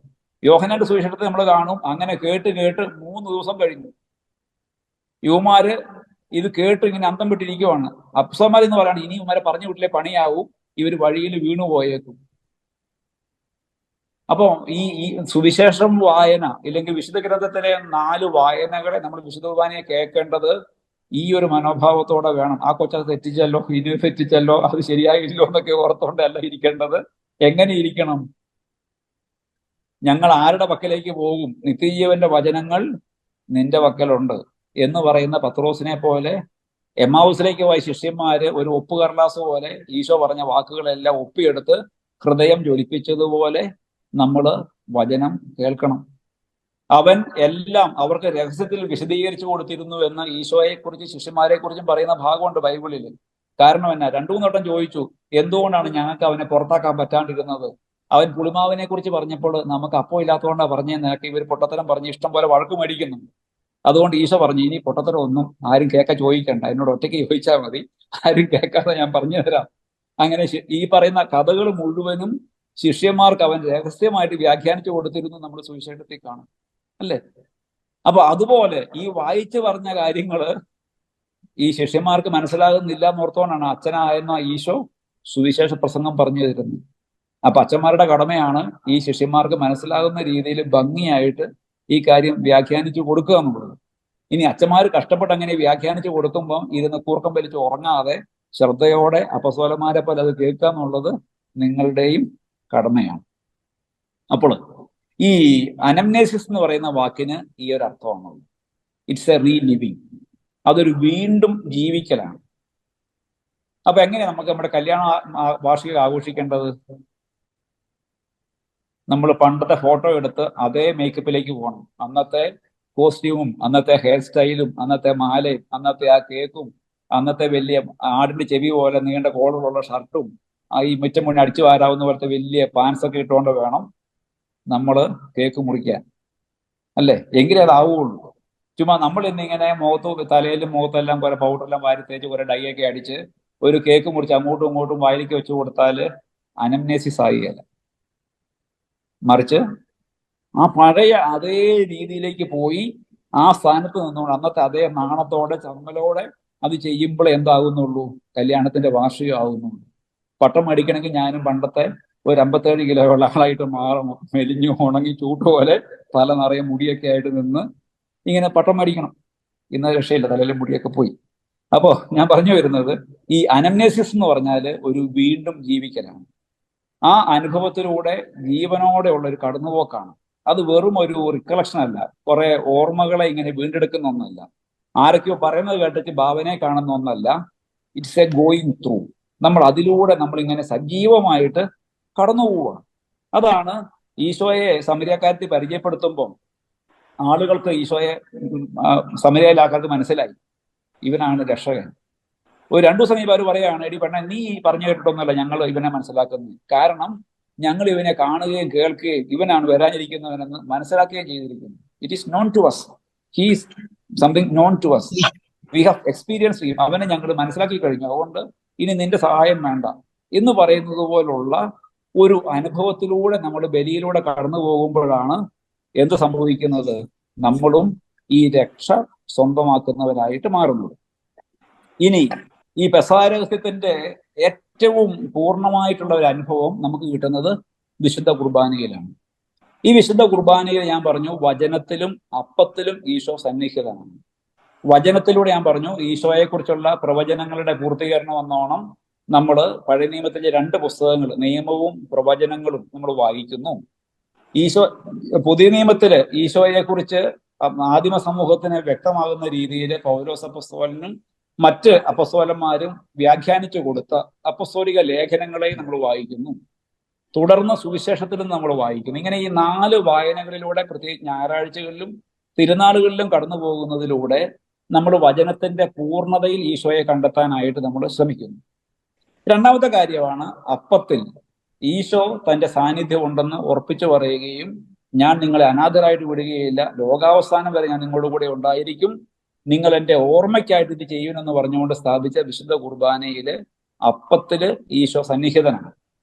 യോഹന്നാന്റെ സുവിശേഷത്തെ നമ്മൾ കാണും. അങ്ങനെ കേട്ട് 3 ദിവസം കഴിഞ്ഞു. യുവമാര് ഇത് കേട്ട് ഇങ്ങനെ അന്തം വിട്ടിരിക്കുവാണ്. അപ്സമാർ എന്ന് പറയാണ്, ഇനി ഇവന്മാരെ പറഞ്ഞു വിട്ടില്ലേ പണിയാവും, ഇവർ വഴിയിൽ വീണു പോയേക്കും. അപ്പോ ഈ സുവിശേഷം വായന ഇല്ലെങ്കിൽ വിശുദ്ധ ഗ്രന്ഥത്തിലെ 4 വായനകളെ നമ്മൾ വിശുദ്ധ കുർബാനയെ കേൾക്കേണ്ടത് ഈ ഒരു മനോഭാവത്തോടെ വേണം. ആ കൊച്ചത് തെറ്റിച്ചല്ലോ, ഇനി തെറ്റിച്ചല്ലോ, അത് ശരിയായില്ലോ എന്നൊക്കെ ഓർത്തോണ്ടല്ല ഇരിക്കേണ്ടത്. എങ്ങനെ ഇരിക്കണം? ഞങ്ങൾ ആരുടെ പക്കലേക്ക് പോകും? നിത്യജീവന്റെ വചനങ്ങൾ നിന്റെ പക്കലുണ്ട് എന്ന് പറയുന്ന പത്രോസിനെ പോലെ എമ്മാവുസിലേക്ക് പോയ ശിഷ്യന്മാര് ഒരു ഒപ്പുകടലാസ് പോലെ ഈശോ പറഞ്ഞ വാക്കുകളെല്ലാം ഒപ്പിയെടുത്ത് ഹൃദയം ജ്വലിപ്പിച്ചതുപോലെ നമ്മൾ വചനം കേൾക്കണം. അവൻ എല്ലാം അവർക്ക് രഹസ്യത്തിൽ വിശദീകരിച്ചു കൊടുത്തിരുന്നു എന്ന് ഈശോയെ കുറിച്ച് ശിഷ്യന്മാരെ കുറിച്ചും പറയുന്ന ഭാഗമുണ്ട് ബൈബിളിൽ. കാരണം എന്നാ? 2-3 വട്ടം ചോദിച്ചു, എന്തുകൊണ്ടാണ് ഞങ്ങൾക്ക് അവനെ പുറത്താക്കാൻ പറ്റാണ്ടിരുന്നത്? അവൻ പുളിമാവിനെ കുറിച്ച് പറഞ്ഞപ്പോൾ നമുക്ക് അപ്പം ഇല്ലാത്തതുകൊണ്ടാണ് പറഞ്ഞേ, നിനക്ക് ഇവർ പൊട്ടത്തരം പറഞ്ഞ് ഇഷ്ടം പോലെ വഴക്ക് മേടിക്കുന്നു. അതുകൊണ്ട് ഈശോ പറഞ്ഞു, ഇനി പൊട്ടത്തരം ഒന്നും ആരും കേൾക്കാൻ ചോദിക്കണ്ട, എന്നോട് ഒറ്റയ്ക്ക് ചോദിച്ചാൽ മതി, ആരും കേൾക്കാതെ ഞാൻ പറഞ്ഞു തരാം. അങ്ങനെ ഈ പറയുന്ന കഥകൾ മുഴുവനും ശിഷ്യന്മാർക്ക് അവൻ രഹസ്യമായിട്ട് വ്യാഖ്യാനിച്ചു കൊടുത്തിരുന്നു നമ്മൾ സുവിശേഷത്തിൽ കാണും, അല്ലേ? അപ്പൊ അതുപോലെ ഈ വായിച്ചു പറഞ്ഞ കാര്യങ്ങള് ഈ ശിഷ്യന്മാർക്ക് മനസ്സിലാകുന്നില്ല എന്നോർത്തോണ്ടാണ് അച്ഛനായെന്ന ഈശോ സുവിശേഷ പ്രസംഗം പറഞ്ഞു തരുന്നത്. അപ്പൊ അച്ഛന്മാരുടെ കടമയാണ് ഈ ശിഷ്യന്മാർക്ക് മനസ്സിലാകുന്ന രീതിയിൽ ഭംഗിയായിട്ട് ഈ കാര്യം വ്യാഖ്യാനിച്ചു കൊടുക്കുക എന്നുള്ളത്. ഇനി അച്ഛന്മാർ കഷ്ടപ്പെട്ട് അങ്ങനെ വ്യാഖ്യാനിച്ചു കൊടുക്കുമ്പോൾ ഇരുന്ന് കൂർക്കം വലിച്ച് ഉറങ്ങാതെ ശ്രദ്ധയോടെ അപ്പസ്തോലന്മാരെ പോലെ അത് കേൾക്കുക എന്നുള്ളത് നിങ്ങളുടെയും കടമയാണ്. അപ്പോൾ ഈ അനംനേസിസ് എന്ന് പറയുന്ന വാക്കിന് ഈ ഒരു അർത്ഥമാണുള്ളത്. It's A റീലിവിങ്. അതൊരു വീണ്ടും ജീവിക്കലാണ്. അപ്പൊ എങ്ങനെയാ നമുക്ക് നമ്മുടെ കല്യാണ വാർഷികം ആഘോഷിക്കേണ്ടത്? നമ്മൾ പണ്ടത്തെ ഫോട്ടോ എടുത്ത് അതേ മേക്കപ്പിലേക്ക് പോകണം. അന്നത്തെ കോസ്റ്റ്യൂമും അന്നത്തെ ഹെയർ സ്റ്റൈലും അന്നത്തെ മാലയും അന്നത്തെ ആ കേക്കും അന്നത്തെ വലിയ ആടിന്റെ ചെവി പോലെ നീണ്ട കോളറുള്ള ഷർട്ടും ഈ മുറ്റം മുന്നേ അടിച്ചു വാരാവുന്ന പോലത്തെ വലിയ പാൻസൊക്കെ ഇട്ടുകൊണ്ട് വേണം നമ്മൾ കേക്ക് മുറിക്കാൻ, അല്ലേ? എങ്കിലേ അതാവുള്ളൂ. ചുമ്മാ നമ്മൾ ഇന്നിങ്ങനെ തലയിലും മുഖത്തെല്ലാം കുറെ പൗഡറെല്ലാം വാരി തേച്ച് കുറെ ഡൈയൊക്കെ അടിച്ച് ഒരു കേക്ക് മുറിച്ച് അങ്ങോട്ടും ഇങ്ങോട്ടും വായിലേക്ക് വെച്ച് കൊടുത്താൽ അനംനേസിസ് ആകുകയല്ല. മറിച്ച് ആ പഴയ അതേ രീതിയിലേക്ക് പോയി ആ സ്ഥാനത്ത് നിന്നുകൊണ്ട് അന്നത്തെ അതേ നാണത്തോടെ ചമ്മലോടെ അത് ചെയ്യുമ്പോൾ എന്താകുന്നുള്ളൂ? കല്യാണത്തിന്റെ വാർഷികം ആകുന്നുള്ളൂ. പട്ടം അടിക്കണമെങ്കിൽ ഞാനും പണ്ടത്തെ ഒരു 57 കിലോയുള്ള ആളായിട്ട് മാറും. മെലിഞ്ഞു ഉണങ്ങി ചൂട്ടുപോലെ തല നിറയെ മുടിയൊക്കെ ആയിട്ട് നിന്ന് ഇങ്ങനെ പട്ടം അടിക്കണം. ഇന്ന് രക്ഷയില്ല, തലയിലെ മുടിയൊക്കെ പോയി. അപ്പോ ഞാൻ പറഞ്ഞു വരുന്നത് ഈ അനംനേസിസ് എന്ന് പറഞ്ഞാൽ ഒരു വീണ്ടും ജീവിക്കലാണ്. ആ അനുഭവത്തിലൂടെ ജീവനോടെ ഉള്ള ഒരു കടന്നുപോക്കാണ്. അത് വെറും ഒരു റിക്കളക്ഷൻ അല്ല, കുറെ ഓർമ്മകളെ ഇങ്ങനെ വീണ്ടെടുക്കുന്ന ഒന്നല്ല, ആരൊക്കെയോ പറയുന്നത് കേട്ടിട്ട് ഭാവനയെ കാണുന്ന ഒന്നല്ല. It's A going through. നമ്മൾ അതിലൂടെ നമ്മൾ ഇങ്ങനെ സജീവമായിട്ട് കടന്നു പോവുക. അതാണ് ഈശോയെ സമരിയക്കാരത്തി പരിചയപ്പെടുത്തുമ്പോൾ ആളുകൾക്ക് ഈശോയെ സമരിയയിലാക്കാർക്ക് മനസ്സിലായി, ഇവനാണ് രക്ഷകൻ. ഒരു 2 ദിവസം കഴിയുമ്പോൾ അവർ പറയുകയാണ്, എടി പെണ്ണ നീ പറഞ്ഞു കേട്ടിട്ടൊന്നുമല്ല ഞങ്ങൾ ഇവനെ മനസ്സിലാക്കുന്നത്, കാരണം ഞങ്ങൾ ഇവനെ കാണുകയും കേൾക്കുകയും ഇവനാണ് വരാനിരിക്കുന്നവനെന്ന് മനസ്സിലാക്കുകയും ചെയ്തിരിക്കുന്നു. It is known to us, he is something known to us, we have experience ചെയ്യും, അവനെ ഞങ്ങൾ മനസ്സിലാക്കി കഴിഞ്ഞു, അതുകൊണ്ട് ഇനി നിന്റെ സഹായം വേണ്ട എന്ന് പറയുന്നത് പോലുള്ള ഒരു അനുഭവത്തിലൂടെ നമ്മൾ ബലിയിലൂടെ കടന്നു പോകുമ്പോഴാണ് എന്ത് സംഭവിക്കുന്നത്? നമ്മളും ഈ രക്ഷ സ്വന്തമാക്കുന്നവരായിട്ട് മാറുന്നത്. ഇനി ഈ പെസഹ രഹസ്യത്തിന്റെ ഏറ്റവും പൂർണ്ണമായിട്ടുള്ള ഒരു അനുഭവം നമുക്ക് കിട്ടുന്നത് വിശുദ്ധ കുർബാനയിലാണ്. ഈ വിശുദ്ധ കുർബാനയിൽ ഞാൻ പറഞ്ഞു വചനത്തിലും അപ്പത്തിലും ഈശോ സന്നിഹിതനാണ്. വചനത്തിലൂടെ ഞാൻ പറഞ്ഞു ഈശോയെ കുറിച്ചുള്ള പ്രവചനങ്ങളുടെ പൂർത്തീകരണം എന്നോണം നമ്മൾ പഴയ നിയമത്തിലെ 2 പുസ്തകങ്ങൾ, നിയമവും പ്രവചനങ്ങളും നമ്മൾ വായിക്കുന്നു. ഈശോ പുതിയ നിയമത്തില് ഈശോയെ കുറിച്ച് ആദിമ സമൂഹത്തിന് വ്യക്തമാകുന്ന രീതിയിൽ പൗലോസ് അപ്പസ്തോലനും മറ്റ് അപ്പസ്തോലന്മാരും വ്യാഖ്യാനിച്ചു കൊടുത്ത അപ്പസ്തോലിക ലേഖനങ്ങളെ നമ്മൾ വായിക്കുന്നു. തുടർന്ന് സുവിശേഷത്തിലും നമ്മൾ വായിക്കുന്നു. ഇങ്ങനെ ഈ 4 വായനകളിലൂടെ, പ്രത്യേകിച്ച് ഞായറാഴ്ചകളിലും തിരുനാളുകളിലും കടന്നു പോകുന്നതിലൂടെ നമ്മൾ വചനത്തിന്റെ പൂർണ്ണതയിൽ ഈശോയെ കണ്ടെത്താനായിട്ട് നമ്മൾ ശ്രമിക്കുന്നു. രണ്ടാമത്തെ കാര്യമാണ് അപ്പത്തിൽ ഈശോ തന്റെ സാന്നിധ്യം ഉണ്ടെന്ന് ഉറപ്പിച്ചു പറയുകയും ഞാൻ നിങ്ങളെ അനാഥരായിട്ട് വിടുകയില്ല, ലോകാവസാനം വരെ ഞാൻ നിങ്ങളുടെ കൂടെ ഉണ്ടായിരിക്കും, നിങ്ങൾ എൻ്റെ ഓർമ്മയ്ക്കായിട്ട് ഇത് ചെയ്യുമെന്ന് പറഞ്ഞുകൊണ്ട് സ്ഥാപിച്ച വിശുദ്ധ കുർബാനയില് അപ്പത്തില് ഈശോ സന്നിഹിതനാണ്.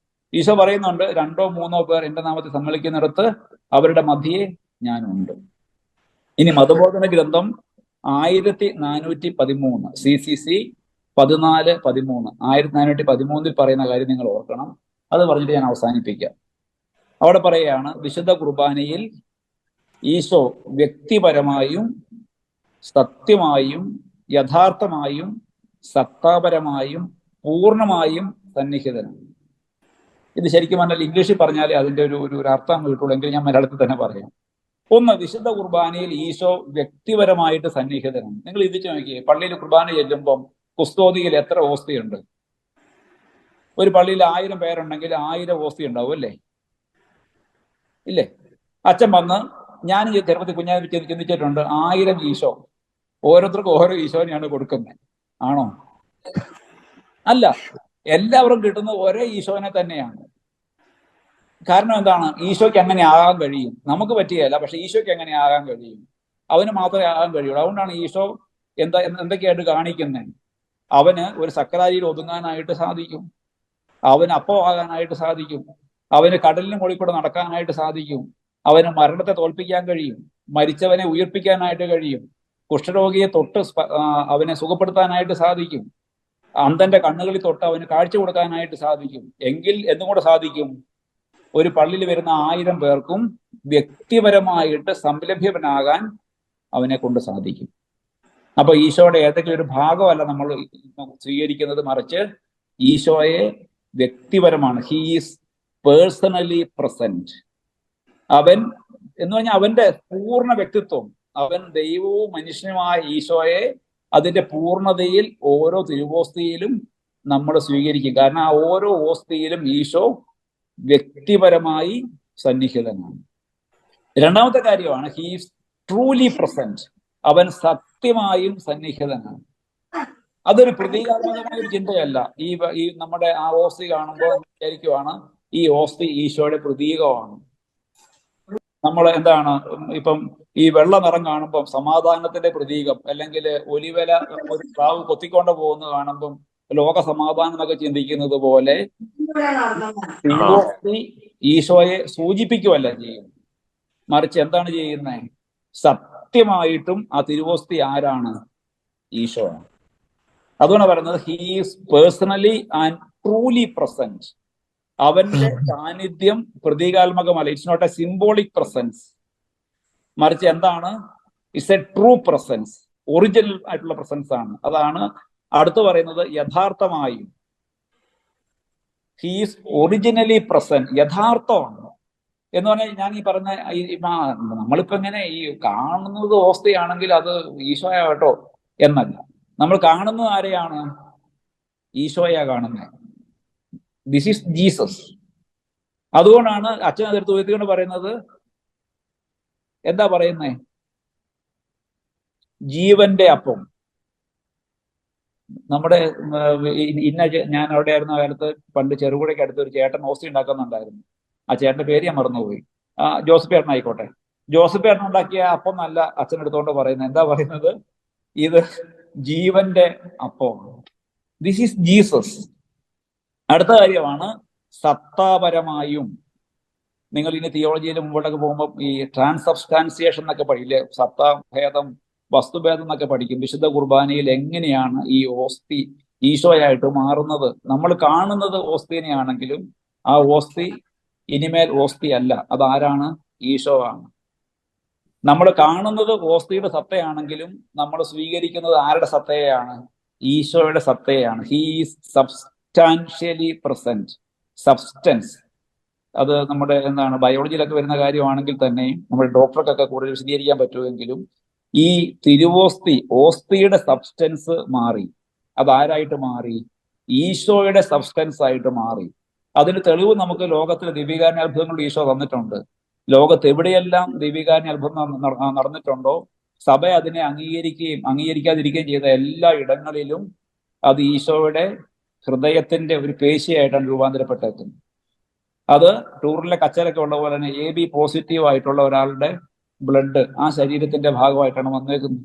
ഈശോ പറയുന്നുണ്ട്, 2 or 3 പേർ എൻ്റെ നാമത്തിൽ സമ്മേളിക്കുന്നിടത്ത് അവരുടെ മധ്യേ ഞാനുണ്ട്. ഇനി മതബോധന ഗ്രന്ഥം 1413 CCC 1413 1413 പറയുന്ന കാര്യം നിങ്ങൾ ഓർക്കണം. അത് പറഞ്ഞിട്ട് ഞാൻ അവസാനിപ്പിക്കാം. അവിടെ പറയുകയാണ്, വിശുദ്ധ കുർബാനയിൽ ഈശോ വ്യക്തിപരമായും സത്യമായും യഥാർത്ഥമായും സത്താപരമായും പൂർണ്ണമായും സന്നിഹിതനാണ്. ഇത് ശരിക്കും പറഞ്ഞാൽ ഇംഗ്ലീഷിൽ പറഞ്ഞാലേ അതിൻ്റെ ഒരു അർത്ഥം കിട്ടുള്ളൂ, എങ്കിൽ ഞാൻ മലയാളത്തിൽ തന്നെ പറയാം. ഒന്ന്, വിശുദ്ധ കുർബാനയിൽ ഈശോ വ്യക്തിപരമായിട്ട് സന്നിഹിതനാണ്. നിങ്ങൾ ഇത് നോക്കിയേ, പള്ളിയിൽ കുർബാന ചെല്ലുമ്പം കുസ്തോതിയിൽ എത്ര ഓസ്തിയുണ്ട്? ഒരു പള്ളിയിൽ 1000 പേരുണ്ടെങ്കിൽ 1000 ഓസ്തി ഉണ്ടാവും അല്ലേ? ഇല്ലേ? അച്ഛൻ വന്ന്, ഞാൻ ചെറുപ്പത്തിൽ കുഞ്ഞാൽ ചിന്തിച്ചിട്ടുണ്ട്, 1000 ഈശോ, ഓരോരുത്തർക്കും ഓരോ ഈശോനെയാണ് കൊടുക്കുന്നത്. ആണോ? അല്ല, എല്ലാവർക്കും കിട്ടുന്നത് ഒരേ ഈശോനെ തന്നെയാണ്. കാരണം എന്താണ്? ഈശോയ്ക്ക് അങ്ങനെ ആകാൻ കഴിയും. നമുക്ക് പറ്റിയല്ല, പക്ഷെ ഈശോയ്ക്ക് എങ്ങനെ ആകാൻ കഴിയും? അവന് മാത്രമേ ആകാൻ കഴിയുള്ളൂ. അതുകൊണ്ടാണ് ഈശോ എന്തൊക്കെയായിട്ട് കാണിക്കുന്നത്. അവന് ഒരു സക്കരാരിയിൽ ഒതുങ്ങാനായിട്ട് സാധിക്കും, അവന് അപ്പം ആകാനായിട്ട് സാധിക്കും, അവന് കടലിന് മുകളിൽ കൂടെ നടക്കാനായിട്ട് സാധിക്കും, അവന് മരണത്തെ തോൽപ്പിക്കാൻ കഴിയും, മരിച്ചവനെ ഉയർപ്പിക്കാനായിട്ട് കഴിയും, കുഷ്ഠരോഗിയെ തൊട്ട് അവനെ സുഖപ്പെടുത്താനായിട്ട് സാധിക്കും, അന്ധന്റെ കണ്ണുകളിൽ തൊട്ട് അവന് കാഴ്ച കൊടുക്കാനായിട്ട് സാധിക്കും. എങ്കിൽ എന്തുകൂടെ സാധിക്കും? ഒരു പള്ളിയിൽ വരുന്ന 1000 പേർക്കും വ്യക്തിപരമായിട്ട് സംലഭ്യനാകാൻ അവനെ കൊണ്ട് സാധിക്കും. അപ്പൊ ഈശോയുടെ ഏതെങ്കിലും ഒരു ഭാഗമല്ല നമ്മൾ സ്വീകരിക്കുന്നത്, മറിച്ച് ഈശോയെ വ്യക്തിപരമാണ്. He is personally present. അവൻ എന്ന് പറഞ്ഞാൽ അവന്റെ പൂർണ്ണ വ്യക്തിത്വം, അവൻ ദൈവവും മനുഷ്യനുമായ ഈശോയെ അതിന്റെ പൂർണ്ണതയിൽ ഓരോ തിരുവോസ്തിയിലും നമ്മൾ സ്വീകരിക്കും. കാരണം ആ ഓരോ ഓസ്തിയിലും ഈശോ വ്യക്തിപരമായി സന്നിഹിതനാണ്. രണ്ടാമത്തെ കാര്യമാണ്, ഹീ ഈസ് ട്രൂലി പ്രസന്റ്. അവൻ സത്യമായും സന്നിഹിതനാണ്. അതൊരു പ്രതീകാത്മകമായ ഒരു ചിന്തയല്ല. ഈ നമ്മുടെ ആ ഓസ്തി കാണുമ്പോൾ വിചാരിക്കുവാണ് ഈ ഓസ്തി ഈശോയുടെ പ്രതീകമാണ്. നമ്മൾ എന്താണ് ഇപ്പം ഈ വെള്ള നിറം കാണുമ്പം സമാധാനത്തിന്റെ പ്രതീകം, അല്ലെങ്കിൽ ഒലിവല ഒരു പ്രാവ് കൊത്തിക്കൊണ്ട് പോകുന്നത് കാണുമ്പം ലോക സമാധാനം എന്നൊക്കെ ചിന്തിക്കുന്നത് പോലെ ഈശോയെ സൂചിപ്പിക്കുവല്ല ചെയ്യുന്നത്, മറിച്ച് എന്താണ് ചെയ്യുന്നത്? സത്യമായിട്ടും ആ തിരുവോസ്തി ആരാണ്? ഈശോ ആണ്. അതുകൊണ്ട് പറയുന്നത് he is personally and truly present. അവന്റെ സാന്നിധ്യം പ്രതീകാത്മകമല്ല, it's not a symbolic presence, മറിച്ച് എന്താണ്? It's a true presence, original ആയിട്ടുള്ള പ്രസൻസ് ആണ്. അതാണ് അടുത്ത് പറയുന്നത്, യഥാർത്ഥമായും. ഹീ ഈസ് ഒറിജിനലി പ്രസന്റ്, യഥാർത്ഥമാണ് എന്ന് പറഞ്ഞാൽ ഞാൻ ഈ പറഞ്ഞ നമ്മളിപ്പോ ഇങ്ങനെ ഈ കാണുന്നത് ഓസ്തിയാണെങ്കിൽ അത് ഈശോയാ കേട്ടോ എന്നല്ല. നമ്മൾ കാണുന്നത് ആരെയാണ്? ഈശോയാ കാണുന്നത്. This is Jesus. അതുകൊണ്ടാണ് അച്ഛൻ അതെടുത്ത് ഉയർത്തിക്കൊണ്ട് പറയുന്നത്, എന്താ പറയുന്നേ? ജീവന്റെ അപ്പം. നമ്മുടെ ഞാൻ അവിടെ ആയിരുന്ന കാലത്ത് പണ്ട് ചെറുപുഴയ്ക്ക് അടുത്ത് ഒരു ചേട്ടൻ ഓസ്തി ഉണ്ടാക്കുന്നുണ്ടായിരുന്നു. ആ ചേട്ടന്റെ പേര് ഞാൻ മറന്നുപോയി. ജോസഫ് ചേട്ടൻ ആയിക്കോട്ടെ. ജോസഫ് ചേട്ടൻ ഉണ്ടാക്കിയ അപ്പം നല്ല അച്ഛൻ എടുത്തോണ്ട് പറയുന്നത്, എന്താ പറയുന്നത്? ഇത് ജീവന്റെ അപ്പമാണ്. This is Jesus. അടുത്ത കാര്യമാണ് സത്താപരമായും. നിങ്ങൾ ഇനി തിയോളജിയിൽ മുമ്പോട്ടൊക്കെ പോകുമ്പോൾ ഈ ട്രാൻസബ്സ്റ്റാൻസിയേഷൻ എന്നൊക്കെ പഠിക്കില്ലേ? സത്താഭേദം, വസ്തുഭേദം എന്നൊക്കെ പഠിക്കും. വിശുദ്ധ കുർബാനയിൽ എങ്ങനെയാണ് ഈ ഓസ്തി ഈശോയായിട്ട് മാറുന്നത്? നമ്മൾ കാണുന്നത് ഓസ്തിനെയാണെങ്കിലും ആ ഓസ്തി ഇനിമേൽ ഓസ്തി അല്ല, അതാരാണ്? ഈശോ ആണ്. നമ്മൾ കാണുന്നത് ഓസ്തിയുടെ സത്തയാണെങ്കിലും നമ്മൾ സ്വീകരിക്കുന്നത് ആരുടെ സത്തയാണ്? ഈശോയുടെ സത്തയാണ്. He is substantially present. Substance അത് നമ്മുടെ എന്താണ് ബയോളജിയിലൊക്കെ വരുന്ന കാര്യമാണെങ്കിൽ തന്നെയും നമ്മുടെ ഡോക്ടർക്കൊക്കെ കൂടുതൽ വിശദീകരിക്കാൻ പറ്റുമെങ്കിലും ഈ തിരുവോസ്തി, ഓസ്തിയുടെ സബ്സ്റ്റൻസ് മാറി. അതാരായിട്ട് മാറി? ഈശോയുടെ സബ്സ്റ്റൻസ് ആയിട്ട് മാറി. അതിന് തെളിവ് നമുക്ക് ലോകത്തിലെ ദിവ്യകാരുണ്യ അത്ഭുതങ്ങൾ ഈശോ തന്നിട്ടുണ്ട്. ലോകത്ത് എവിടെയെല്ലാം ദിവ്യകാരുണ്യ അത്ഭുതം നടന്നിട്ടുണ്ടോ സഭ അതിനെ അംഗീകരിക്കുകയും അംഗീകരിക്കാതിരിക്കുകയും ചെയ്ത എല്ലാ ഇടങ്ങളിലും അത് ഈശോയുടെ ഹൃദയത്തിന്റെ ഒരു പേശിയായിട്ടാണ് രൂപാന്തരപ്പെട്ടേക്കുന്നത്. അത് ടൂറിലെ കച്ചറൊക്കെ ഉള്ള പോലെ തന്നെ AB പോസിറ്റീവ് ആയിട്ടുള്ള ഒരാളുടെ ബ്ലഡ് ആ ശരീരത്തിന്റെ ഭാഗമായിട്ടാണ് വന്നേക്കുന്നത്.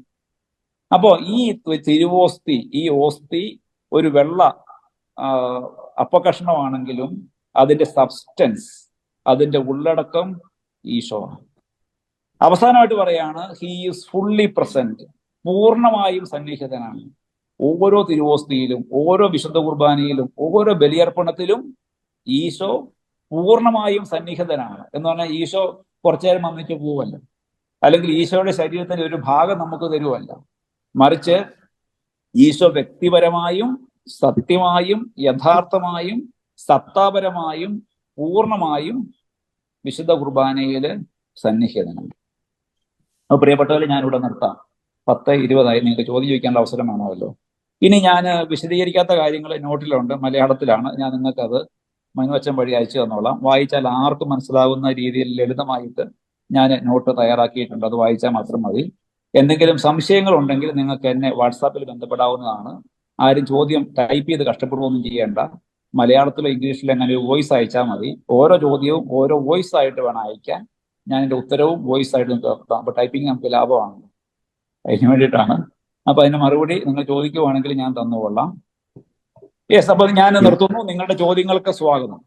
അപ്പോ ഈ തിരുവോസ്തി, ഈ ഓസ്തി ഒരു വെള്ള അപ്പകഷ്ണമാണെങ്കിലും അതിന്റെ സബ്സ്റ്റൻസ്, അതിന്റെ ഉള്ളടക്കം ഈശോ. അവസാനമായിട്ട് പറയാണ്, ഹീ ഈസ് ഫുള്ളി പ്രസന്റ്. പൂർണ്ണമായും സന്നിഹിതനാണ്. ഓരോ തിരുവോസ്തിയിലും, ഓരോ വിശുദ്ധ കുർബാനയിലും, ഓരോ ബലിയർപ്പണത്തിലും ഈശോ പൂർണ്ണമായും സന്നിഹിതനാണ്. എന്ന് പറഞ്ഞാൽ ഈശോ കുറച്ചു നേരം വന്നിട്ട് പോവല്ല, അല്ലെങ്കിൽ ഈശോയുടെ ശരീരത്തിന്റെ ഒരു ഭാഗം നമുക്ക് തരുമല്ല. മറിച്ച് ഈശോ വ്യക്തിപരമായും സത്യമായും യഥാർത്ഥമായും സത്താപരമായും പൂർണ്ണമായും വിശുദ്ധ കുർബാനയില് സന്നിഹിതനാണ്. അപ്പൊ പ്രിയപ്പെട്ടവരെ, ഞാനിവിടെ നിർത്താം. 10:20 നിങ്ങൾക്ക് ചോദ്യം ചോദിക്കാനുള്ള അവസരം വേണമല്ലോ. ഇനി ഞാൻ വിശദീകരിക്കാത്ത കാര്യങ്ങൾ നോട്ടിലുണ്ട്, മലയാളത്തിലാണ്. ഞാൻ നിങ്ങൾക്കത് മനുവച്ചൻ വഴി അയച്ചു തന്നോളാം. വായിച്ചാൽ ആർക്കും മനസ്സിലാവുന്ന രീതിയിൽ ലളിതമായിട്ട് ഞാൻ നോട്ട് തയ്യാറാക്കിയിട്ടുണ്ട്. അത് വായിച്ചാൽ മാത്രം മതി. എന്തെങ്കിലും സംശയങ്ങൾ ഉണ്ടെങ്കിൽ നിങ്ങൾക്ക് എന്നെ വാട്സാപ്പിൽ ബന്ധപ്പെടാവുന്നതാണ്. ആരും ചോദ്യം ടൈപ്പ് ചെയ്ത് കഷ്ടപ്പെടുകയൊന്നും ചെയ്യേണ്ട. മലയാളത്തിലോ ഇംഗ്ലീഷിലോ അങ്ങനെ ഒരു വോയിസ് അയച്ചാൽ മതി. ഓരോ ചോദ്യവും ഓരോ വോയിസ് ആയിട്ട് വേണം അയക്കാൻ. ഞാൻ എൻ്റെ ഉത്തരവും വോയിസ് ആയിട്ട് നിർത്താം. അപ്പൊ ടൈപ്പിംഗ് നമുക്ക് ലാഭമാണ്. അതിന് വേണ്ടിയിട്ടാണ്. അപ്പൊ അതിന് മറുപടി നിങ്ങൾ ചോദിക്കുവാണെങ്കിൽ ഞാൻ തന്നുകൊള്ളാം. യെസ്, അപ്പൊ ഞാൻ നിർത്തുന്നു. നിങ്ങളുടെ ചോദ്യങ്ങൾക്ക് സ്വാഗതം.